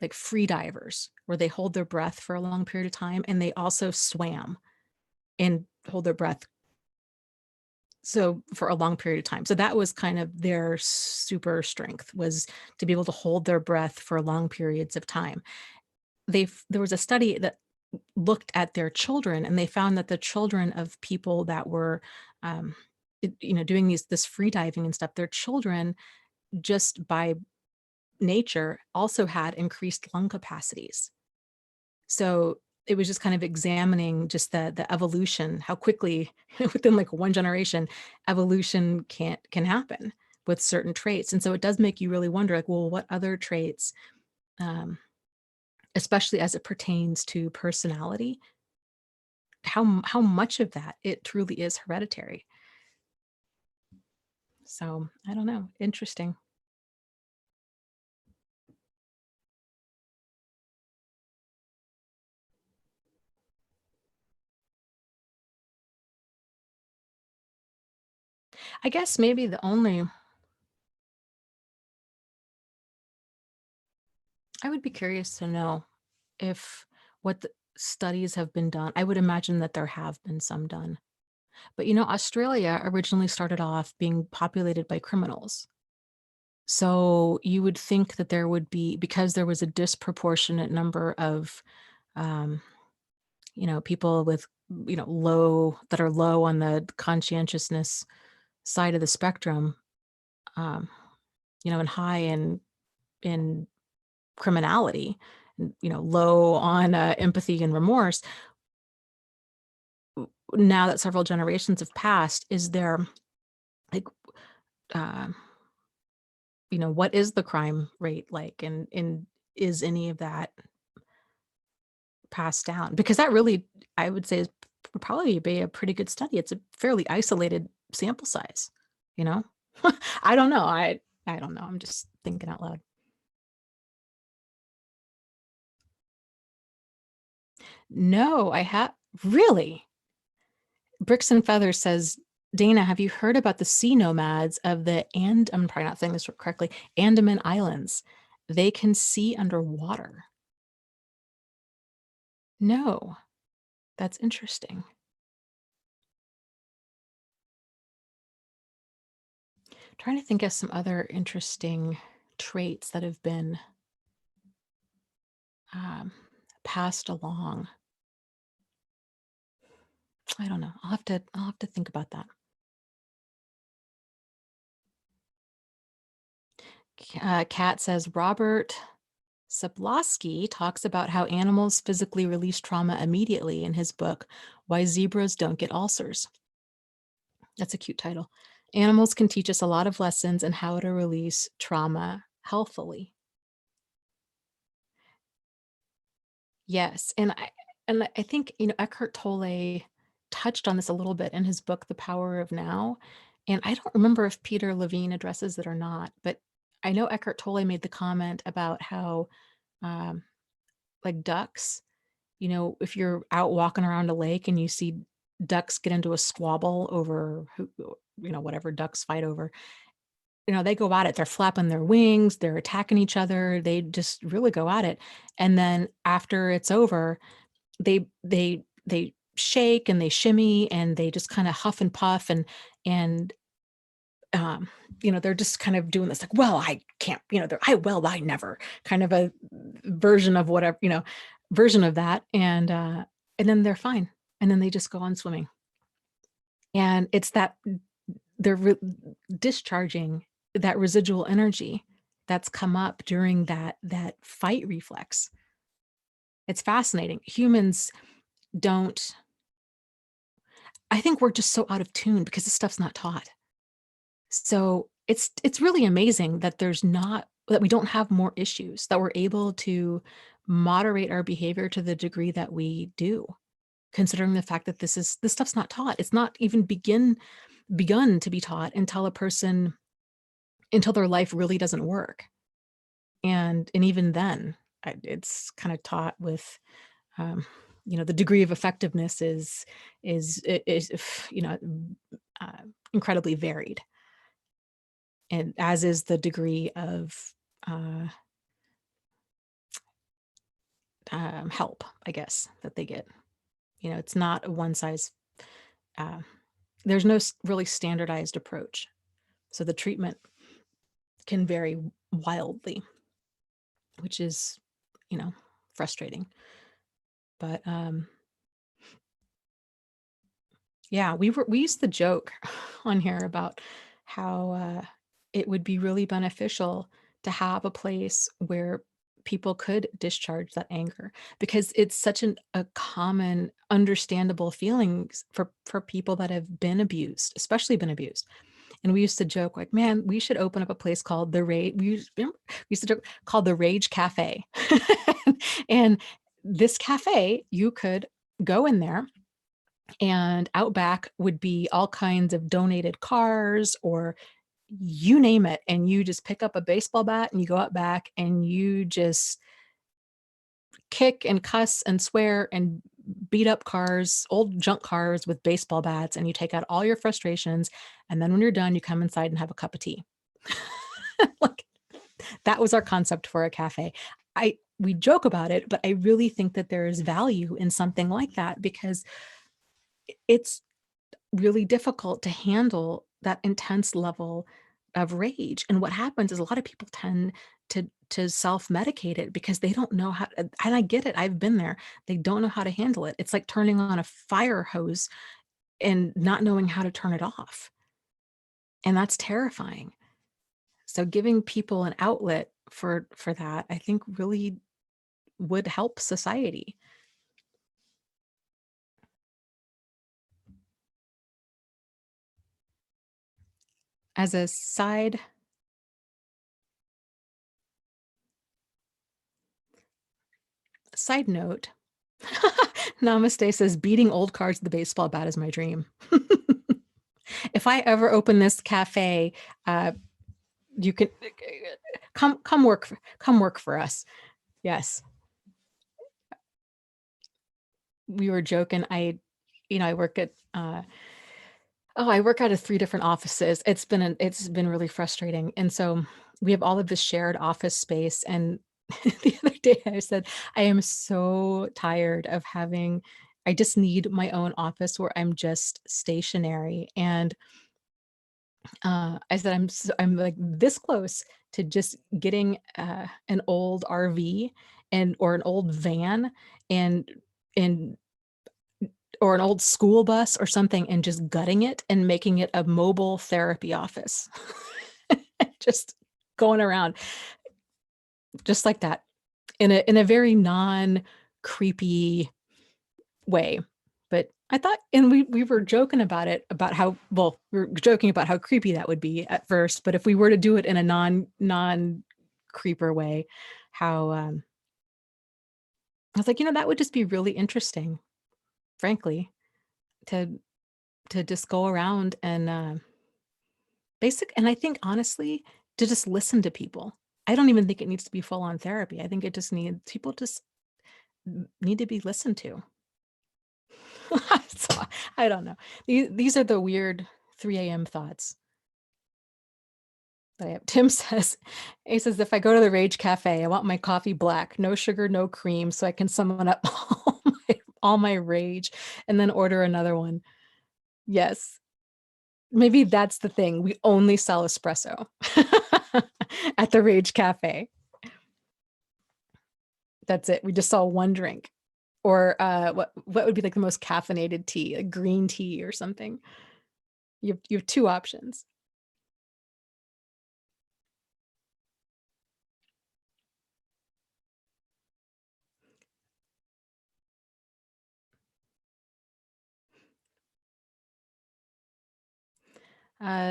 Like free divers, where they hold their breath for a long period of time, and they also swam and hold their breath so for a long period of time. So that was kind of their super strength, was to be able to hold their breath for long periods of time. There was a study that looked at their children, and they found that the children of people that were um, doing this free diving and stuff, their children, just by nature, also had increased lung capacities. So it was just kind of examining just the evolution, how quickly within like one generation, evolution can happen with certain traits. And so it does make you really wonder, like, well, what other traits, um, especially as it pertains to personality, how much of that it truly is hereditary. So I don't know. Interesting. I guess maybe the only I would be curious to know if what studies have been done. I would imagine that there have been some done. But, Australia originally started off being populated by criminals. So you would think that there would be, because there was a disproportionate number of, um, people with, low that are low on the conscientiousness side of the spectrum, um, and high in criminality, and, low on empathy and remorse. Now that several generations have passed, is there like, uh, what is the crime rate like, and is any of that passed down? Because that really, I would say, is would probably be a pretty good study. It's a fairly isolated sample size, you know? I don't know. I don't know. I'm just thinking out loud. No, I have really. Bricks and Feathers says, Dana, have you heard about the sea nomads of the, and I'm probably not saying this correctly, Andaman Islands? They can see underwater. No, that's interesting. Trying to think of some other interesting traits that have been um, passed along. I don't know. I'll have to think about that. Kat says Robert Sapolsky talks about how animals physically release trauma immediately in his book, Why Zebras Don't Get Ulcers. That's a cute title. Animals can teach us a lot of lessons in how to release trauma healthfully. Yes, and I think, Eckhart Tolle touched on this a little bit in his book, The Power of Now, and I don't remember if Peter Levine addresses it or not, but I know Eckhart Tolle made the comment about how, um, like ducks, if you're out walking around a lake and you see ducks get into a squabble over who, whatever ducks fight over, they go at it. They're flapping their wings, they're attacking each other, they just really go at it. And then after it's over, they shake and they shimmy and they just kind of huff and puff and um they're just kind of doing this like, well, I can't, they're I never kind of a version of whatever, version of that. And then they're fine, and then they just go on swimming. And it's that they're discharging that residual energy that's come up during that fight reflex. It's fascinating. Humans don't, I think we're just so out of tune because this stuff's not taught. So it's really amazing that that we don't have more issues, that we're able to moderate our behavior to the degree that we do, considering the fact that this stuff's not taught. It's not even begun to be taught until their life really doesn't work. And even then, it's kind of taught with, um, the degree of effectiveness is uh, incredibly varied, and as is the degree of uh, help, I guess, that they get. It's not a one size. Uh, there's no really standardized approach, so the treatment can vary wildly, which is, frustrating. But yeah, we used to joke on here about how it would be really beneficial to have a place where people could discharge that anger, because it's such a common, understandable feelings for people that have been abused, especially been abused. And we used to joke like, man, we should open up a place called the Rage. We used to joke called the Rage Cafe, and this cafe, you could go in there, and out back would be all kinds of donated cars or you name it. And you just pick up a baseball bat and you go out back and you just kick and cuss and swear and beat up cars, old junk cars with baseball bats, and you take out all your frustrations. And then when you're done, you come inside and have a cup of tea. Like, that was our concept for a cafe. I we joke about it, but I really think that there is value in something like that, because it's really difficult to handle that intense level of rage. And what happens is a lot of people tend to self-medicate it because they don't know how, and I get it, I've been there. They don't know how to handle it. It's like turning on a fire hose and not knowing how to turn it off. And that's terrifying. So giving people an outlet for that, I think really would help society. As a side note, Namaste says beating old cards at the baseball bat is my dream. If I ever open this cafe, you can come work for us. Yes. We were joking. I work at I work out of 3 different offices. It's been really frustrating. And so we have all of this shared office space. And the other day I said, I am so tired of I just need my own office where I'm just stationary. And I said, I'm like this close to just getting an old RV or an old van and and or an old school bus or something, and just gutting it and making it a mobile therapy office. Just going around just like that in a very non-creepy way. But I thought, and we were joking about it, about how, well, we were joking about how creepy that would be at first, but if we were to do it in a non creeper way, how I was like, that would just be really interesting, frankly, to just go around and and I think honestly, to just listen to people. I don't even think it needs to be full on therapy. I think it just needs people just need to be listened to. So, I don't know. These are the weird 3 a.m. thoughts that I have. Tim says, he says, if I go to the Rage Cafe, I want my coffee black, no sugar, no cream, so I can summon up all my rage and then order another one. Yes. Maybe that's the thing. We only sell espresso at the Rage Cafe. That's it. We just sell one drink. Or what would be like the most caffeinated tea, like green tea or something. You have 2 options.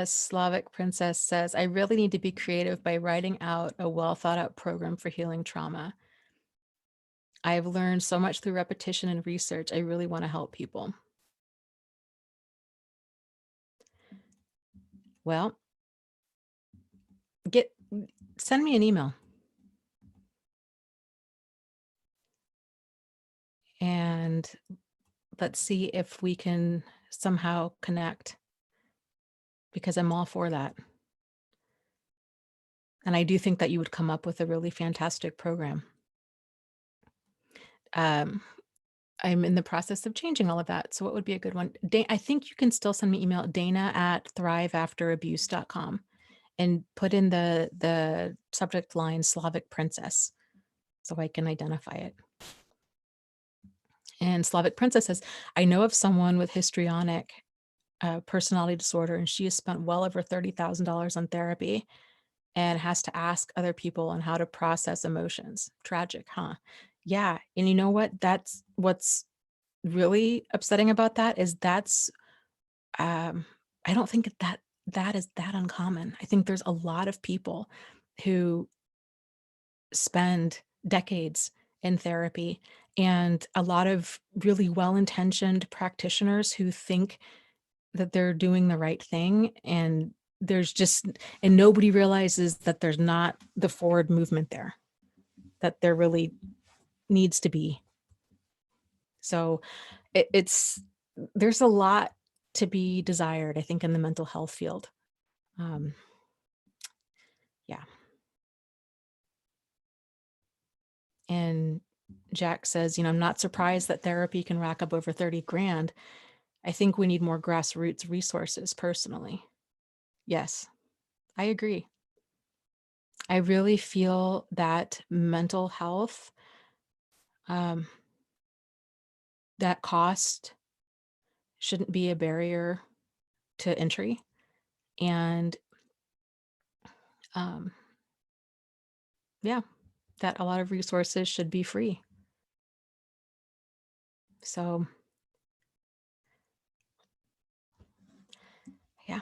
Slavic Princess says, I really need to be creative by writing out a well thought out program for healing trauma. I've learned so much through repetition and research. I really want to help people. Well, send me an email. And let's see if we can somehow connect, because I'm all for that. And I do think that you would come up with a really fantastic program. I'm in the process of changing all of that. So what would be a good one? I think you can still send me email, dana@thriveafterabuse.com, and put in the subject line Slavic Princess so I can identify it. And Slavic Princess says, I know of someone with histrionic personality disorder, and she has spent well over $30,000 on therapy and has to ask other people on how to process emotions. Tragic, huh? Yeah. And you know what? That's what's really upsetting about that is I don't think that is that uncommon. I think there's a lot of people who spend decades in therapy, and a lot of really well-intentioned practitioners who think that they're doing the right thing, and nobody realizes that there's not the forward movement there that there really needs to be. So there's a lot to be desired, I think, in the mental health field. Yeah. And Jack says, I'm not surprised that therapy can rack up over 30 grand. I think we need more grassroots resources personally. Yes, I agree. I really feel that mental health, um, that cost shouldn't be a barrier to entry. And um, yeah, that a lot of resources should be free. So yeah,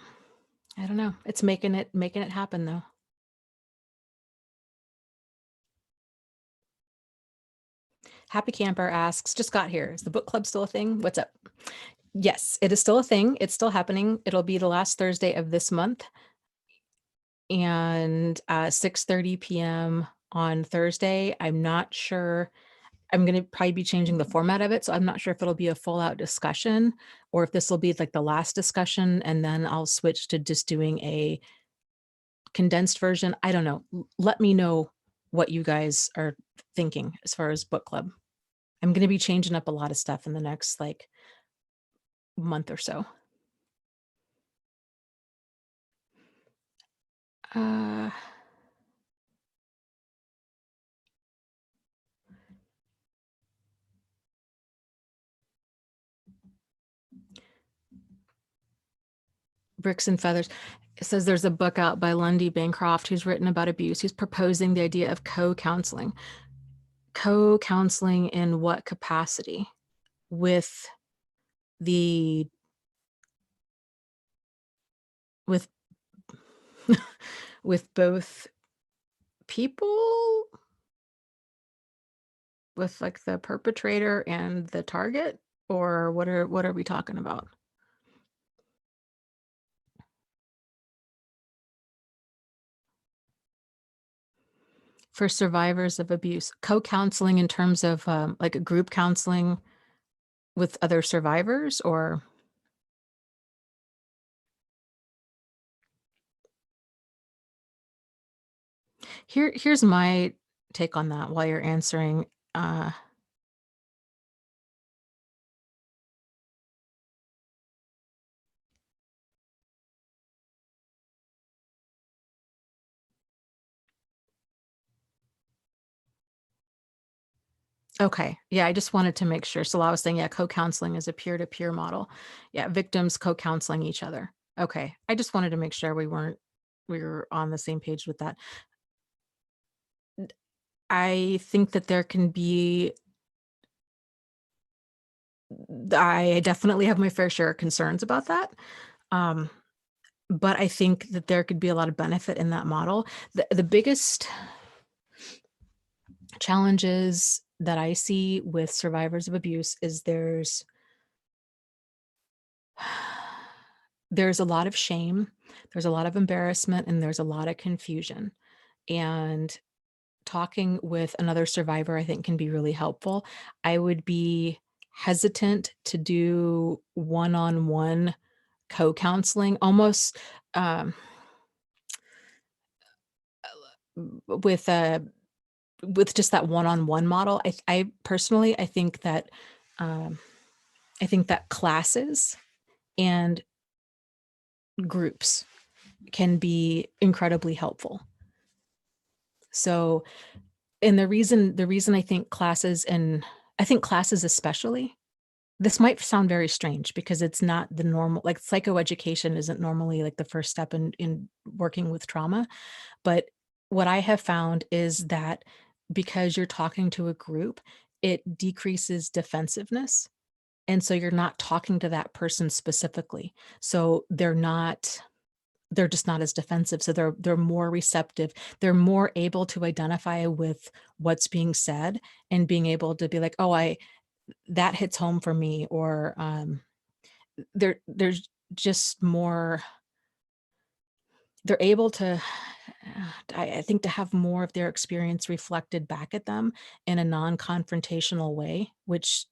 I don't know. It's making it happen though. Happy Camper asks, just got here. Is the book club still a thing? What's up? Yes, it is still a thing. It's still happening. It'll be the last Thursday of this month, and 6:30 p.m. on Thursday. I'm not sure. I'm going to probably be changing the format of it, so I'm not sure if it'll be a full out discussion or if this will be like the last discussion, and then I'll switch to just doing a condensed version. I don't know. Let me know what you guys are thinking as far as book club. I'm going to be changing up a lot of stuff in the next like month or so. Uh, Bricks and Feathers. It says there's a book out by Lundy Bancroft who's written about abuse. Who's proposing the idea of co-counseling. Co-counseling in what capacity? With the with with both people, with like the perpetrator and the target, or what are we talking about? For survivors of abuse, co-counseling in terms of like a group counseling with other survivors, or here's my take on that while you're answering. uh Okay. Yeah, I just wanted to make sure. So I was saying, yeah, co-counseling is a peer-to-peer model. Yeah, victims co-counseling each other. Okay. I just wanted to make sure we were on the same page with that. I think that there can be I definitely have my fair share of concerns about that. Um, but I think that there could be a lot of benefit in that model. The biggest challenges that I see with survivors of abuse is there's a lot of shame, there's a lot of embarrassment, and there's a lot of confusion. And talking with another survivor, I think, can be really helpful. I would be hesitant to do one-on-one co-counseling, almost um, with a with just that one-on-one model. I personally, um, I think that classes and groups can be incredibly helpful. So, and the reason I think classes especially, this might sound very strange because it's not the normal, like psychoeducation isn't normally like the first step in working with trauma. But what I have found is that because you're talking to a group, it decreases defensiveness. And so you're not talking to that person specifically. So they're just not as defensive. So they're more receptive. They're more able to identify with what's being said and being able to be like, oh, that hits home for me, or there's just more, they're able to I think to have more of their experience reflected back at them in a non-confrontational way, which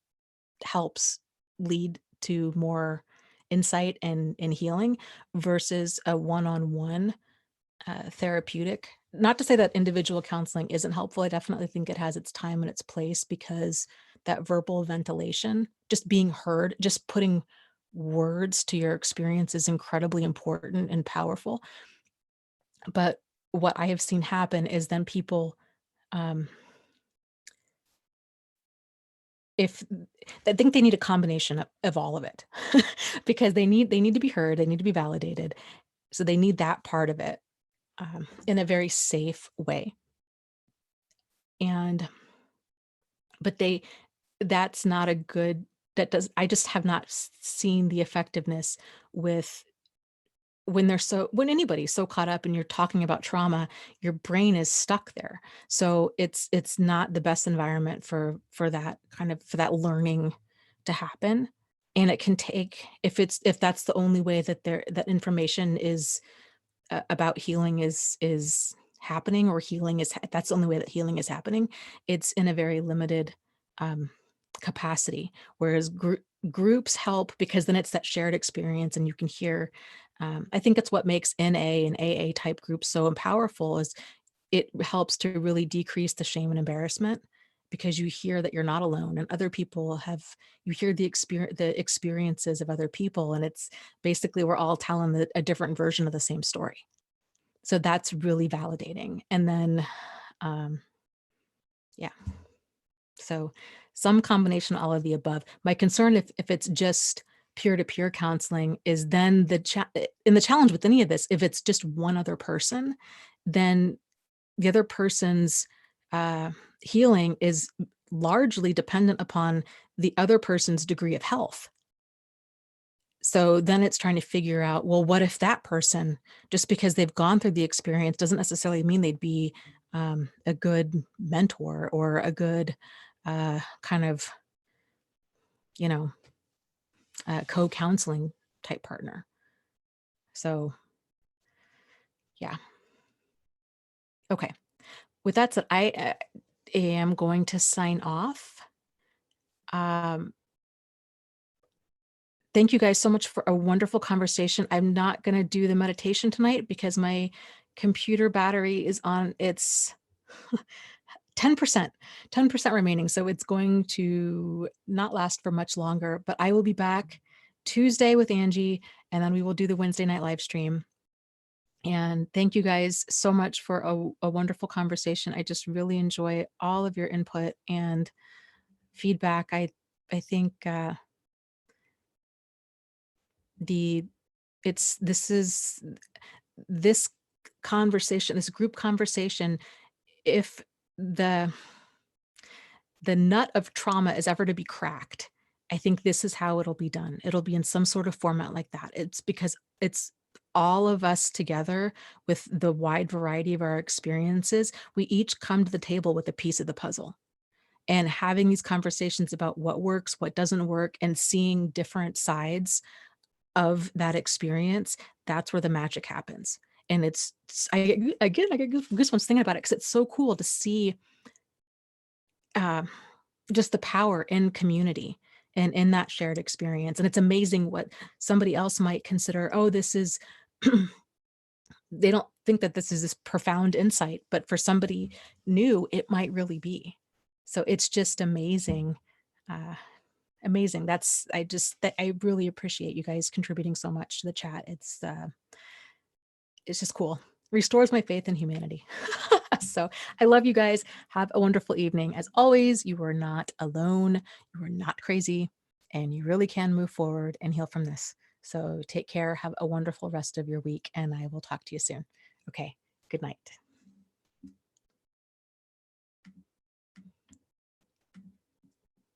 helps lead to more insight and healing versus a one-on-one. therapeutic. Not to say that individual counseling isn't helpful. I definitely think it has its time and its place, because that verbal ventilation, just being heard, just putting words to your experience is incredibly important and powerful. But what I have seen happen is then people, um, if I think they need a combination of all of it, because they need to be heard, they need to be validated. So they need that part of it, in a very safe way. And but that's not a good, that does I just have not seen the effectiveness with, when anybody's so caught up and you're talking about trauma, your brain is stuck there. So it's not the best environment for that kind of, for that learning to happen. And it can take, if that's the only way that that information is, about healing is happening, or healing is that's the only way that healing is happening, it's in a very limited, um, capacity. Whereas groups help, because then it's that shared experience and you can hear. I think it's what makes NA and AA type groups so powerful, is it helps to really decrease the shame and embarrassment, because you hear that you're not alone, and other people have, you hear the experiences of other people, and it's basically we're all telling a different version of the same story. So that's really validating. And then, um, yeah, so some combination of all of the above. My concern, if it's just peer-to-peer counseling, is then the challenge with any of this, if it's just one other person, then the other person's, uh, healing is largely dependent upon the other person's degree of health. So then it's trying to figure out, well, what if that person, just because they've gone through the experience, doesn't necessarily mean they'd be, a good mentor, or a good, kind of, you know, co-counseling type partner. So, yeah. Okay. With that said, I, am going to sign off. Um, Thank you guys so much for a wonderful conversation. I'm not going to do the meditation tonight because my computer battery is on its 10%, 10% remaining. So it's going to not last for much longer, but I will be back Tuesday with Angie, and then we will do the Wednesday night live stream. And thank you guys so much for a wonderful conversation. I just really enjoy all of your input and feedback. I think, the it's this is this conversation, this group conversation, if the nut of trauma is ever to be cracked, I think this is how it'll be done. It'll be in some sort of format like that. It's because it's all of us together with the wide variety of our experiences. We each come to the table with a piece of the puzzle. And having these conversations about what works, what doesn't work, and seeing different sides of that experience, that's where the magic happens. And I get goosebumps thinking about it, because it's so cool to see, uh, just the power in community and in that shared experience. And it's amazing what somebody else might consider, oh, this is, they don't think that this is this profound insight, but for somebody new, it might really be. So it's just amazing. Uh, Amazing. I really appreciate you guys contributing so much to the chat. It's just cool. Restores my faith in humanity. So I love you guys. Have a wonderful evening. As always, you are not alone. You are not crazy, and you really can move forward and heal from this. So take care. Have a wonderful rest of your week, and I will talk to you soon. Okay. Good night.